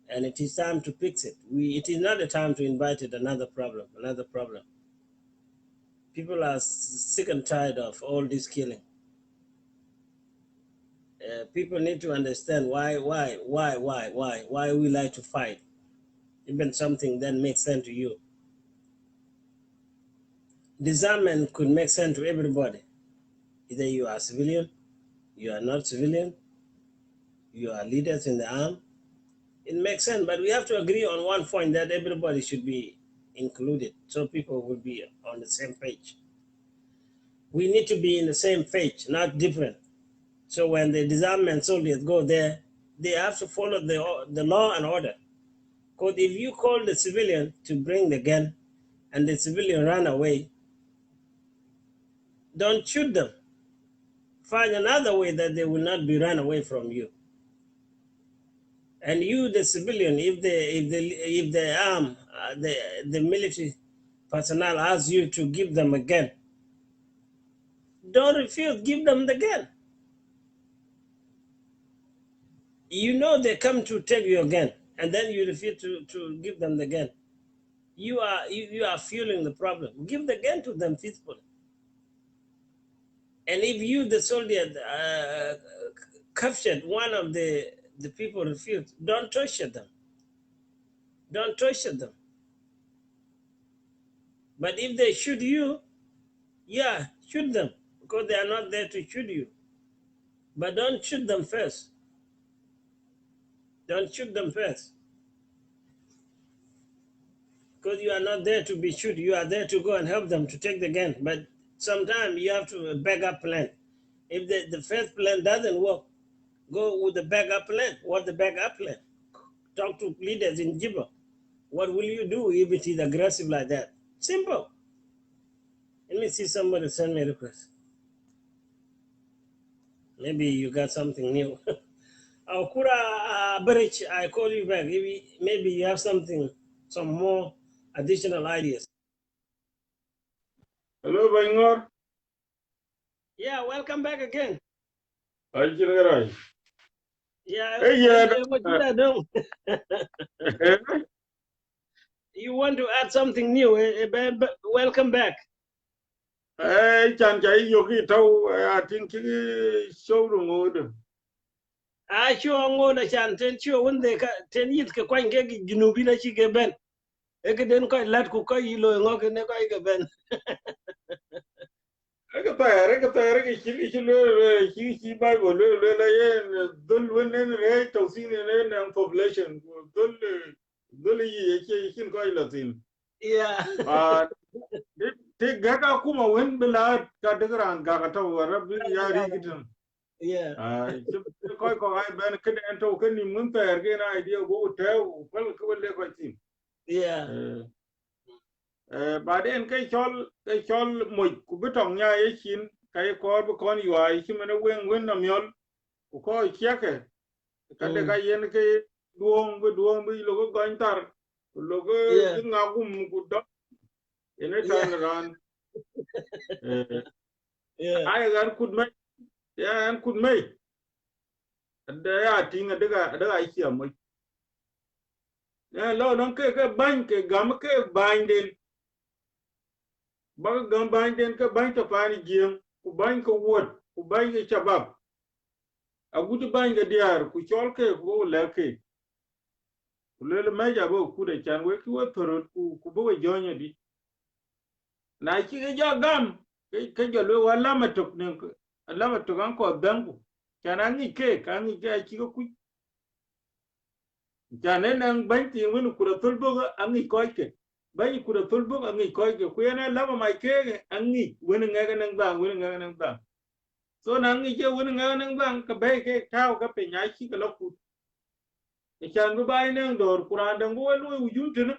and it is time to fix it. It is not the time to invite another problem. People are sick and tired of all this killing. People need to understand why we like to fight, even something that makes sense to you. Disarmament could make sense to everybody. Either you are civilian, you are not civilian, you are leaders in the arm. It makes sense, but we have to agree on one point that everybody should be included so people will be on the same page. We need to be in the same page, not different. So when the disarmament soldiers go there, they have to follow the law and order. Because if you call the civilian to bring the gun and the civilian run away, don't shoot them. Find another way that they will not be run away from you. And you, the civilian, if the arm, the military personnel asks you to give them a gun, don't refuse. Give them the gun. You know they come to take your gun, and then you refuse to give them the gun. You are fueling the problem. Give the gun to them peacefully. And if you, the soldier, captured one of the people refused, don't torture them. Don't torture them. But if they shoot you, yeah, shoot them because they are not there to shoot you. But don't shoot them first. Don't shoot them first. Because you are not there to be shot. You are there to go and help them to take the gun. But sometimes you have to backup plan. If the first plan doesn't work, go with the backup plan. What's the backup plan? Talk to leaders in Juba. What will you do if it is aggressive like that? Simple. Let me see somebody send me a request. Maybe you got something new. Kura Bridge, I call you back. Maybe you have something, some more additional ideas. Hello, Bangor. Yeah, welcome back again. Hi, General. Yeah, Hey, yeah. what did I do? You want to add something new? Welcome back. Chan chai yogi tau I think show the mode. I sure ngo na chan ten sure when they ten yit ke kwan ke junubi na chi ke ben. E ke den ko lat ku ko yilo ngo ke ne ko ke ben. Reka he Bible la yen dul wenen re tawsin ne population dul yi ke kin ko latin. Yeah. te gaga kuma wen bila ka degran gaga ta wara bi yari gidan ai ko ai ben kede ento ken ni mun ter ge na idea go te fal ko le ko tin baden kai chol mo ku bitong nya ye chin kai ko bu kon ywa chi mena wen na myol ku ko cheke ka de ga yen ke duong bi lo go gon tar lo go ngagum ku do ene tan ran ai gan kud me ya an kud me da ya tinga daga iki amoy ya lo non ke ban ke gam ke ban den ba gam ban den ke ban ta pani giem ku ban ko wot ku ban ke chabab a gudu ban ga diar ku chol ke ku le ke ku le me ja bo ku de chan we ku toro ku bo jonya di na ki ga ja gam ke jo le wala matok ne Allah matok an ko dangu kana ngi ke kan ngi ga ki ku jane nang ban ti wini kura tulbo angi koike ban kura tulbo angi koike ku yana lama mai ke angi wini ngaga nang bang so nang ngi je wini ngaga nang bang ka bai ke taw ka pe nya ki ka lokku e chan bu bai nang dor kura dang wo lu ujun tin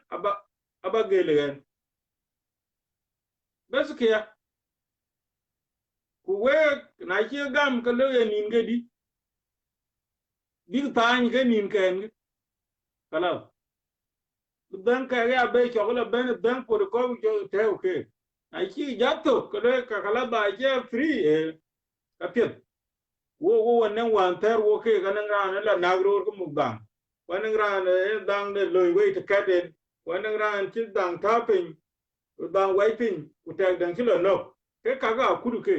aba gele gan bas ke ya ku we na ki gam ka lo ya nin ga di bi ta ni ga nin ka en kala dan ka ya be chokla ben dan ko jo te okay ai jato ka kala ba je free kapet wo wannan wan ter wo ke ganan ran la nagro ko mugban wannan ran dang de loy we to kaden wannan ran ti dang tapin dang waiting ku ta dang kilo no ke kaga kudu ke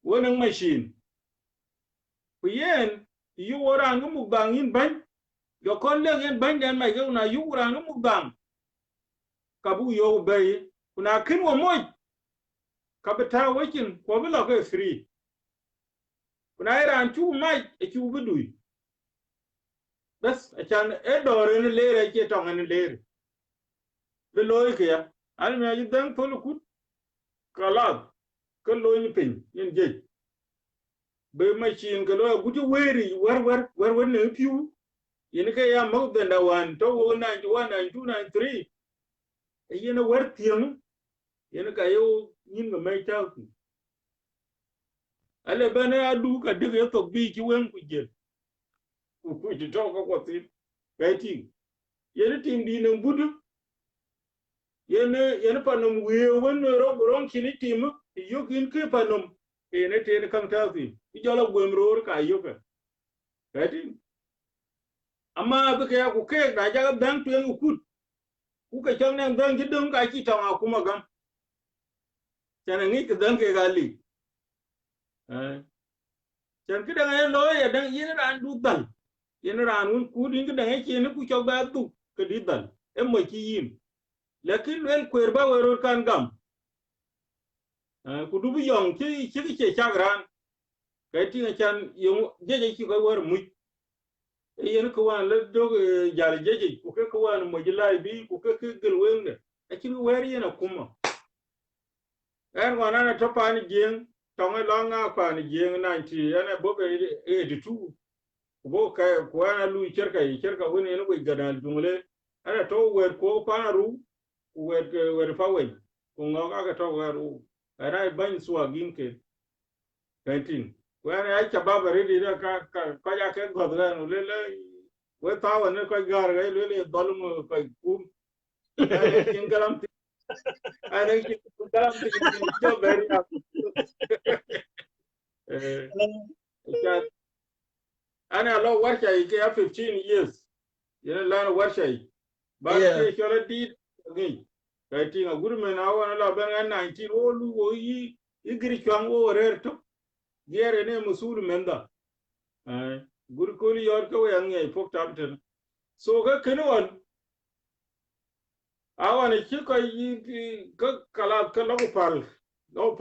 wannan machine ku yen yu woran ko mugban yin ban yo kon le yen ban dan mai ga na yu woran ko mugban kabu yo bay kuna kin wo moy kabita wakin ko bi lo free kuna iran chu mai e chu budui bas achan e dore ne lere ke tonga ne lere be loy ke ya an me yi dan tolu kut kala ko loy ni pin yen je be machine ko lo gutu weri war ne piu yen ke ya mo de da wan to wo 91 92 93 e yen war tieng yen ka yo yin ga mai ta ale bana adu ka dige to bi ki wen ku je ku ji to ko tin gaiti yen tim di ne budu yen panom we won ron kini tim yo kin ke panom ene te kan ta fi i jolo gwemro ka yo ka gaiti amma be ka ku ke da ja dan tu en ku ka chang nan dan ji dum ka ki ta ma kuma gam tan ngi ka dan ke gali chan ki dan lo ya dan yin ran du dal yin ran un ku din ki dan ke ne ku chok ba tu ke di dal e mo ki yin lakin wel kwer ba wero kan gam ku dubu yong ki che chagran kai ti chan yung je ki ko wor mu yin ko wan le dog jal je ku ke ko wan mo jilai bi ku ke gel wende a ki wer yin kuma en wana na to pan jing tonga longa pan jing 90 ene bo be 82 bo ka ko ana lu cerka woni ene go gadal jungle ana to wer ko panaru wer fawe ko ngoga ka to wer ana ban suwa ginke kantin ko ana ai chababa redi da ka ya ke godra no le we tawa ne ko gar ga le dolum ko kum ana kin garam ana kin garam ti jo beri ana lo warsha ke 15 years yana lana warsha ba ke chola di ngi kai tinga gurme na wana la ben 19 wo lu wo yi igri kwang wo rer to gere ne musul menda gur ko li yor ko yang ngai fok tamten so ga kenwan awana ki ko yi ka kala ka lo pal lo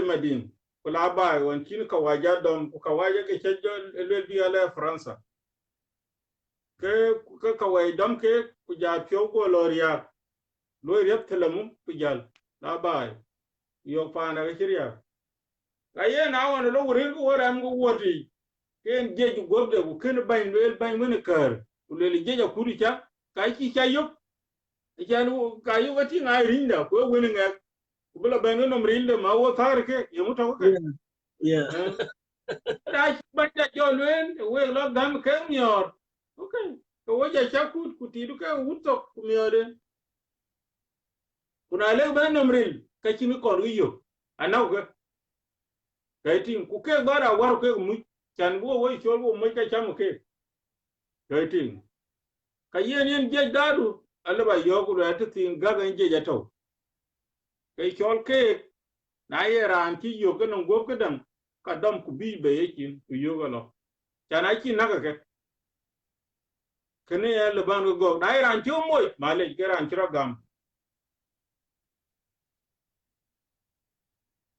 madin kula ba won kin ka waja dom ka waja ke chejo le di ala fransa ke ka wai dom ke ku ja pyo ko loria lo riap telamu ku jal la bai yo pa na kiria ka ye na won lo wurin ko ram go woti ken je ju gobde ku ken ban wel ban mun kar ku le je ja kuri cha ka ki cha yo ja lu ka yo wati ngai rinda ko woni ngak ku bula ban no rinda ma wo tar ke yo to ke Yeah. Yeah. ra ban ja jo len we lo dam ke nyor okay ko wo ja cha ku ti du ke wuto ku nyore kuna le ban no rin ka chi mi ko yo anau ke kai tin ku ke bara war ke mu chan wo wo chol wo mu ka cham ke kai tin ka yen je daru alaba yogu da ta tin gagan je ja to kai chol ke na ye ran ti yo ga non go ga dan ka dam ku bi be yake ku yo ga lo chan a ki naga ke kene ya le ban go na ye ran ti moy ma le ke ran tira gam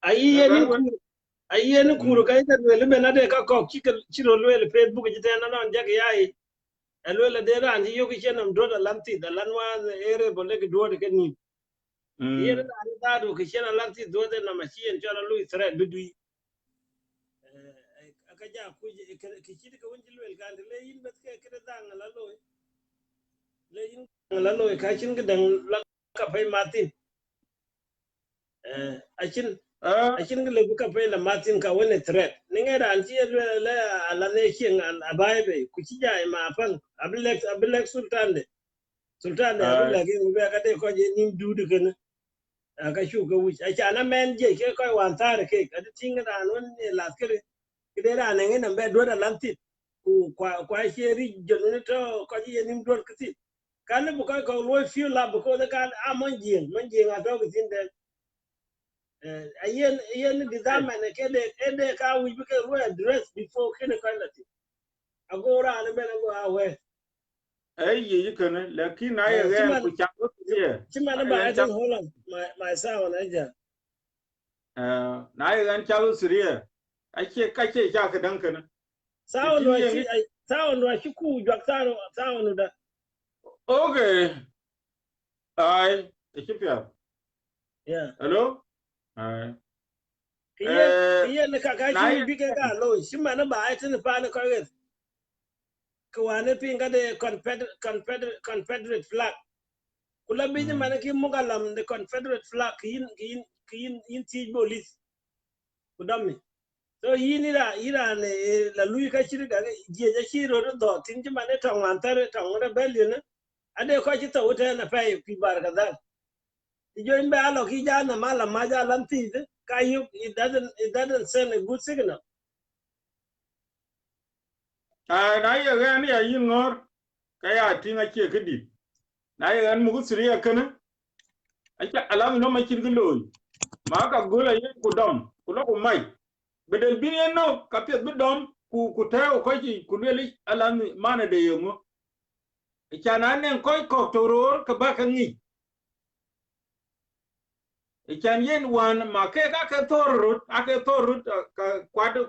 ya Ayen gar in wa kur ayen kuru kai ta le bena de ka ko chiro le Facebook jita na non jag yayi. Elo le de ran yo ki chenam do da lanti da lanwa ere bolle ki do de ni. Yen da do ki chena lanti do de na machine chola lu thread dudui. Aka ja ku ki chidi ka wonji le kan le yin bet ke da ngala lo. Le yin ngala lo ka chin ga dan la ka pai matin. Achin le buka pe la Martin ka wone threat ninga ran ti le ala ne king abai be kuchija ma pan abilek sultan de abilla ke ube ka de ko je nim dudu ken aka shu ga wuch acha na men je ke ko wan tare ke ka tinga ran won ne la kere ke de ran ne na be do da lanti ku kwa sheri jonu to ko je nim do kiti kan buka ko lo fi la buko da kan amon jing man jing ato kitin de ayen disamen ede ka we be ro address before kene quality agora an ben go awe ai yi kana lakin na ye ga ku cha ko ye chimana na ba ye cha aten holan my sound aja na ye ga cha suriye ake kake cha ka dan kana sound kitin wa ye chi sound wa chi ku jak sound da okay ai ekipya yeah hello ai kiyen ka chi na we ye big ga lo chimana ba aten pa ne ko yes kwane pinga de confederate flag kula biji mana ki mugalam the confederate flag yin ti bolis kudami so yira ne la lui ka chiri ga je ja chiro do tin ji mane tong antare tong rebellion ade ko chi to uta na pay pi bar ga dal jo imbe alo ki ja na mala maja lanti ka you it doesn't send a good signal na ye ga ni ya yin ngor ka ya tinga ke kidi na ye gan mugu siriya kana ake alam no ma kirgi loy ma ka gola yin ku dom ku lo ku mai bedel bin yen no ka pet bi dom ku ta ko ji ku le alam mana de yemo kana nen koy ko toror ka ba ka ngi kan yen wan ma ke ka torot ake torot ka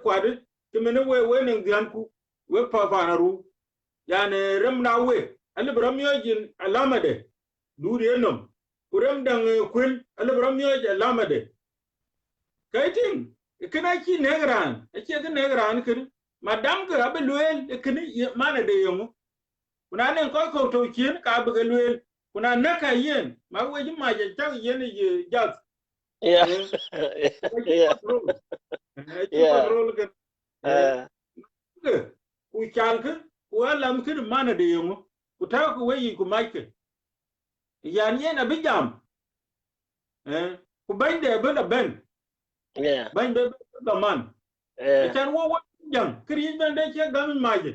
kwad kimene we nen dian ku we pa na ru yani rem na we ali bram yojin alama de duri enom kurem dang kwel ali bram yoj alama de kaitin kana ki negran ake ga negran kin madam ga abelwel kini mana de yongu kuna ne ko to kien ka abelwel kuna naka yen ma we ma je ta yen ye jaz yeah eh ki yeah control ki yeah control ga eh ku chanke ku alam kin mana de yongu ku ta ku we ku maike yan yen abijam ku bande be la ben yeah bande da man yeah chan wo jam kri bande che gam maje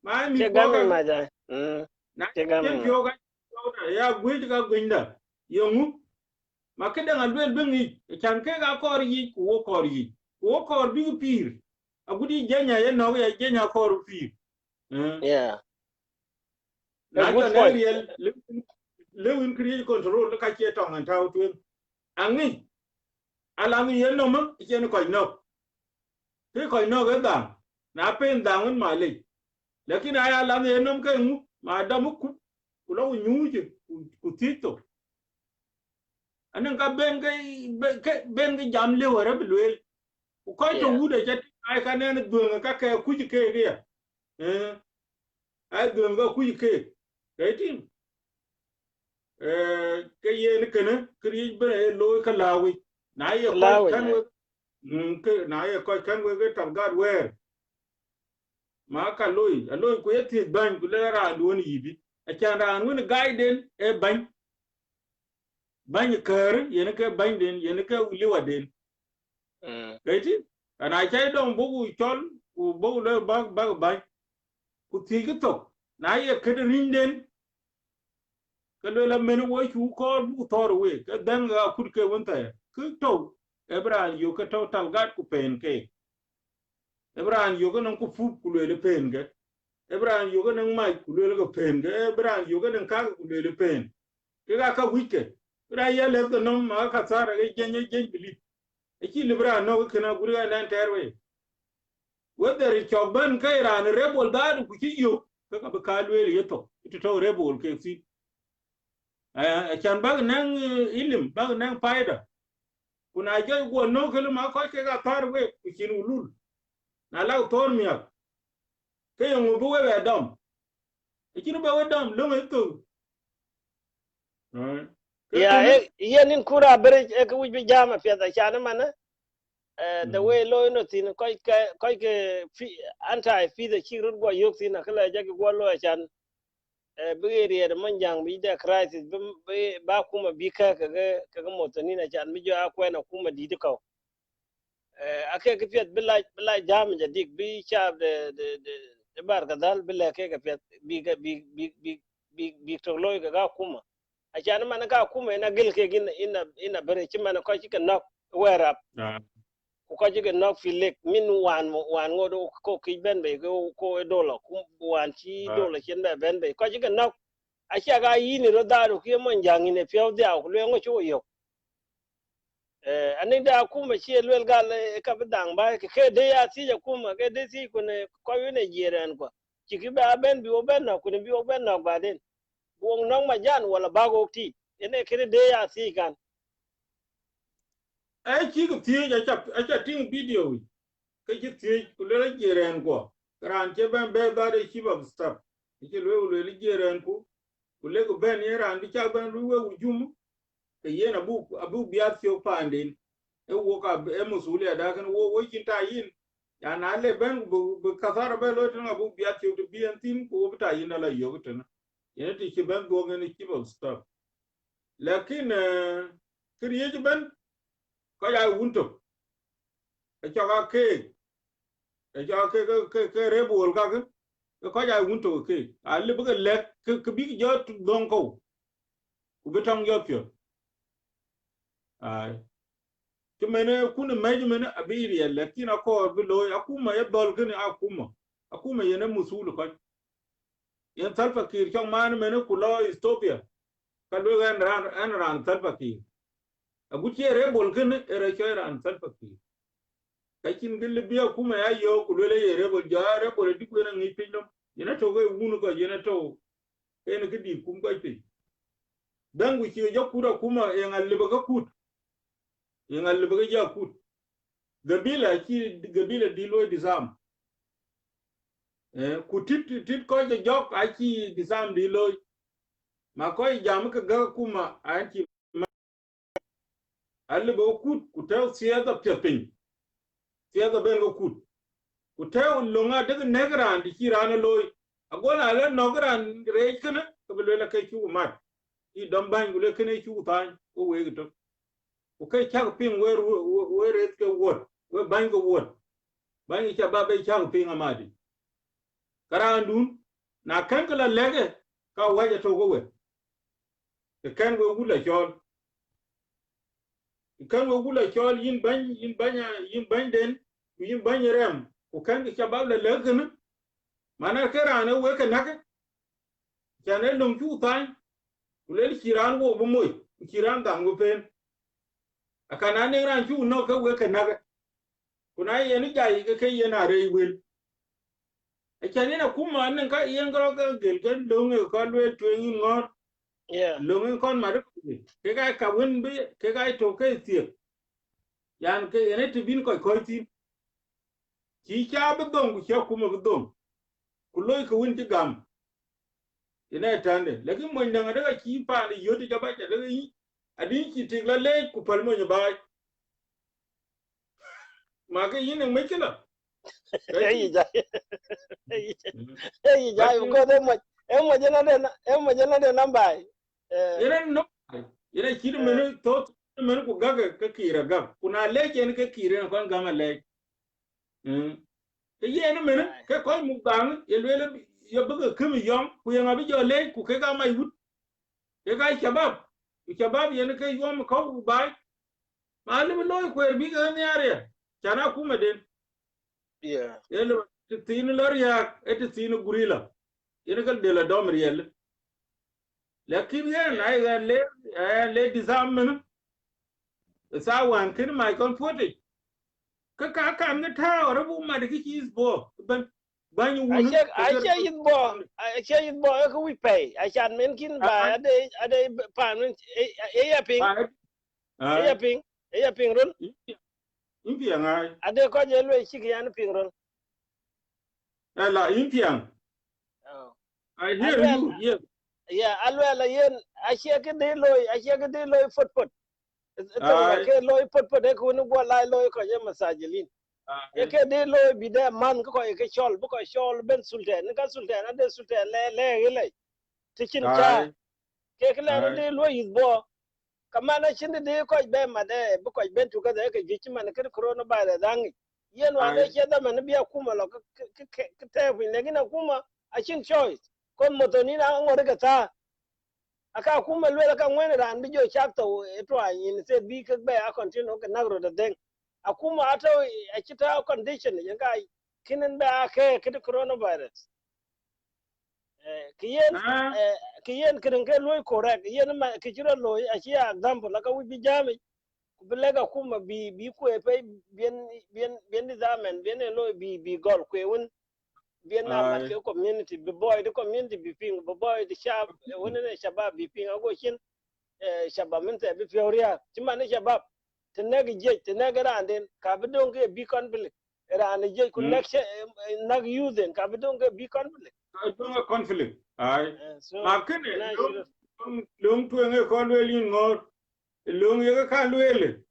ma mi che ko gamin ga ma ja na che chen gamin ma pyo ga ya gwe ga gwinda yongu ma ke da ngal ben ni chan ke ga kor yi ku wo kor yi wo kor bi pir agudi jenya ye no ya jenya kor pir yeah a na good jo na point riel lewin kri control ka che tong an taw twen angi ala mi yen no ma chen ko no ke ko no ga da na pen da ngun ma le lakini aya la mi yen no ke mu ma da mu ku lo nyu ji ku tito anan ka ben ga jam le wara bilwel ko to Yeah. wude jet ai ka ne dunga ka ke kuji ke ya ai dunga kuji ke kaitin ke ye ne kana kri be lo ka lawi na ye ko kan Kalawin. we ke na ye ko kan we ga tam gad wer ma ka loy ko ye ti ban ku le ra do ni yibi a kan ran woni gaiden e ban kar ye ne ke ban den ye ne ke liwa den kaitin ana kai don bugu chol ku bugu le bag ku ti to na ye ke rinden ke le men wo chu ko bu tor we ke danga kur ke wonta ku to ebran yo ke to tal gat ku pen ke ebran yo ke non ku fu ku le pen ke ebran yo ke non mai ku le ko pen ke ebran yo ke non ka ku le pen ke ga ka wike ra ye le ko non ma ka sara ge gen bili e ki le bran no ke na guri ga nan terwe whether it choban kai ran rebel da ku ki yo ka ka le ye to to rebel ke si chan bag nang ilim bag nang faida kuna je go no kele ma ko ke ga tar we kin ulul na la tor miya ke yo bu we dam kin ba we dam lo ngi to ke Yeah, ken yen in kura bere e ku bi jama fi da chana mana the way lo no tin ko ke anti fi the chirut go yok tin kala je go lo chan bi riya da manjang bi da crisis ba kuma bi ka ga motoni na chan mi jo akwa na kuma di de ko ake ke fiat bila jam ja dik bi chab de bar ka dal bila ke ke fiat bi to lo ga kuma a chan man ka kuma na gel ke gin ina bere chi man ko chi ka nok wera ko chi ka nok fi lek min wan ngodo ko ki ben be ko dola wan chi dola chen be ben be ko chi ka nok a cha ga yini ro daru ki mon jang ne fio dia ko le ngo chu yo ani da kuma shi lwel gal ka bidang ba ke de ya ti ja kuma ke de ti ko ne ko ne jiran ko ci ki ba ben bi o ben na ko ne bi o ben na ba den wong nong ma jan wala ba go ti ene ke de ya ti kan ai ki ku ti ja cha ting video ke ki ti ku le jeren ko ran che ben be ba de chief of staff ki le jeren ku le ko ben ye ran di cha ben lu we ujum ke ye na abu biat fio pandin e wo ka e musuli ada kan wo kin ta yin ya na le ben bu kasara be lo tan abu biat fio to bien tin ko ta yin la yo tan ye ti ki ben go ngani ki bo stop lakin kriye ji ben ko ya wunto e cho ga ke rebol ka ko ya wunto ke a le bu le ke bi jo don ko ku betong yo pyo ai kimene kuna meji mene abiri ya lakini ako bilo akuma ya dol gani akuma yene musulu ko yen talpa kir chong man mene kulo Ethiopia kalwe ran talpa kir aguchi re bol gani ere choy ran talpa kir kakin gille biya kuma ya yo kulele yere bol ja re bol di kwena ngi pinyom yene to go wunu ko yene to ene gidi kum ko pe dangu chi jo kura kuma yengal libaga kut yengal libaga ja kut gabila dilo disam ku tit ko je jok aki disam dilo ma ko jam ka ga kuma anti alle bo kut ku taw siya pepin siya ben go kut ku taw longa de negran di kirana loy agona le nogran re kana ko le la kay ku mat I dom ban gule kene ku tan o we to ku kay chak pin we ret ke wot we ban go wot ban cha ba be chak pin amadi karandun na kan kala lege ka waje to go we kan we gula chol kan we gula chol yin ban den yin ban rem ku kan ka ba la lege ne mana kara ne we ka nake chane lung chu tan ku le kiran wo bu moy kiran dang wo pen akana ne ran chu no ka we ka nake kuna yeni jai ka kai yana re wil a chane na kuma nan ka yen gro ga gel gan lunge ka le twen ngor Yeah. Lungi kon ma ke ga ka win be ke ga to ke ti yan ke ene ti bin ko ti chi cha be dong ku cha kuma be dong ku loy ko win ti gam ina tande lakin mo ndanga daga chi pa ni yoti ga ba ta daga yi adin ki ti la le ku pal mo nya ba ma ke yin me kila kai Hey, ti jai. Hey, jai. Because em mo jana de number. ina no ina chi me to me ku ga ka kira ga kuna le ke ni ka kira ko ga ma le ke ye ni me ke ko mu bang ye le ye ba ka mi yom ku ye ngabi jo le ku ke ga mai wut ke ga shabab ye ni ke yom ko ba malim loy ko bi ga ni are chana kuma den Yeah. yelo tin lor ya et tin gurila ina kal de la dom riel lakin ye na Yeah. ga le disarmament sa wan kin mai kon foti ka mi ta rabu ma de ki is bo ban wunu ka I gar share it bo. I share it bo. Ko we pay. I can men kin ba ade pan ping. ai E ai ping. E ping run. impi ngai Ade ko je lo chi yan ping run. la impi Oh. I hear Alwel you yes yeah, alwel yen I share ke de lo foot. Tong ai ke lo put e ko nu go lai lo ko je masajilin. E ai ke de lo bi de man ko ke chol bu ko chol ben sultan ka sultan ade sultan le tikin cha ai ke la ai de lo yizbo kamana chinde de ko be ma de bu ko ben tu ga de ke jichi man ke corona ba da dangi yen wa de ai che da man biya kuma lo ke te fi ne gina kuma a chin choice kon motoni na ngore ka ta aka kuma lwe ka ngwen ran bi jo chak to to yin se bi ke be a continue ke nagro da den akuma ato a kita condition yin ga kinin ba ke coronavirus kiyen ah kiyen kirin ke loy correct yen ma ki jira loy a ci example la ka wi bi jami bilega kuma bi ku e pe bien di zaman bien loy bi gol ku won bien na mat ai ke community bi boy the community bi ping bi boy the shab won ne shabab bi ping ago shin shabab min te bi fioria ci man shabab teneg je teneg randen ka bi don ke bi conflict ran je ku nek nag using ka bi don ke bi conflict Dunga conflict ai so ma kene ina shiro lung tuenge ko lweli ngor lung ye ka lwele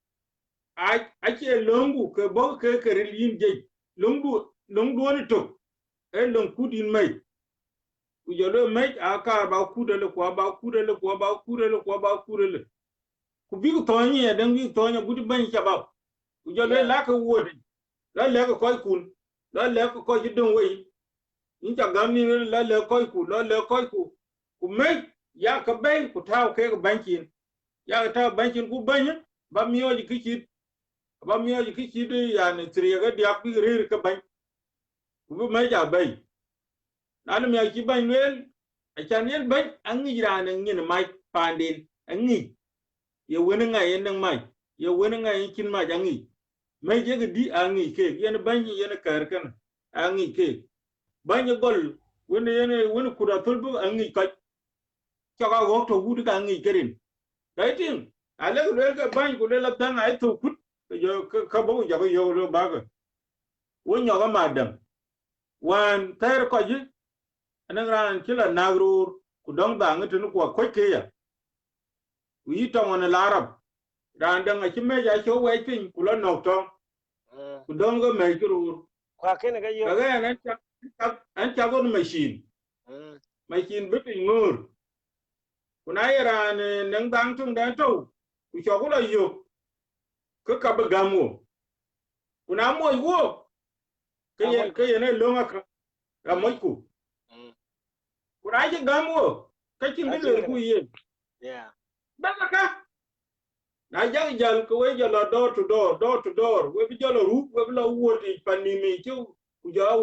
a che lungu ke bo ke rilin je lungu ni to e lung kudin mai ku jolo mai a ka ba kudele ko ba kudele ko ba kudele ko ba kudele ku bi ku tonyi e dan bi tonya gudi ban shabab ku jolo yeah la ka wodi la le ko kun la le ko ji dun wei incha gamni la le koy ku la le koy ku me ya ka bay ku taw ke bankin ya ta bankin ku banya ba miyo ji kichi de ya ne triya ga dia bi rir ka ban ku me ja bay nan mi ki ban wel a chan yen ban an ngi ra ne ngin mai pandin an ngi ye woni nga yen nang mai ye woni nga yin kin ma jangi me je ga di an ngi ke yen ban yen kar kan an ngi ke banya gol wani kuda tulbu an ngi ka chaka go to gudu ka ngi kerin kaitin ale le ka ban ku le la tan ai to kut yo ka bo ja yo lo ba ga won yo ga madam wan ter ko ji anan ran kila nagrur ku dong da ngi tun ko ko ke ya wi to on la arab ran da ngi me ja cho wai pin ku lo no to ku dong ga me jurur kwa kene ga ka yo ga an cha go machine bi ngur kuna iran nang dang tung dan to ku chokula yo ka ka ba gamo kuna mo yo amoy ke ko ye ne longa ka mo ku kuna je gamo ka chin a de chin le ku kana ye yeah ba ka na jang jal ko we jalo door to door we bi jalo ru we bi lo woti panimi chu ku ja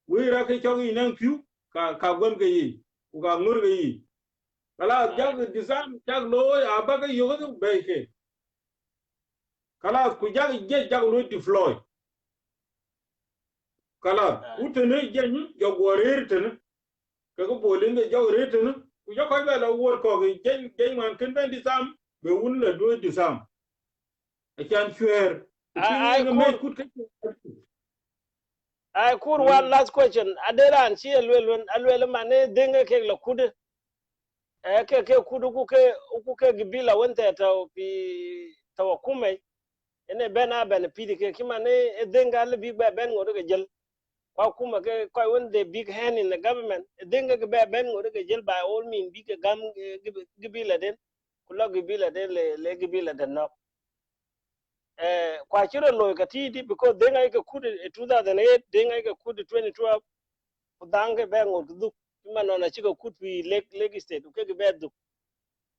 we ra ke chogi nan piu ka gom ke yi ku ga ngur ke yi kala jag disam jag lo ya ba ka yo ga be ke kala ku jag je jag lo deploy kala utene jeni yo gorer tene ka ko bolin de jag retene ku yo ko be la wor ko gen man ken ben disam be wun la do disam I can share I make could good. one last question. Adera and see alwell mane denga ke la kude. Ke kudu kuke gibila wente ta kume ene bena ben pidi ke kimane denga le big ben ngoro ke jel kwa kuma ke kwa when the big hand in the government denga ke ben ngoro ke jel by all means big gam gibila den kula gibila den le gibila den no kwa chiro lo ka tidi because denga ke kudu 2008 denga ke kudu 2012 kudange ben ngoro du kimano na chiko kudu leg state ke be du.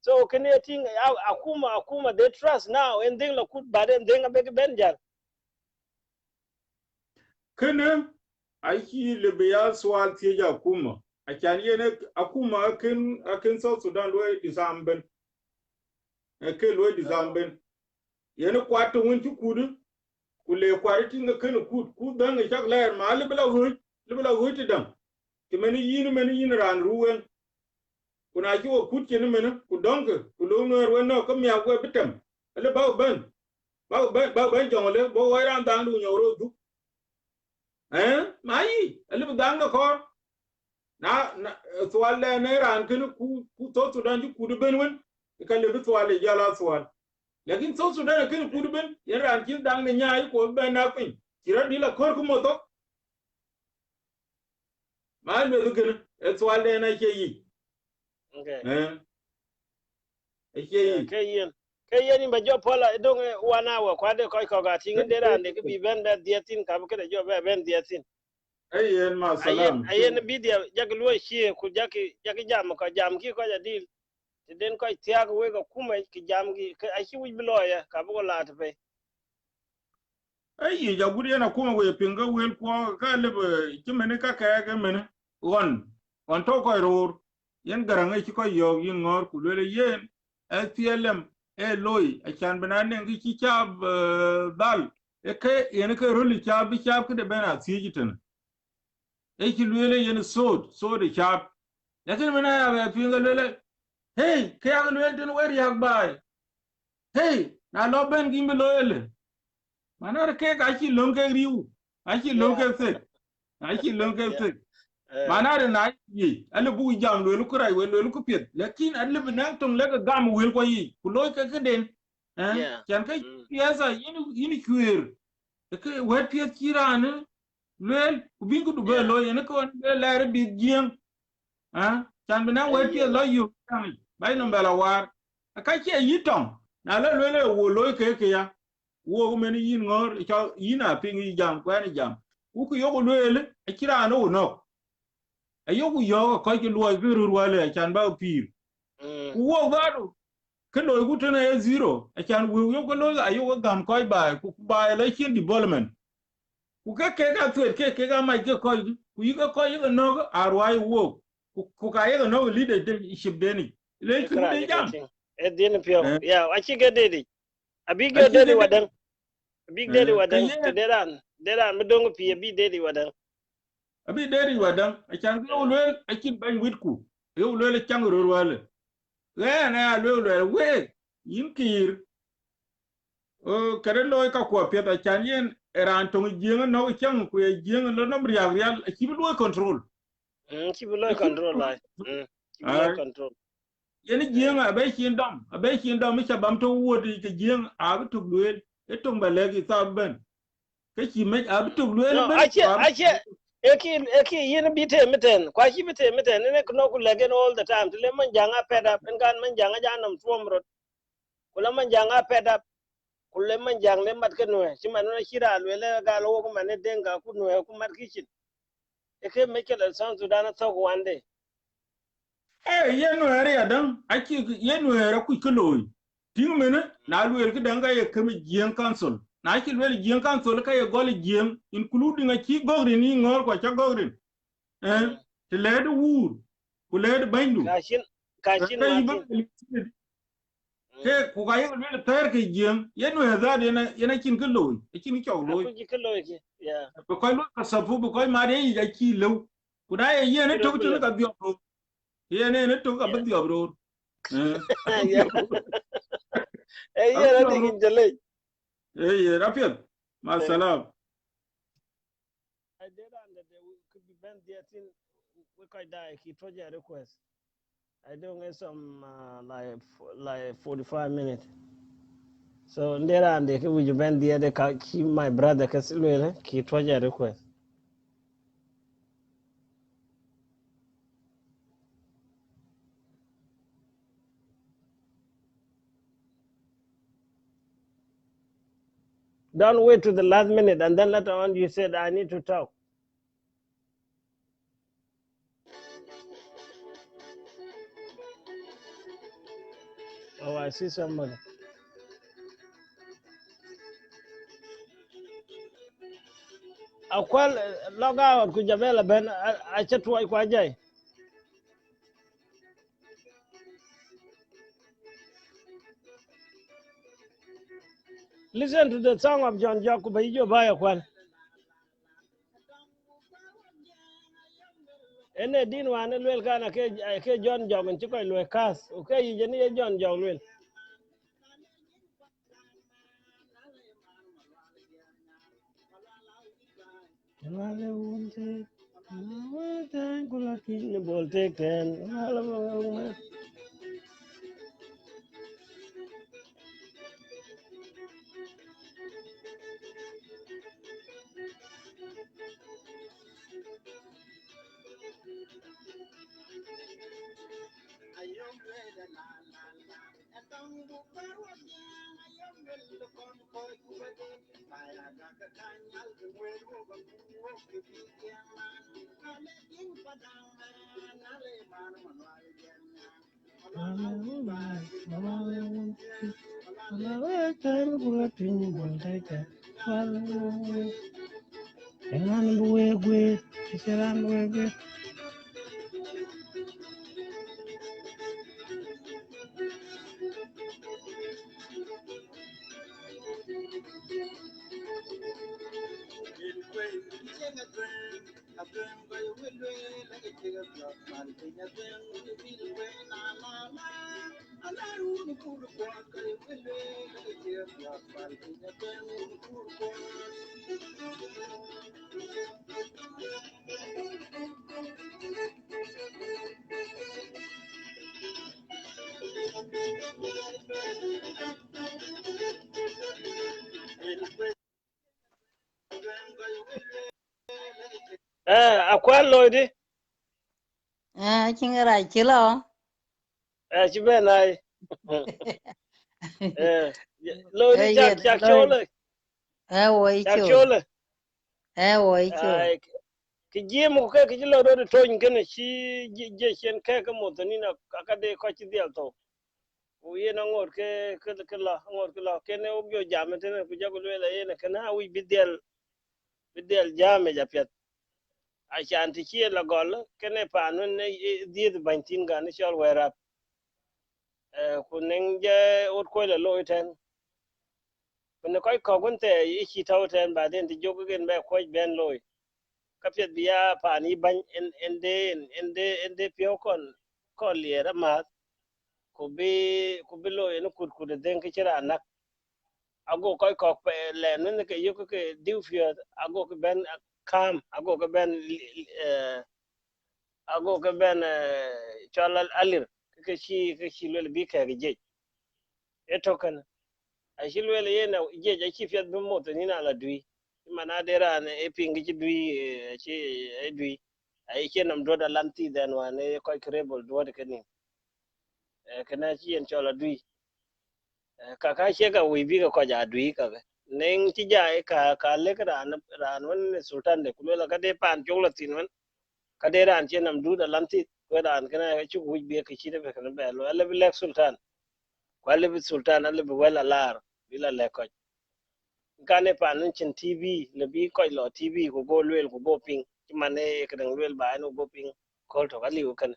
So can you think akuma they trust now and then la could but then a big benjar. Kene aiki lebeya swal tieja akuma. Achani yene akuma akin South Sudan loe disamben. Eke loe disamben. Yene kwatu winchu kudu. Kule kwariti nga kene kudang ichak laer ma lebela hui tidang. Kimeni yin ran ruwen. Kuna jiwa kutchene mene kudonke kulunwer weno kamya kwe bitem. Ele bau ben jongole bo wairan dandu nyoro du. Mai ele dang na kor na swal ne ran kene ku to Sudan ji kudu benwen ka le swal jala swal lakin so Sudan kene kudu ben yen ran kin dang ne nyai ko ben na pin kira dila kor ku moto mai me kene swal ne ke yi Okay. Ke Kayen ba jo pola dong 1 hour kwa de ko ga tin de ran de bi ben da diatin ka ke de jo ben diatin. yen ma salam Ayen bidia jak lo shi ku jaki jam ko jam ki ko ja dil den ko tiag we go kuma ki jam gi a shi wi biloya ka bu la ta pe. ya guri yana kuma we pinga wel ko ka le kimene ka mene on to ko rur yen garanga ki ko yo yin ngor ku le yen SPLM loy a chan banane ngi ki chab dal ke yen ke ruli chab ke de bena sijitin ki le yen so de chab lakin mena ya be pinga le hey ke ya le den wer yak bai hey na lo ben gimbe lo ele manar ke ka ki lonke riu a ki lonke se manar na yi ale bu jam lo ku rai we lo ku pet lakin ale benang tong le gam wel ko yi ku lo ke den kan ke yasa yini kuer ke wet pet kirane lel ku bin ku du be lo yen ko le la bi gien kan benang wet pet lo yu bai no bela war ka ke yi tong na le wo lo ke ya wo men yin ngor ka yina pingi jam kwa ni jam ku yogo lele akira no ayogu yo ko ki luo biru wale chan ba pir wo garu kendo ku tene zero chan wo yogo lo ayogo gam ko ba ku ba le kin development ku ke ga tuet ke ga mai ke ko ku yi ko yi no arwai wo ku ka yi no leadership deni le ku de jam Edin pio ya achi ge dedi abige dedi wadan big daddy wadan te deran mi dong pi bi daddy wadan abi dedi wadan chan yo lo akin ban witku yo lo le changro wale na lo we yinkir kare lo ka ko peta chan yen ran tong jeng no chang ku jeng lo no real ki lo control ki lo control lai ki lo control yen jeng abe kin dom mi chabam to wodi ke jeng ab to duel etong balegi sabben ke ki me ab to duel ben ache eki yin bite miten kwa ki bite miten ne ko ku legen all the time tele man janga peda en gan man janga janam tuomrot kula man janga peda kulle man jang le mat kenwe ci man na shira le ga lo ko man denga ku no ku mat kichin e ke me ke le san Sudan to ko wande yenu ere adam aki yenu ere ku kloy ting mena na luel ke danga ye kemi jien council na ki luel jien council ka ye gol jien including a ki gogri ni ngor ko cha gogri te led wur ku led bandu kashin martin ke ku ga ye luel ter ke jien yenu he za de na yena kin kloy e kin chaw loy ku ji kloy ki ya ko lu ka safu ko ma de ya ki lew ku da ye ne to to ka bi ye ne to ka bad yo bro Yeah. Hey, yeah, I think in Jalay. ye rafiat ma salam I did and that could be bent there thing we could die. He told you a request. I don't get some like 45 minutes. So there and they could be bent there. They can keep my brother Casilwell. He told you a request. Don't wait to the last minute and then later on you said I need to talk. Oh, I see somebody. Akwal log out kujabela ben I chat to Kwajay. Listen to the song of John Jacob Ijo Baya Kwal. Ene din wane lwel kana ke John Jog and Chiko Lwe Kas. Okay, you need John Jog Lwel. Akwal Lloyd. Chingara chilo. Chibenai. Lloyd Jack Chole. Woi Jack chu. Chole. Woi chu. Ki jiem ko ke ki lo do to ngene chi je chen ke ko mo tani na ka de ko chi dial to. U ye na ngor ke la ngor ke la ke ne u jo jam te ne ku jago le ye ne kana wi bidel jame ja pet. A chan ti chi la gol ke ne pa no ne di de bantin ga ne chol wera. Ku nen je ur ko le lo ten. Ku ne ko ko gun te yi chi taw ten ba den ti jogo gen be ko ben loy. Kapiat biya pani bany ende pio kon liera ma ko be lo en kur den ke chira anak ago ko pe le ne ke yo ke diu fio ago ke ben kam ago ke ben chala alir ke chi le bi ke je etokan a chi le ye na je chi fiat bi moto ni na la dui mana dera ne e pingi chi dui chi e dui ai chen nam do da lanti den wa ne ko krebel do de keni kana chi en chola dui ka che ka wi bi ko ja dui ka neng chi ja e ka le ka ran wan sultan de kulo ka de pan chola tin wan ka de ran chen nam do da lanti ko ran kana chu wi bi ka chi de be kana be lo le bi sultan ko le bi sultan le bi wala lar bila le ko kane pan chin tv le bi ko lo tv ko go lwel ko go ping mane ka dang lwel ba no go ping ko to ali kan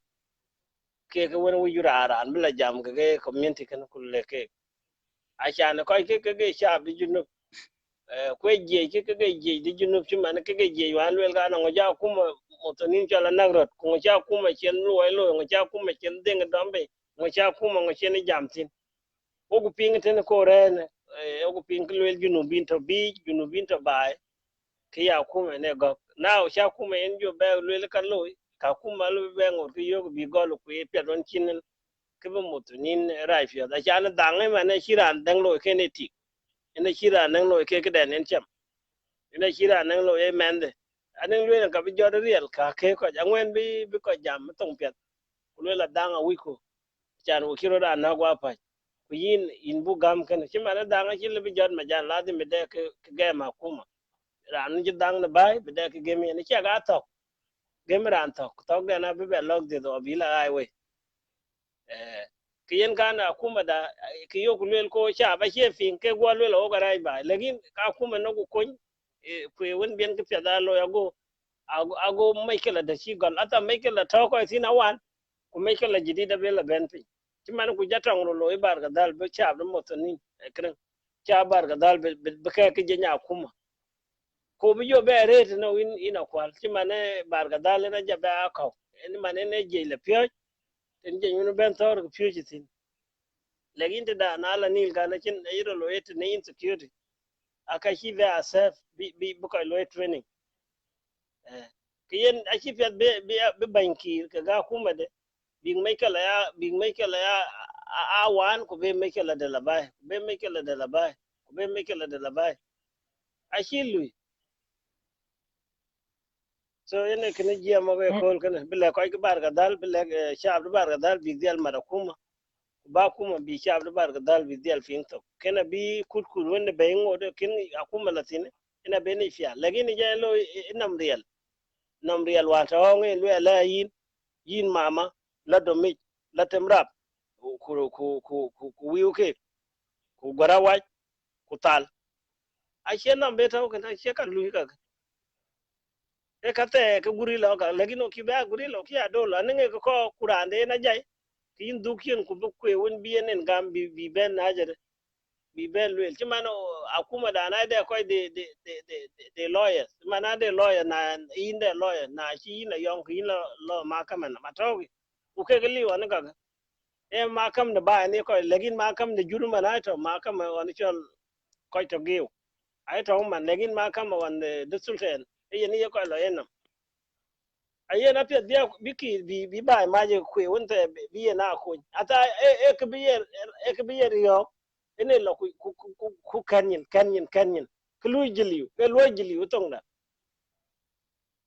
ke won wi jura ran bla jam ke community kan ku le ke a cha ne ko ke sha bi junu ko je ke je di junu chi mane ke je wan lwel ga no ja kuma motonin cho la nagrot ko cha kuma chen loy ngo cha kuma chen ding dombe ngo cha kuma ngo chen jamtin o ku ping ten ko ren o ku ping lwel junubin to bi junubin to bai ki ya kuma ne go now cha kuma en jo ba lwel ka loy ka kuma lu be ngor ki yo bi gol ku e pe don chinen ke bo motonin rai fi da cha na dangai ma ne shiran dang loy ke ne tik ene shiran dang loy ke den en cham ene shiran dang loy e mende anen lwel ka bi jo real ka ke ko angwen bi ko jam tong pet ku lwel danga wiko chan wo kiro da na gwa pa ku yin in bu gam kan ci mana danga ci le bi jot ma jan la de me de ke ge ma kuma ran ji dang na bai be de ke ge mi ni cha ga to ge mi ran to de na bi be log de do bi la ai we ki yen kana kuma da ki yo ku lel ko cha ba che fin ke gwa lel o ga rai ba lekin ka kuma no ku kon ku won bien ke pya da lo ya go ago mai kala da shi gal ata mai kala to ko sina wan ku mai kala jidida be la ben pi ci man ku jatang ro lo ibar ga dal be cha do motoni kren cha bar ga dal be ka ke jenya kuma ko bi yo be re no ina kwal ci man bar ga dal na ja ba ka en man ne je le pyo en je ñu ben tor ku pyo ci tin lekin da na la nil ga na cin ayro lo et ne insecurity aka shi be asaf bi bu ko lo training kiyen achi pet be banki ka ga kuma de bing mai kala ya a wan ko be mai kala de labai be mai kala de labai ko be mai kala de labai achi lui so ene kene jia mo be kol kana bile ko ke bar ga dal bile shab bar ga dal bi dial mara kuma ba kuma bi shab bar ga dal bi dial fin to kena bi kut kut wonde be ngode kin akuma latine ina be ni fia lagini je lo nam real wa ta ngi lu la yin mama la domi la temrap ku wiu ke ku garawa ku tal a she nam beta ko na she ka lu ka e ka te ka guri lo ka lagi no ki ba guri lo ki ado la ne ko kurande na jai kin dukien ku bu ku won bienen gam bi ben na jere bi ben lu ti mano akuma da na de ko de lawyer mana de lawyer na inde lawyer na chi na yong ki lo ma ka man ma to ku ke li wa ka e ma kam da ba ne ko legin ma kam da juruma na to ma kam woni chol ko to giu ai to man legin ma kam won de sultan e ni ko lo enam aye na pet dia biki bi ba ma je ku won te bi na ku ata ke bi yo ene lo ku kanyin ku lu jiliu ke lu jiliu tong da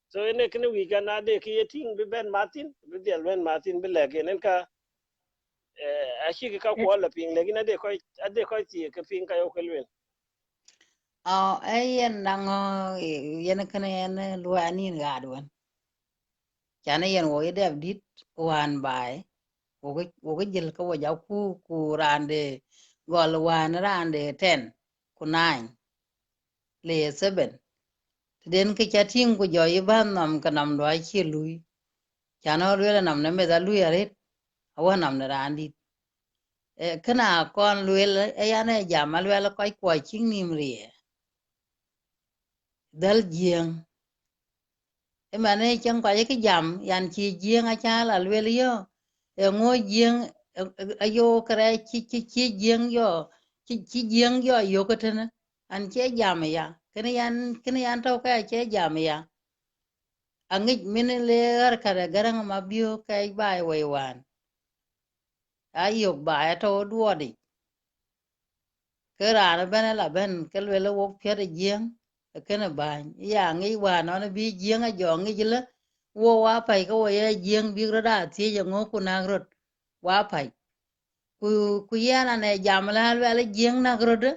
so ene kene wi ga na de ki yeting bi ben martin bi del ben martin bi le gen ka a shi ka ko la ping le gina de ko ti ka ping ka yo kelwen yen nango yen kana yen luani gadwan chana yen wo ide dit wan bai wo jil ka wo ja ku rande gol wan rande 10 ku 9 le 7 den ke chating ku jo iban nam kanam do chi lui chana lwe nam na me da lui aret awa nam na randi kana kon lwe ya jamal lwe ko ko ching nim rie dal jieng mane chẳng có cái jam yan chi jieng a cha la lwe yo ngo jieng ayo kare chi jieng yo chi jieng yo ko tene an che jam ya kene yan to ka che jam ya angit min le ar kare garang ma bio kai bai we wan ayo ba to duodi ke ra ben la ben ke lwe lo wok pye jieng kene ba ya ngi wa no bi jieng a jo ngi le wo wa pai ko ye jieng bi ro da ti je ngo ku na ro wa pai ku yana ne jam la le jieng na ro de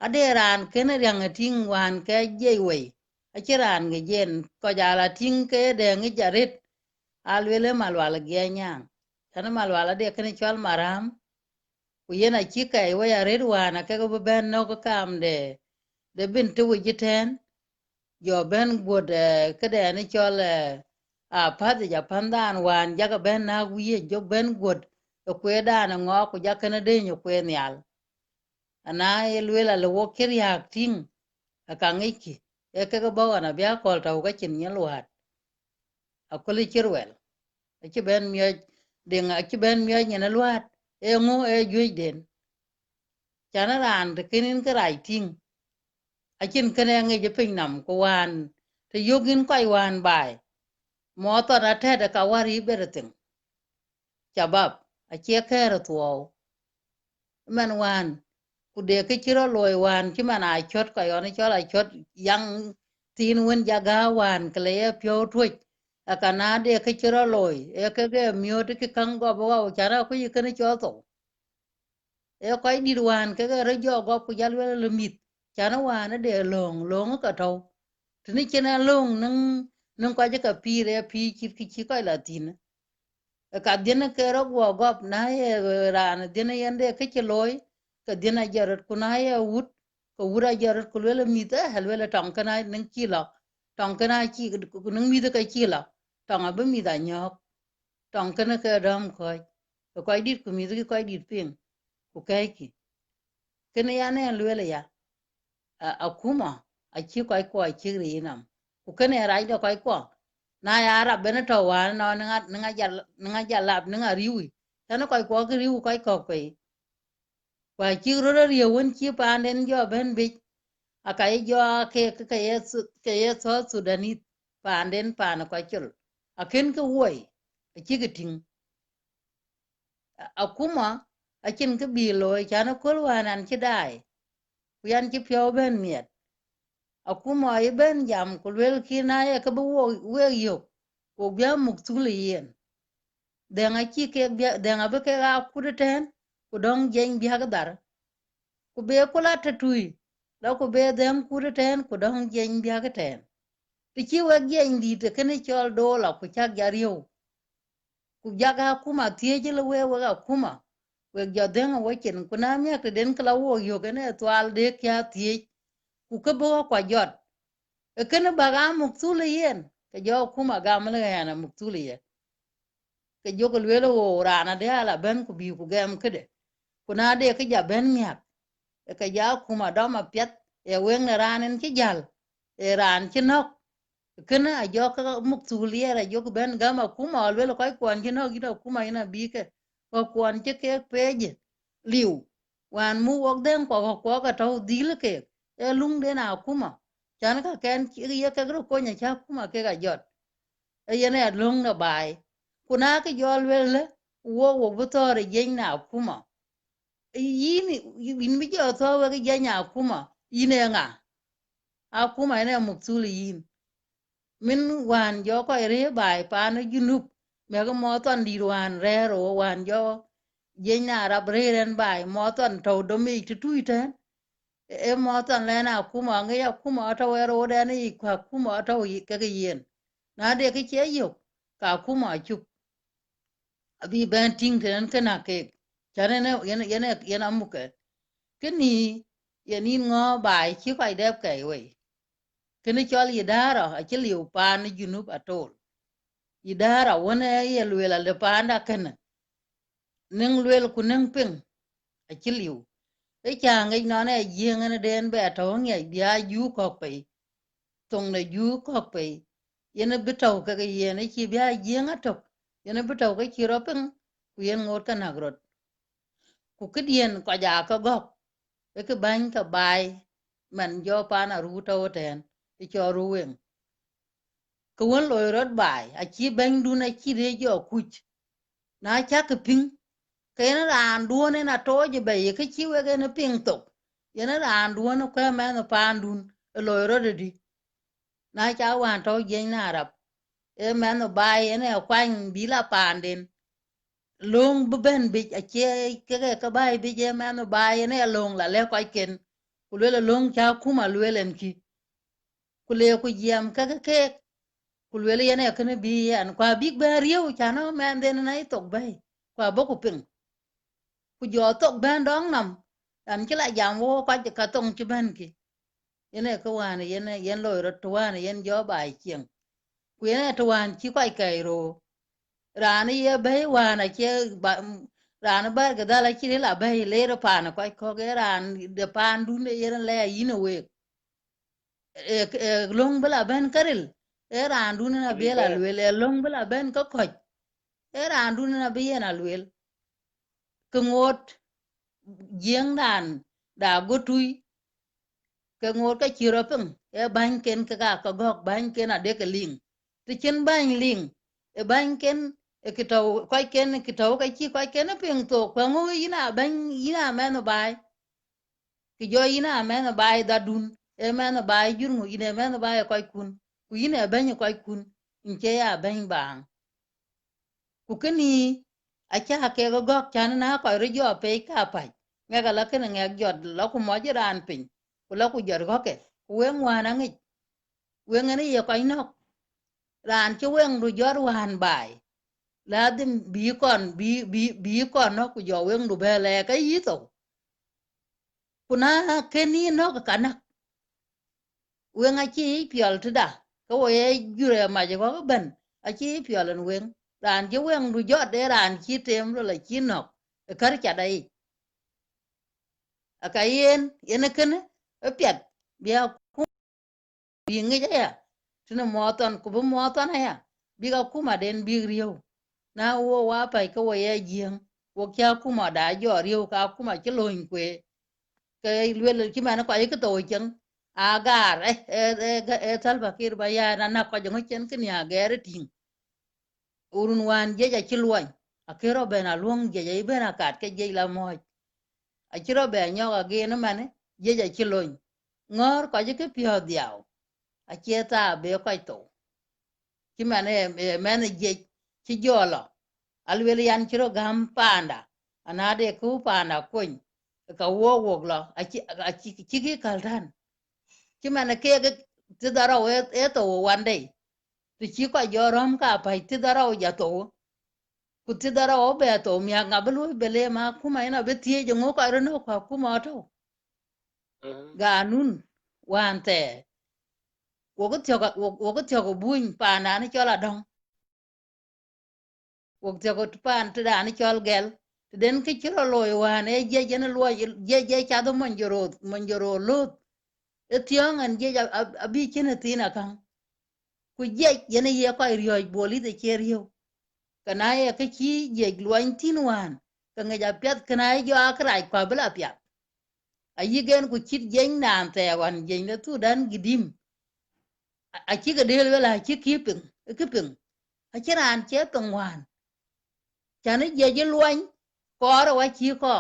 ade ran kene yang ting wan ke je we a chiran nge jen ko ja la ting ke de ngi jarit al wele mal wala ge nyang tan mal wala de kene chal maram ku yena chi kai we ya red wana ke go ben no ko kam de bin tu wi jiten jo ben god ke de ni chol a pa de ja pandan wan ja ga ben na wi jo ben god ko da na ngo ku ja kene de nyu kwe nyal ana elwela le wo kir yak ting ka ngiki e ke go bawa na bia kol taw ka chin nyal wat akoli chirwel ci ben miyo denga ci ben miyo nyana luat e ngo e juj den chana ran de kinin ka rai ting a chin kene nge je pin nam ko wan te yogin koi wan bai mo to na te de ka wari beretin chabab a che kere tuo man wan ku de ke chiro loy wan ci man a chot ka yon cho la chot yang tin wen jaga wan kle pyo twich akana de ke chiro loy e ke ge myo de ke kang go bo chara ku yikene cho to e koy dir wan ke re jo go ku jal wel le mit chana wan de long long ka to tini chena long nang ko je ka pi re pi chi ko la tin ka dina ke ro go go na ye ran dina yende ke che loy ka dina jarot ku na ye wut ko wura jarot ku le mit hel wel tong kana nang chi la tong kana chi ku nang mit ka chi la tong a be mi da nyok tong kana ke dam ko ko dir ku mi ko dir pin ku kai ki kene ya ne lwele ya akuma a chi kwai ko chi ri nam ku kene rai do kwai ko na ya ra bene to wa no nga ja lab nga riwi tano kwai ko ki riwi kwai ko pe kwa chi ro ro ye won chi pa nen jo ben bi akai jo ke ye so Sudanese pa nen pa na kwa chul aken ko woi a chi ki ting akuma a chin ke bi lo chana kol wa nan chi dai ku yan chi pyo ben miet akuma i ben jam ku lwel kina ye ka bu we yo ko bia muk tuli yen denga chi ke denga be ke ga ku de ten ku dong jen bia ga dar ku be ku la ta tui la ku be dem ku de ten ku dong jen bia ga ten ti chi we jen di te kene chol do la ku cha ga riyo ku ja ga kuma tie je le we ga kuma we jo denga we chen ku na mi te den kala wo yo kene twal de kya tie ku ke bo kwa jot kene baga muktule yen ke jo kuma gamle yana muktule ye ke jo ko lwelo wo rana de ala ben ku bi ku gam kede kuna de ke ja ben nya ke ja kuma do ma pet e wen ranen ki jal e ran ki nok kene a jo ka muktule ye jo ko ben gama kuma lwelo kai kwan ki no gido kuma ina bi ke ko kwan ke peje liu wan mu wok den ko ka to dil ke e lung de na kuma chan ka ken ye ka gro ko nya cha kuma ke ga jot e ye ne long na bai kuna ke jol wele wo butore je na kuma yini yin mi jo to we ge nya kuma yine nga a kuma ene muksuli yin min wan jo ko re bai pa no junub me ga mo ton di wan re ro wan jo je na rab re ren bai mo ton to do mi tu tu ten e mo ton le na kuma nge ya kuma to we ro de ni kwa kuma to ke ge yen na de ke che yo ka kuma chu abi ben ting ten kana ke chane ne yana muke kini yani ngo bai chi kai dep kai we kini chol yidara a chi liu pa ni junub atol yidara wona ye lwela le panda kana ning lwel ku ning ping a chi liu e chang e no ne yeng ne den be to nge dia yu ko pe tong ne yu ko pe yene bitaw ka yene chi bia yeng atok yene bitaw ka chi ro ping ku yen ngot ka nagrot ku kidien ko ja ka gok e ke ban ka bai man jo pana ru to ten e cho ruwen ko won lo rot bai a chi ban du na chi re jo kuch na cha ke ping ke na ran du ne na to je be ke chi we ge na ping to ye na ran du no ka ma no pan dun e lo rot di na cha wan to je na rap e man no bai ne kwan bi la pan den long ben bi a che ke bai bi je man no bai ne long la le ko ken ku le long cha kuma lwelen ki ku le ku yam ke ku le yene ke ne bi an kwa big ba riu cha no man den na i tok bai kwa bo ku ping ku jo tok ben dong nam an chi la jam wo ka ka tong chi ben ki yene ko wan yene yen lo ro to wan yen jo bai chieng ku yene to wan chi kwai kai ro rani ye bai wana che rana bar ga dala chi la bai le ro pa na ko ge ran de pan du ne yen le yin we long bala ben karil era andu na Kuli bela be. lwel long bela ben ko ko era andu na be na lwel ko ngot jeng dan da go tui ko ngot ka chiro pung e ban ken ka gok ban ken ade ka ling ti chen ban ling e ban ken e kitaw ko ken kitaw ka chi ko ken ping to ko ngo ina ban ina meno bai ki jo ina meno bai da dun e meno bai jur ngo ina meno bai ko kun ku ina ban ko kun in che ya ban bang ku keni acha ke go gok chan na ko ri jo pe ka pa nga ga la ken nga jot la ku mo jiran pin ku la ku jot go ke we ngwa na ngi we ngani ye ko ino ran che we ndu jor wan bai la dim bi kon no ku jo we ndu be le ka yi to ku na keni no ka na we nga chi piol tu da ko we jure ma je ko ben a chi piol en we ran che we ndu jot de ran chi tem lo la chi no kar cha dai aka yen ken piat bia bi ngi ya tuna moton ku bu moton ya bi ga kuma den bi riyo na wo wa pa ko wa ye jing wo kya kuma da jo riyo ka kuma ki loin kwe ke lwel ki mana ko ke to chen agar salva kir ba ya na ko jong chen kin ya gere ting urun wan je ja ki loin akero bena luong je je bena kat ke je la mo akiro be nyo ga ge no mane je ja ki loin ngor ko je ke pio diao achieta be ko to ki mane mane je ki jolo alwel yan chiro gam panda anade ku panda kun ka wo wo lo achi ki kaltan ki mane ke ti daro e to one day ti chi ko jorom ka pa ti daro ja to ku ti daro be to mi ngablu bele ma kuma ina be tie je ngo ka no ka kuma to ganun wante wo ko tyo ko buñ panda ni chola dong wok te ko pan te dan chol gel te den ke chiro loy wan e je ne loy je cha do monjoro lut e tiong an je abi chene tina kan ku je ne ye ko ryo boli de cherio kana ye ke chi je loin tin wan ka nge ja pet kana jo akrai kwa bla pya ayi gen ku chit je nan te wan je ne tu dan gidim a chi ga del wela chi kiping a chiran che tong wan chane je loin ko ro wa chi ko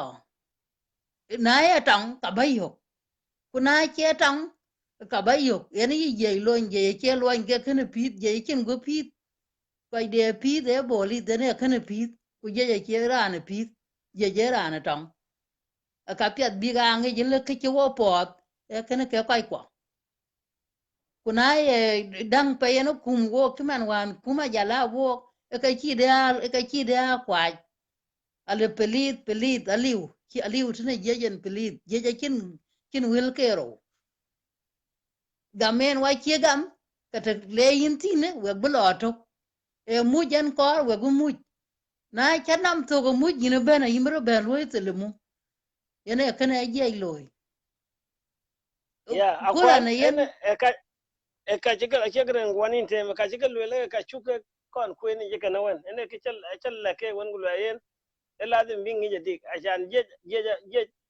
na ya tong ka bayo kuna che tong ka bayo yani je loin je che loin ke kana pit je chen go pit ko de pit de boli de ne kana pit ku je che ran pit je ran tong ka pet bi ga nge je le ke che wo pot e kana ke kai ko kuna ye dang pe no kum wo kiman wan kuma jala wo e ka chi de kwa ale pelit aliu ki aliu tene jejen pelit jeje kin wil kero gamen wa ki gam kata le yintine we buloto e mujen kor we gu muj na chanam to go muj ni bena yimro ben loy telemu yene kana je loy Yeah, kula akwan na en yen ka chikren wanin tem ka chikel wele ka chuke kon kwen je kana wen ene ke chal la ke wen gulu yen eladim bingi je dik achan je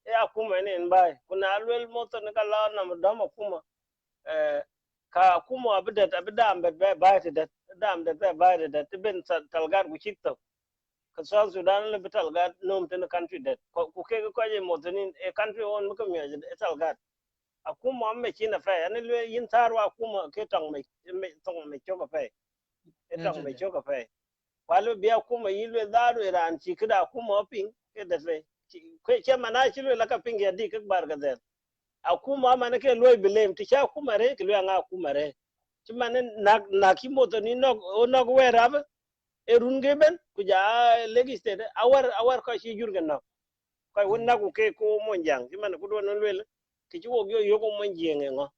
e akuma ene en bai kuna alwel moto ne kala na mdama kuma ka kuma abidam be bai te dat dam de be bai de dat ben talgar ku chikto ka South Sudan le talgar nom te country dat ku ke ko je moto ni e country on mu ko mi je talgar akuma me china fa ane le yin tarwa akuma ke tong me choka fa e tong me choka fa walu biya kuma yilwe daru iran chi kida kuma ping ke da fe ke mana chi le la ka ping ya di ke bar ga del akuma mana ke loy bilem ti cha kuma re ke lo nga kuma re ti mana na ki moto ni no we rab e run ge ben ku ja legislate awar ko chi jurgen no ko wonna ku ke ko monjang ti mana ku do no le ki ji wo yo ko monjeng ngo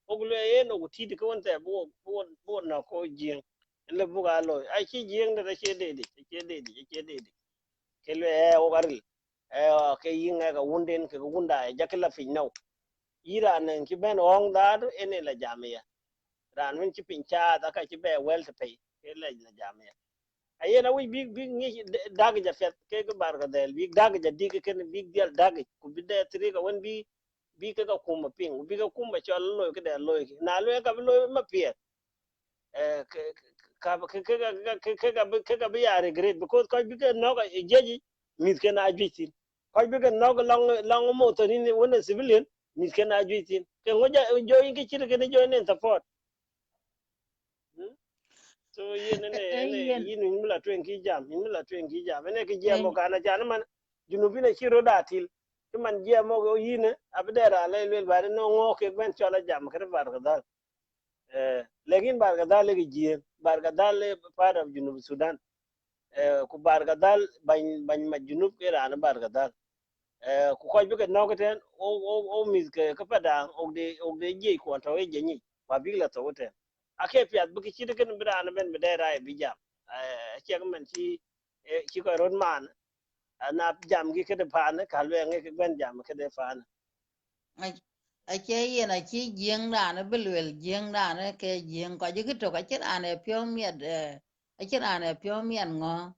o le e no ku ti ko won te bo na ko jeng le bu ga lo ai chi jeng da che de ke le o garil ke yinga ga wunden ke wunda e jakla fi naw ira nan ki ben ong da ene la jamia ran won ci pin cha da ka ci be wel te pe ke la jam ya ayen awi big ni dag ja fet ke ga bar ga del big dag ja dig ken big del dag ku bi de tri ga won bi ka kuma ping bi ka kuma cho lo ke de lo na lo ka lo ma pie ka bi ya regret because ko bi ka no ga jeji mit ke na juitin ko bi ka no ga long mo to ni wona civilian mit ke na juitin ke ngoja jo yin ke chire ke ne jo ne ta fort so yen ne yen yin min la twen ki jam min la twen ki jam ne ki jam mo kana jana man junubi ne chiro datil ti man jam mo go yin abdera le le ba no ngo ke ben chola jam kare bar gadal lekin bar gadal le jien bar gadal le part of junub sudan ku bar gadal ban ma junub ke ran bar gadal ku ko bi ke no ke ten o mis ke ka pada o de je ko to e je ni wa bi la to ten ake piat bu ki chiri ken bra na ben bedera e bijam che men chi ko ron man na jam gi ke de pan ka le nge ke ben jam ke de fan a che yen a chi gieng da nó belwel gieng da nó ke gieng ko ji to ka chen ane pyo miet a chen ane pyo miet ngo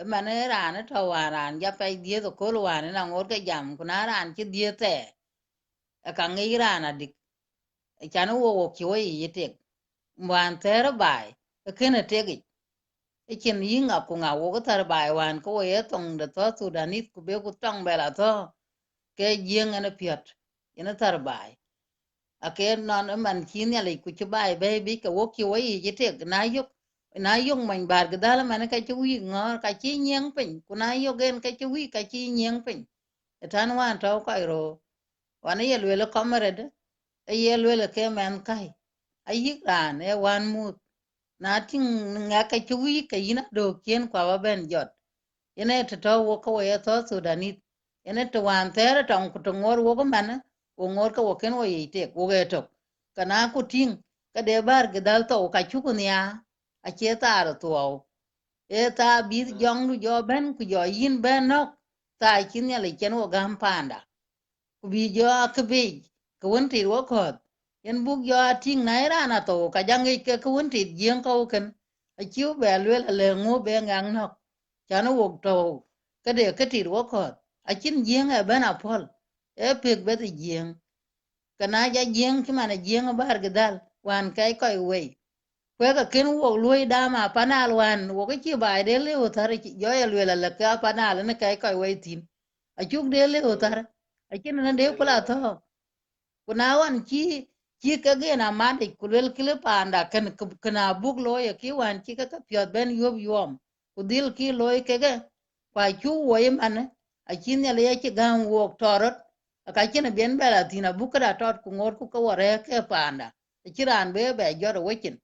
mà nó ra nó to wa ran ja pe die to ko wa na ngor ke jam ku na ran chi die te ka ngi ra na dik cha nó wo ki wo yi te wan te bai ke na te gi chen yi nga ku nga wo ko tar bai wan ko ye tong de to Sudanese ku be ku tong be la to ke gieng na piot ina tar bai a ke non man chin ya le ku chi bai be bi ka wo ki wo yi te na yok man bar ga dal man ka chi wi ngor ka chi nyeng pin ku na yo gen ka chi wi ka chi nyeng pin tan wan to ka ro wan ye le comrade ye le ke man kai ayi ran e wan mu na tin nga ka chi wi ka ina do kien kwa ba ben jot ina to to wo ko ye to Sudanese ina to wan ter tong ku to ngor wo ko man wo ngor ka wo ken wo yi te wo ge to kana ku tin ka de bar ga dal to ka chu ku nya a che tar to e ta bi jong du jo ben ku jo yin ben no ta kin ya le chen wo gam panda ku bi jo ka bi ku won ti wo ko yen buk jo ting na ra na to ka jang ke ku won ti jeng ko ken a chiu be le ngo be ngang no cha no wo to ka de ka ti wo ko a chin jeng e ben a pol e pek be ti jeng kana ja jeng ki mana jeng bar ga dal wan kai koi we kwe ka ken wo lui dama panal wan wo ke chi bai de le utar jo ya le la ka panal ne kai kai wai tin a chuk de le utar a chen na de kula to kuna wan chi ka ge na ma de kulel kile panda ken kana buk lo ya ki wan chi ka pyo ben yob yom ku dil ki lo ke ge kwa chu wo yim an a chin ya le ya chi gam wo torot a ka chen ben bela tin a bukra tot ku ngor ku ka wore ke panda chiran be be jor wekin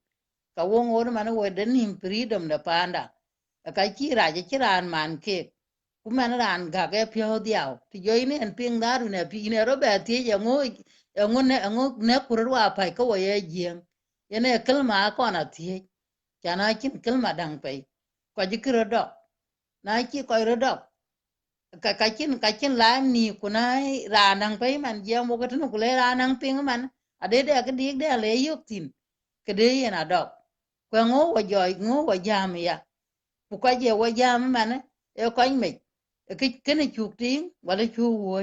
ka wong or man we den him freedom da panda ka chi ra je chi ran man ke ku man ran ga ke pyo diao ti jo ini en ping daru ne pi ne ro ba ti ya ngo ne kur wa pa ko ye jien ye ne kel ma ko na ti cha na chin kel ma dang pe ko ji kro do na chi ko ro do ka chin la ni ku na ra nang pe man je mo ko tu ku le ra nang ping man ade de ka dik de le yok tin ke de ye na do kwa ngo wa joy ngo wa jam ya ku ka je wa jam man e ko me ke ne chu tin wala chu wo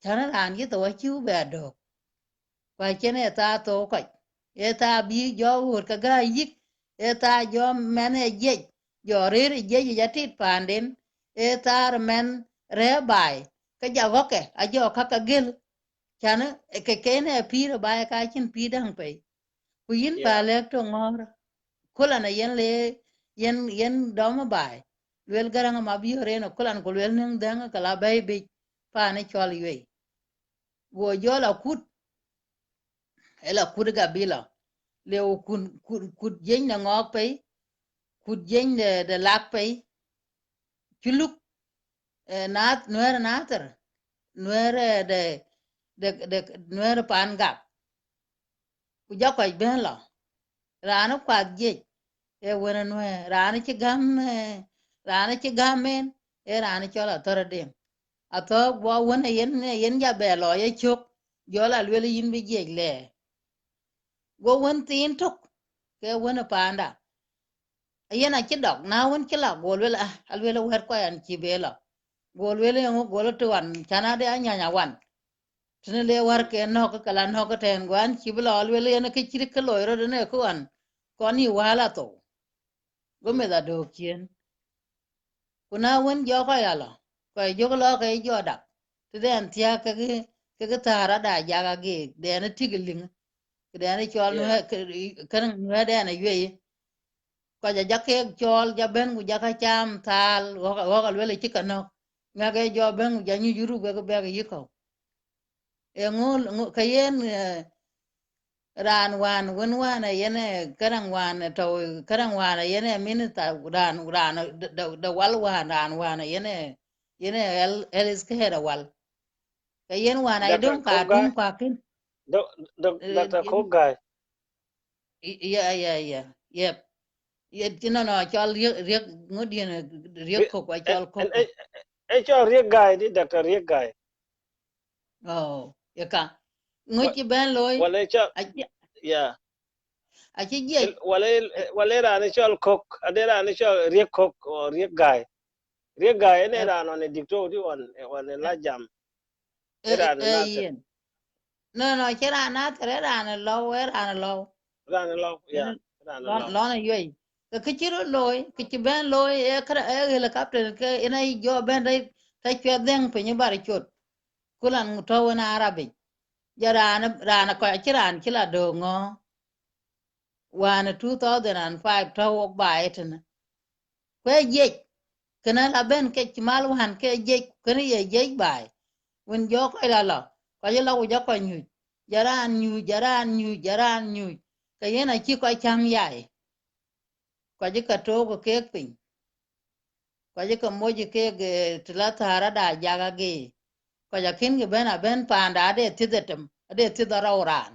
chana ran ji to chu ba do kwa chene ta to ko e ta bi jo ur ka ga yik e ta jo men e je jo re je ya tit panden e tar men re bai ka ja woke a jo ka gel chana ke ne pi bai ka chin pi dang pe ku yin ba yeah le to ngor kula na yen le yen do ma bai wel garanga ma bi re no kula ko wel nang dang kala bai bi pa ne chol ywe go jo la kut ela kut ga bila le kun jen na ngok pe kut jen de lak pe chuluk nat nuer nater nuer de nuer pan ga ku jo ko ben la rana kwa je e wena nuer rana ci gam rana ci gamen e rana chola tore dem ato bo wona yen ja be lo ye chok jo la lwele yin bi je le go won tin tok ke won panda ayena ci dog na won ci la gol wela al wela wer ko yan ci bela gol wela ngo gol to wan chana de anya nya wan tene le war ke no ko kala no ko ten gwan ci bela al wela yana ke ci ke loiro de ne ko an ko ni wala to go me da do kien kuna won jo ko yala ko jo ko lo ke jo dak te den tia ke tara da ja ga ge de na tigiling de na chol no Yeah. kan no de na yue ko ja jake chol ja ben gu jaka cham tal wo ka le ci kano nga ge jo ben gu ja nyu juru be be ge yiko e ngol kayen ran wan wan yene karang wan yene minita ran da wal wan yene el is kera wal kayen wan ai Dr. don ka Kogai, tum ka kin Dr. Kogai. ya yep ye tino no chol riek ngodien riek ko kwa chol And ko it's your real guy, Dr. Real guy. oh ya ka What? ngochi ben loy Well, it's your, yeah. a chi je Well, it's your cook. Adera, it's your real cook or real guy. Real guy, and ran on a dictator on a large jam. Era an answer. yen no no chera na tere ran lo ran lo Ran along, yeah. yen Ran along. lon yoy ka kichiro loy kichi ben loy e kra e helicopter ke ina jo ben dai ta chwe den pe ni bari chot kulan to na arabi jara ran ko chiran kila do ngo wan 2005 to wok ba etena kwe je kana la ben ke chimal wan ke je kana ye je bai when jo ko la ko je la jo ko nyu jaran nyu ka yena chi ko cham yai ko je ka to ko ke pin ko je ka moji ke ge tla tara da jaga ge ko ja kin ge ben panda de tidetem de tidara ran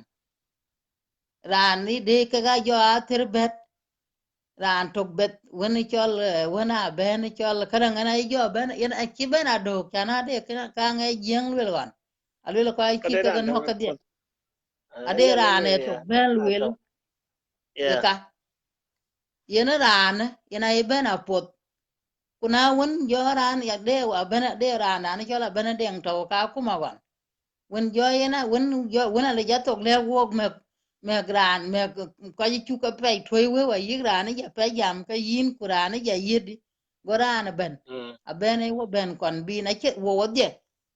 ran ni de ka ga jo atir bet ran tok bet woni chol wona ben chol kara ngana jo ben yen a chi ben ado kana de ka nge jeng lwel wan alwel ko ai chi ka Kadera and no the ka de put. ade Yeah, ran e tok yeah. ben lwel e Yeah. ka yen ran yen ai ben apot kuna won jo ran ya de wa ben de ran an chola ben de to ka kuma wan won jo yena won ale ja tok le wok me gran me ko ji chu ka pe thoi we wa yi gran ja pe jam ka yin kuran ja yidi goran ben Mm. a ben wo ben kon bi na che wo de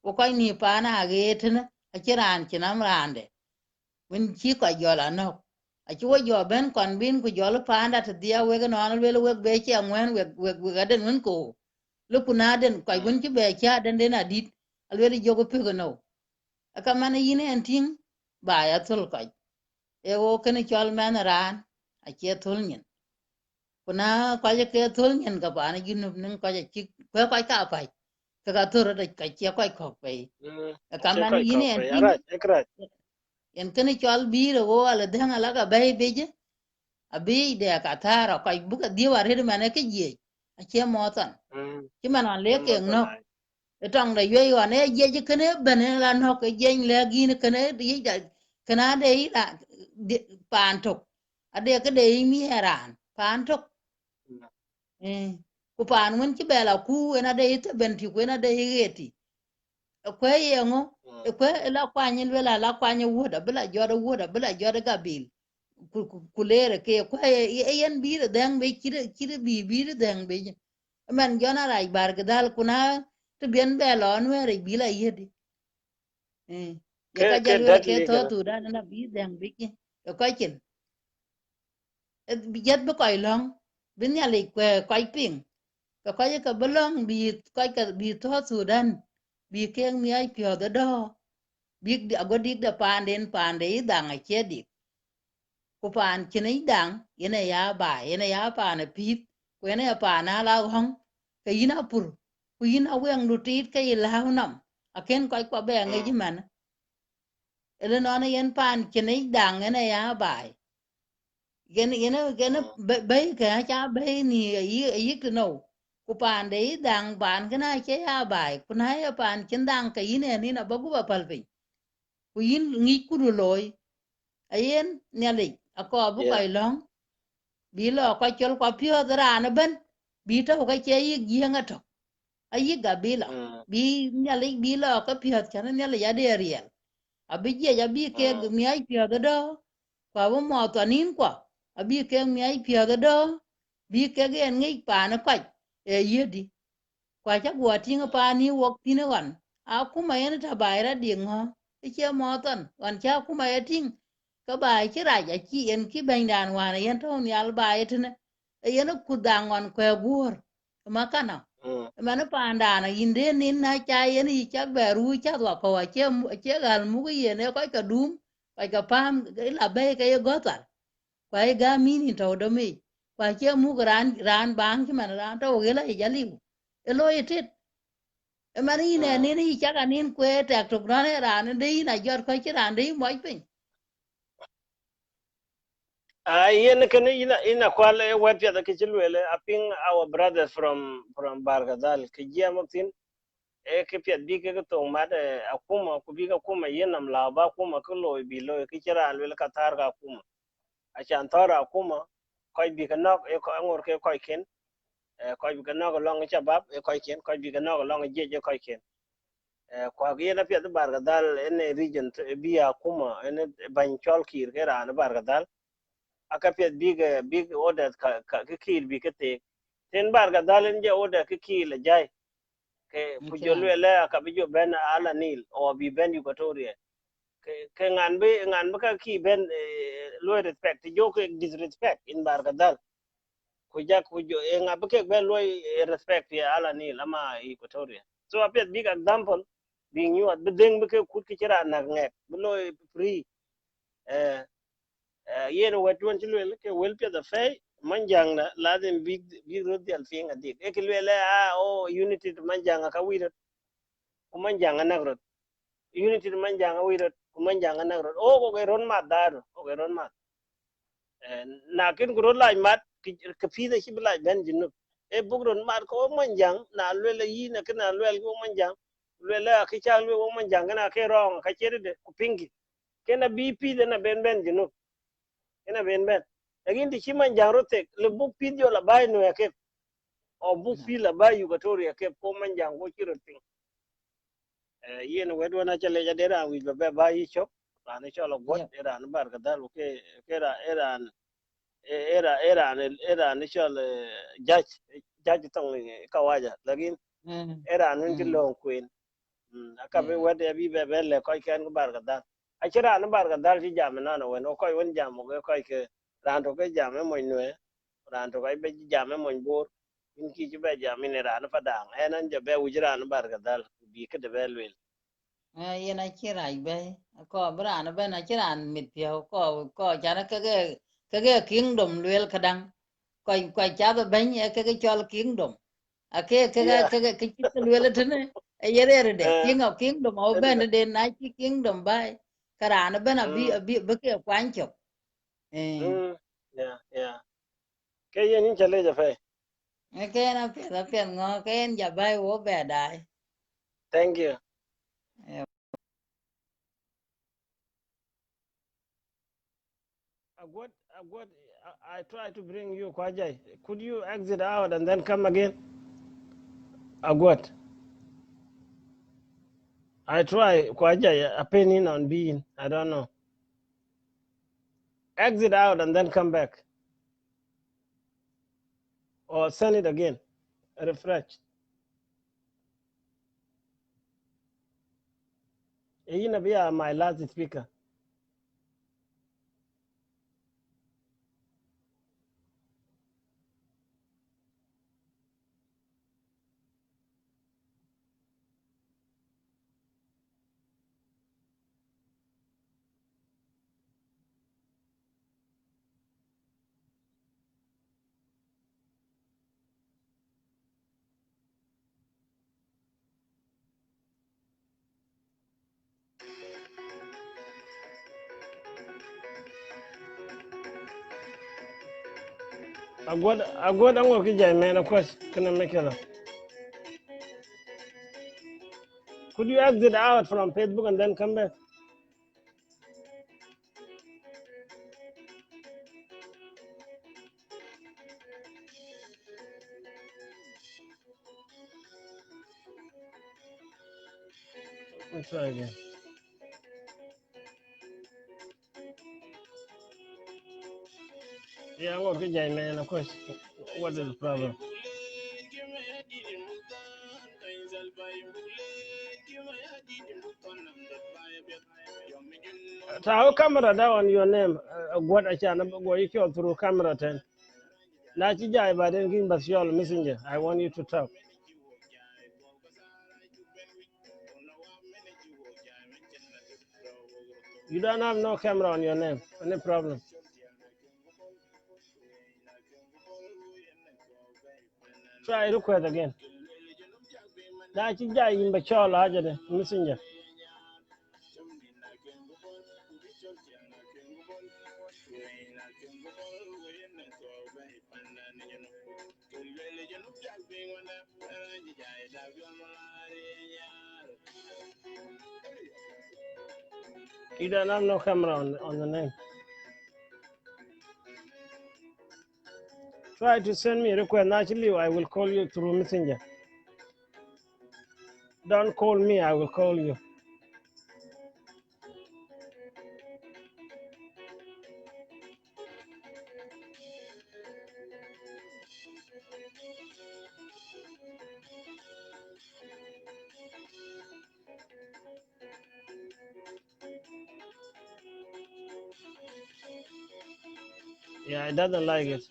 wo ko ni pa na ge tene a che ran che nam rande won chi ko jo la no a chi wo jo ben kon bin ku jo lo pa nda te dia we ga no we be che ngwen we ga den won ko lu ku na den ko Mm. won chi be cha den den adit al we jo go pe go no aka man yin en ting ba ya tul ko e wo ken chol man ran a che tul nyin kuna ko je ke tul nyin ga ba na yin nun ko je chi ko ka pa ka tur da ka che ko ko pe Mm. aka Check man out yin cock, en right? ting Right, right. en ken chol bi ro wo ala den ala ga bay beje abi de ka tara ko bu ka di war he man ke je a che mo tan Mm. chi man an le Come ke on, no tonight. trong da yoy wan e je kene bene lan ho ke jen le gi ne kene di da kana de da pan tok ade ke de mi heran pan tok eh ku pan mun ci bela ku ena de ite benti ku ena de yeti ko yengo Mm. ko la kwanye la kwanye woda woda bela joda gabil ku lere ke ko yen bi de dang be kire bi de dang be man jona rai bar gadal kuna to bien belo anwere bila yedi ya ka Ke jalwela ke deadly to kana. tu da na bi dang bi ki ya ka chen bi jet bu koy long bin ya le koy ping ka koy ka belong bi koy ka bi to sudan bi keng mi ai pyo da do bi go dik da pande i dang a che dik ku pan chen i dang yene ya ba yene ya pa na pit ku yene ya pa na la hong ka yina pur ku yina weng lu tit ka i la nam a ken koy ko be nge ji Mm. man ele no na yen pan chen i dang yene ya ba gena Mm. bay ka cha bay ni yi to no ku pan de dang pan kana che ya bai ku na ya pan chen dang ka yin ni na bagu ba palpe ku yin ngi ku loy ayen nyali a ko bu Yeah. koy long bi lo ko chol ko pyo dra na ben bi to ko che yi gienga to a yi gabila Mm. bi nyali bi lo ko pyo kan nyali ya de riel a bi je ya bi ke Mm. mi ai pyo do kwa bo mo to nin kwa a bi ke mi ai pyo do bi ke gen ngi pa na ko e yedi kwa cha gwa tinga pa ni wok tine wan a kuma yana ta bayra ding ho che mo ton wan cha kuma ya ting ka ba chi ra ja chi en ki ben dan wan yan to ni al ba etne e yana ku dang wan ko gur ma kana Mm. mana pa na inde nin na cha yen i cha ba ru cha wa ko che gal mu ye ne ko ka dum ko ka pam la be ka ye gotar kwa ga mini to do me kwa che mu ran bang ki man ran to ge la ja liu e lo ye mani ne Mm. ni chaga nin kwe tek tok rane ran de na jot ko chi ran de mo pin Yen can ina kwale wet ya the kichilwele aping our brothers from Bargadal kijiamatin ke piat bi ke to mad akuma ku bi ka kuma yenam la ba kuma ko loy bi loy kichira alwel katar ka kuma achan tora akuma koy bi ka nok e ko angor ke koy ken koy bi ka nok long chabab e koy ken koy bi ka nok long jeje koy ken kwa ge na piat Bargadal en region bi akuma en ban chol kir ke ran Bargadal aka piet big order ka kid bi kete ten bar ga dalen je order ka ki la jai ke ku jo kran le aka bi jo ben ala nil o bi ben Equatoria ke ngan be ka ki ben lo respect jo ke disrespect in bar ga dal ku ja ku jo ngabe ke ben lo respect ya ala nil ama Equatoria so a piet big example being you at bedeng be ke kut ki chira na ngek be lo free eh yen wet won ci lwel ke wel pe da fe manjang na lazim big rod al fi ngadi e ke lwel o unity to manjang ka wi ko manjang na rod unity to manjang wi ko manjang na rod o ko ge ron ma da o ge ron ma na kin ko la mat ke fi da ci bla ben jinu e bug ron ma ko manjang na lwel yi na kana lwel ko manjang lwel ka cha lwel ko manjang na ke rong ka chere de ku pingi kena bp de na ben jinu ina ben ben lakin ti chiman jang rote le buk pidio la bay no yake o buk pi la bay Equatoria ke ko man jang go chiro pin yen wedo na chale ja dera wi be bay chok ran cholo got yep era an bar gadal ke era ni chol judge tong kawaja lakin mm era an ti mm long queen aka be yeah wede bi be le ko ken bar gadal achira an bar gadal ji jam na no wen ko won jam go ko ke ran to ke jam mo nwe ran to kai be jam mo bor in ki be jam ne ran fa dang enan je be ujira bar gadal bi ke de be lwel ye na chi rai be ko bra na be na chi ran mit pio ko cha na ke kingdom lwel kadang ko cha be ben ye ke chol kingdom a yeah ke chi lwel tene e ye re de eh kingdom o ben de na chi kingdom bai karana ben mm be ke kwancho eh mm yeah yeah ke yen in chale je fe cái nó phiền ngó cái anh giờ bay vô bè đại. thank you agwat agwat I try to bring you kwajai could you exit out and then come again agwat I try kwajai a penny on being I don't know exit out and then come back or send it again refresh you know be my last speaker agwat angor ki jai man of course can I make it could you exit out from Facebook and then come back Let's try again. Yeah, I'm okay, Jay, man. Of course. What is the problem? So how camera that on your name? What I can go you through camera 10. Na ci jay ba den kin bas yol messenger. I want you to talk. You don't have no camera on your name. Any problem? Try request again. Na ci jay yin ba chol haja de messenger. You don't have no camera on the name. Try to send me a request. Naturally, I will call you through messenger. Don't call me, I will call you. Yeah, it doesn't like it.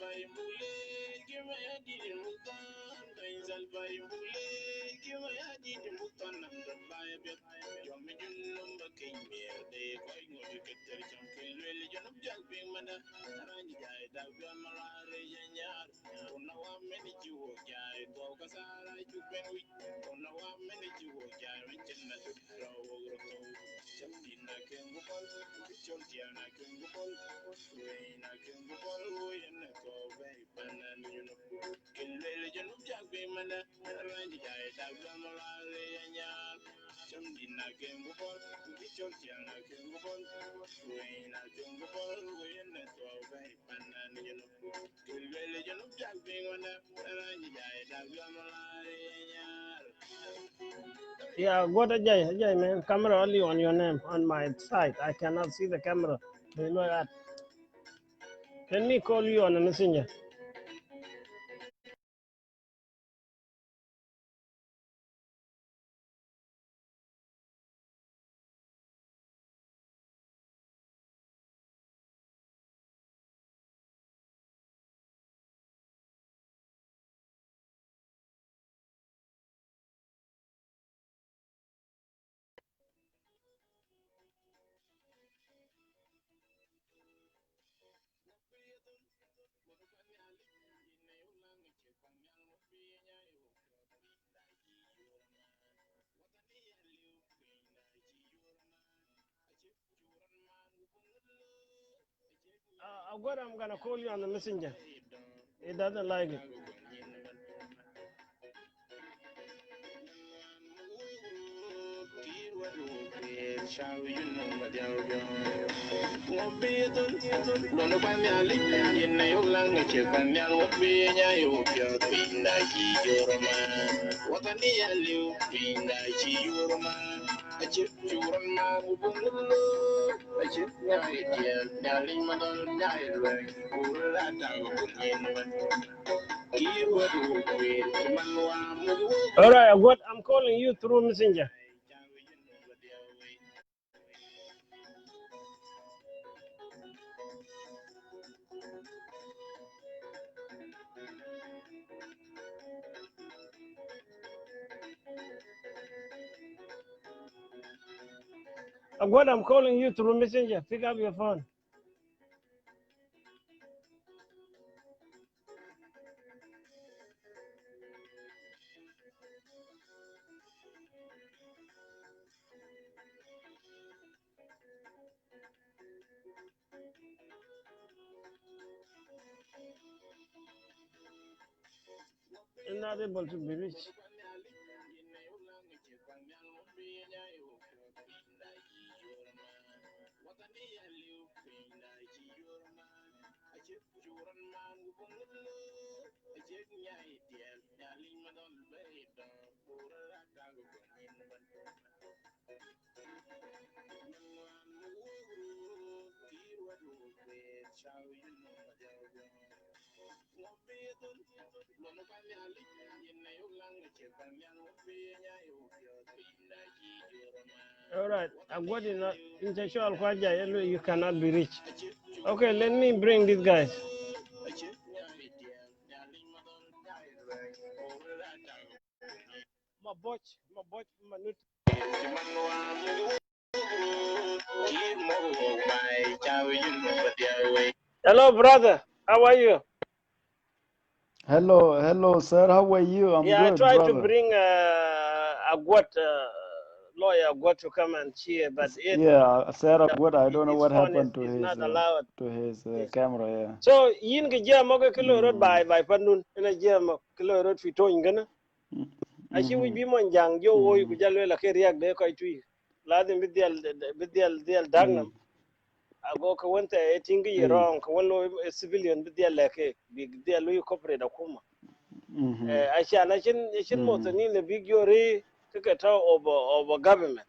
Yeah, go to Jay, man. Camera only on your name, on my side. I cannot see the camera. Do you know that? Let me call you on the messenger. I'm gonna call you on the messenger. It doesn't like it. All right, I'm calling you through messenger. I'm calling you through messenger. Pick up your phone. It's not able to be reached. All right. What is not intentional kwaja you cannot be rich. Okay, let me bring these guys. My boch, manut. Hello, brother. How are you? Hello, sir. How are you? I'm Yeah, I good, tried to brother. bring lawyer Agwat to come and cheer, but Yeah, sir, good. I don't know his what phone happened is not allowed. to his Yes. camera. Yeah. So yin ga jam ko kilo road by panun ina jam kilo road fito ingana. Ashi we be mon jang jo wo ku jalo la ke riak de ko tui. Ladim bidial dagnam. Ago ka wanta e tingi yi wrong ka wallo civilian bidial la ke bidial lu corporate akuma. Ashi ana shin motoni le big yori kaka ta over government.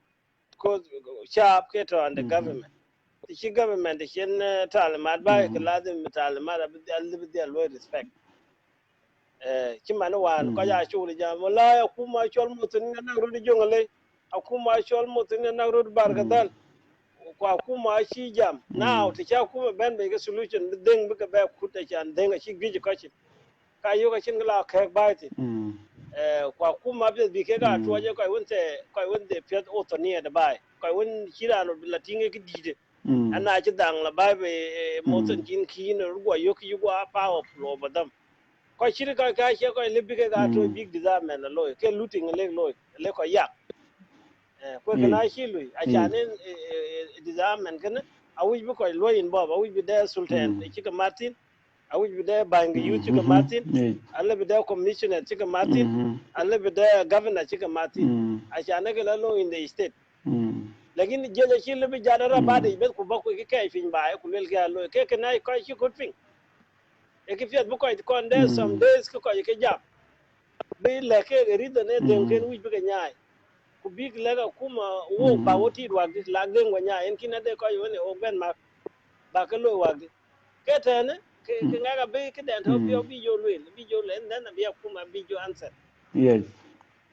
Because sharp ke to under government. The government the shin talimat ba ka ladim talimat bidial lu respect. Chimana wan ko ya shuri jam wala ya kuma chol mutun na rudi jongale akuma chol mutun na rudi bargadal ko kuma shi jam now to cha kuma ben be solution deng be ba kuta chan deng shi giji ko shi ka yo ka chin la ka ba ti ko kuma be ke ga to je ko wonte pet otonia de bai ko won shira no la tinge ki dide ana ci dang la ba be mutun kin kin rugo yo ki yugo power flow badam ko shiri ka she ko libi ke ga to big disaster na loy ke looting le ko yak ko kana shi lui a chanen disaster kana a wi bi ko loy in bob a wi bi da sultan e kika martin a wi bi da bang yu kika martin alle bi da commissioner kika martin alle bi da governor kika martin a chanen ke la loy in the state lakin jeje shi libi jadara ba da ibet ku ba ku ke kai fin ba ku lel ga loy ke kana ko shi ko fin e ki fiat bu ko kon there some days ko ke jam be leke rida ne den ken wi be nyaay ku big lega kuma wo ba woti wag dis lag den wa nyaay en kinade ko yone o ben ma ba ka lo wag ke tane ke ngaga be ke den to bi jo le den bi kuma bi jo answer Yes.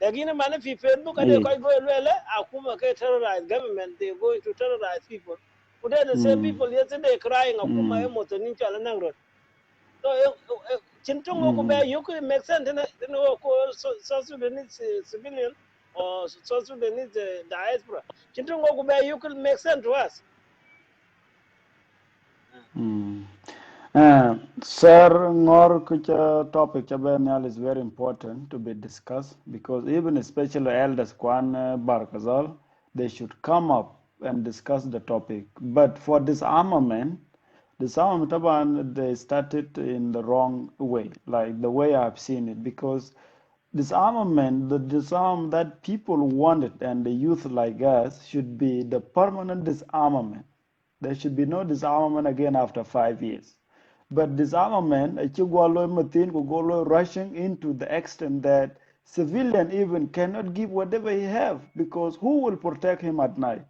lagina man fi facebook ade ko go le akuma ke terrorize government they going to terrorize people ku the same people yesterday crying akuma e moto nin chala nangro so chintungo ko be you could make sense no ko so Sudanese civilian or so Sudanese diaspora chintungo ko be you could make sense to us. Sir, Ngor kucha topic chabanyal is very important to be discussed because even especially elders Kwan Barkazal, they should come up and discuss the topic. But for disarmament, Taban, they started in the wrong way, like the way I've seen it, because disarmament, the disarm that people wanted and the youth like us should be the permanent disarmament. There should be no disarmament again after 5 years. But disarmament, rushing into the extent that civilian even cannot give whatever he have because who will protect him at night?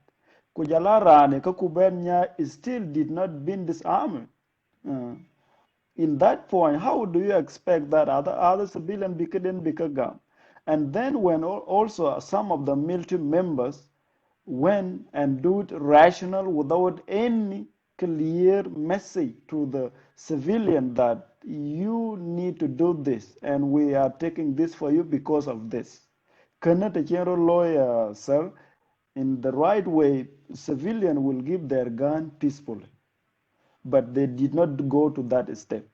Kujalarane Kakubenya still did not been disarmed. In that point, how do you expect that other civilian couldn't become? And then when also some of the military members went and do it rational without any clear message to the civilian that you need to do this and we are taking this for you because of this. Cannot a general lawyer, sir, in the right way, civilian will give their gun peacefully. But they did not go to that step.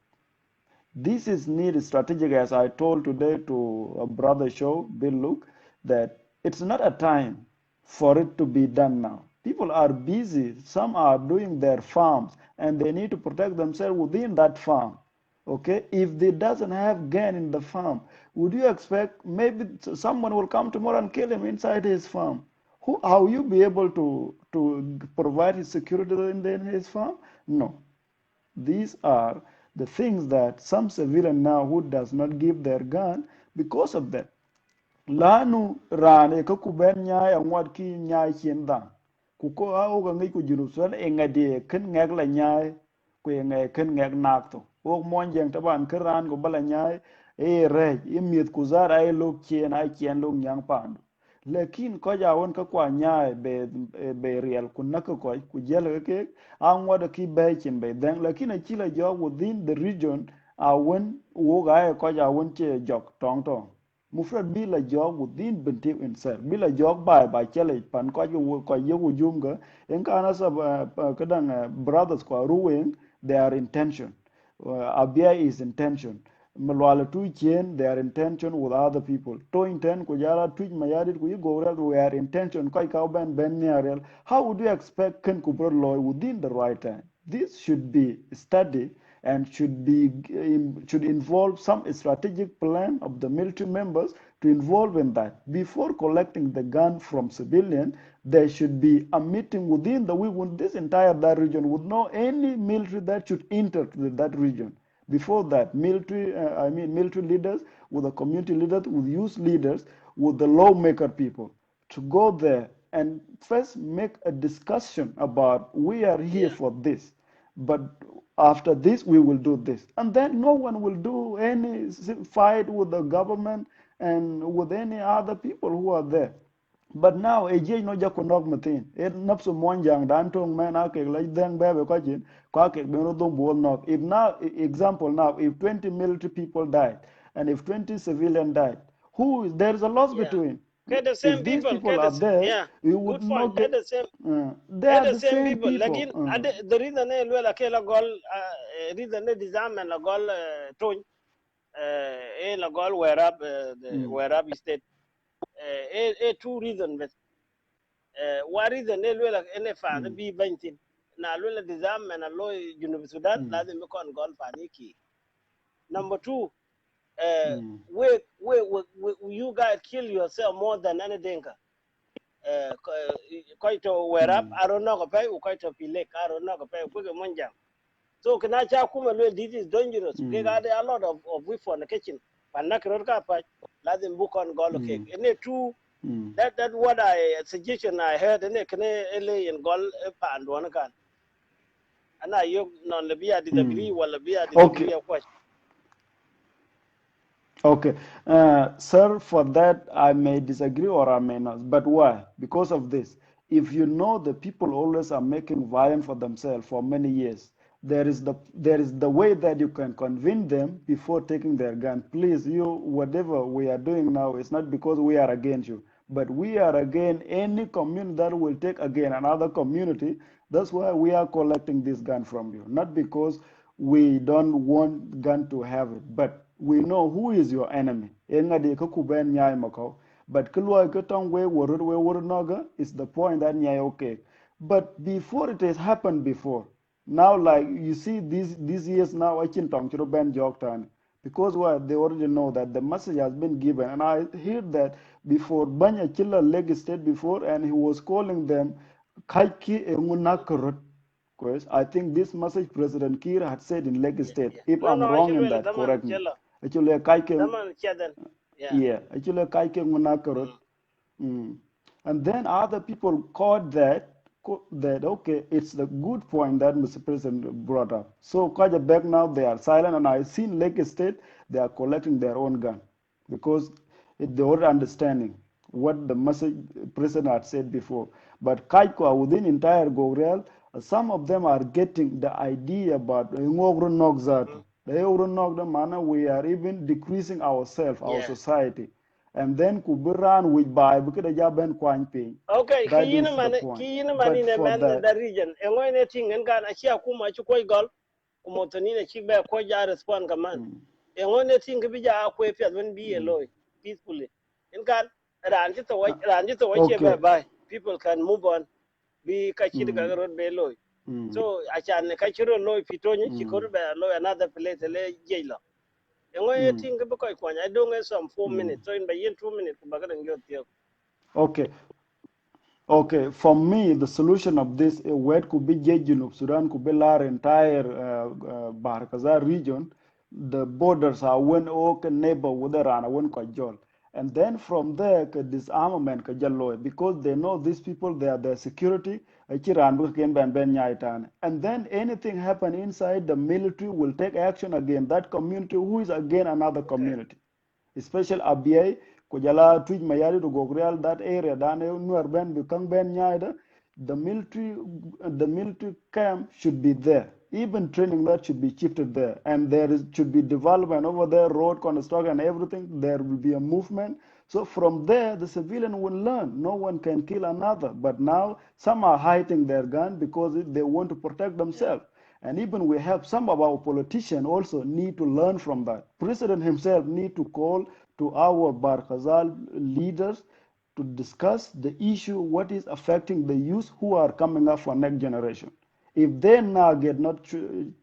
This is needed strategic, as I told today to a brother show, Bill Luke, that it's not a time for it to be done now. People are busy. Some are doing their farms, and they need to protect themselves within that farm. Okay, if they doesn't have gain in the farm, would you expect maybe someone will come tomorrow and kill him inside his farm? How will you be able to provide his security in his farm? No. These are the things that some civilian now who does not give their gun because of that. Lanu rane ka kuben nyai angwat ki nyai chien dang. Kuko au ka ngi ku junub sudan engade ken ngak la nyai kwe nge ken ngek nak to o mon jeng taban keran go bala nyai e re imiet kuzara e lok chien ai chien lok nyang pandu lekin ko ja won ka kwa nyai be real kunna ko ku jel ke an wada ki be chin be den lekin a chila jo within the region a won wo ga ko ja won che jok tong tong mufrad bi la jog within binti insert bi la jog ba chele pan ko yugo jumga en kana sa kadang brothers ko ruwen their intention abia is intention malwala tu chen their intention with other people to intent ko jala tu mayadit ko go real their intention ko ka ben real how would you expect can ko bro law within the right time this should be studied and should involve some strategic plan of the military members to involve in that. Before collecting the gun from civilian, there should be a meeting within the this entire that region would know any military that should enter to that region. Before that, military leaders, with the community leaders, with youth leaders, with the lawmaker people, to go there and first make a discussion about we are here for this, but after this we will do this, and then no one will do any fight with the government and with any other people who are there. But now a jay no jako nog matin it napso monjang dan tong man ake like then bebe ko jin ko ake be no dong bol nog if now example now if 20 military people died and if 20 civilian died who is there is a loss Yeah. between Okay, the same if these people, people are there yeah, you would good point. not get they They're are the the same same people. people Again, the reason they well okay la goal reason they design and la goal tone la goal where up where up state two reasons but one reason they well any fan be bentin na lo design and lo University Sudan lazim be kon goal faniki. Number two, you guys kill yourself more than anything. Quite wear up, I don't know, pay, quite a pilek, I don't know, pay, quick monjam. So, can I tell you, this is dangerous. We got a lot of whip on the kitchen. But not let them book on Golo cake. And it too, that what I suggestion I heard, and it can and Gol and one can. And I you non Libya disagree, while Libya disagree, okay. of course. Okay, sir, for that I may disagree or I may not. But why? Because of this. If you know the people always are making violence for themselves for many years, there is the way that you can convince them before taking their gun. Please, you whatever we are doing now is not because we are against you, but we are against any community that will take again another community. That's why we are collecting this gun from you, not because we don't want gun to have it, but we know who is your enemy. Engadi ka kuben nyai mako. But kulwa ka tong we word noga is the point that nyai okay. But before it has happened before. Now like you see these years now I can tong chiro ben jok tan. Because what they already know that the message has been given, and I heard that before Banya Chilla leg state before, and he was calling them kaiki engunakurut. I think this message President Kiir had said in Lake State. If No, I'm no, wrong in actually, that, Daman correct me. Chella. Actually, kaike, Daman Chadan. Yeah. yeah, actually, kaike munakarot. And then other people caught that okay, it's the good point that Mr. President brought up. So Kaja back now they are silent, and I seen Lake State they are collecting their own gun because they already understanding what the message President had said before. But Kaiko within entire Gogrel, some of them are getting the idea about ngogro nogzatu. The manner we are even decreasing ourselves, our society. And then kubiran with by because the jaben kwan ping. Okay, That is the point. mani But ne for man that, the region. And when they think and gan achi akuma chu koi gol, umotoni ne chi be ko ja respond kaman. And when they think bi ja ko pe when be alone peacefully. And gan ran to watch okay. bye. People can move on. Be kachir ga road be loy. So achan kachiro loy pitoni chi ko be loy another place le jaila. And when you think bi ko kwan I don't get some 4 minutes. So in by 2 minutes ku bagadan yo. Okay. Okay, for me, the solution of this, where could be Jejin of Sudan, could be our entire Bhar region. The borders are one oak neighbor with the Rana, one Kajol. And then from there, disarmament because they know these people, they are their security. And then anything happen inside, the military will take action against that community who is again another community. Especially Abia, Kujala, Twij Mayari to Gogreal, that area, Nuer Ben, Bukang Ben Nyaida, the military camp should be there. Even training that should be shifted there. And should be development over there, road construction and everything. There will be a movement. So from there, the civilian will learn. No one can kill another. But now some are hiding their gun because they want to protect themselves. And even we have some of our politicians also need to learn from that. President himself need to call to our Barkhazal leaders to discuss the issue, what is affecting the youth who are coming up for next generation. If they now get not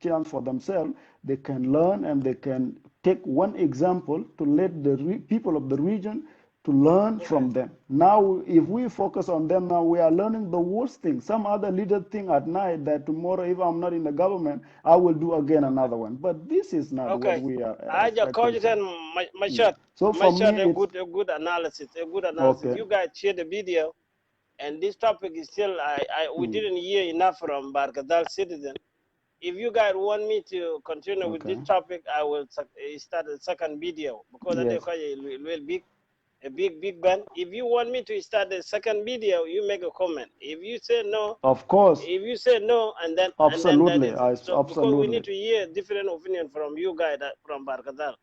chance for themselves, they can learn and they can take one example to let the people of the region to learn from them. Now, if we focus on them now, we are learning the worst thing. Some other leader think at night that tomorrow, if I'm not in the government, I will do again another one. But this is not what we are I just called expecting. it my shot. So My for me, shot, it's a good analysis. A good analysis. okay. You guys share the video, and this topic is still we didn't hear enough from Barkadal citizen. If you guys want me to continue with this topic, I will start a second video because I Yes. think a big band. If you want me to start the second video, you make a comment. If you say no, Of course. if you say no, and then Absolutely. that is so because we Absolutely. need to hear different opinion from you guys from Barkadal.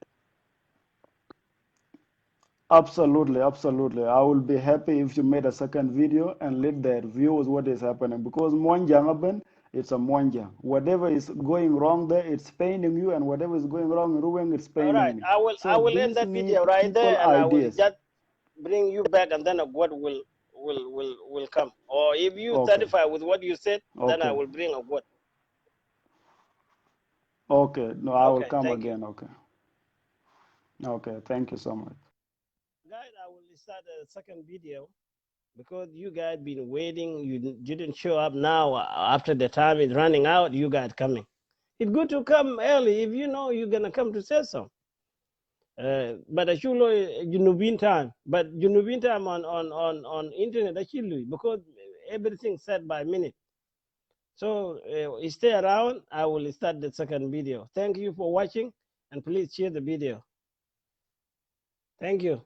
Absolutely, absolutely. I will be happy if you made a second video and let the viewers what is happening because Mwanjangaben, it's a Mwanja. Whatever is going wrong there, it's paining you, and whatever is going wrong in Ruang, it's All paining right, me. I will end these that need video right people there, and I will ideas. just bring you back, and then a word will come. Or if you Okay. satisfy with what you said, then I Okay. will bring a word. Okay. No, I will Okay, come thank you. again. Okay. Okay. Thank you so much. Guys, I will start a second video because you guys been waiting. You didn't show up now. After the time is running out, you guys coming. It's good to come early if you know you're gonna come to say so. But I should know Junubin time. But Junubin time on internet actually because everything said by minute. So stay around. I will start the second video. Thank you for watching, and please share the video. Thank you.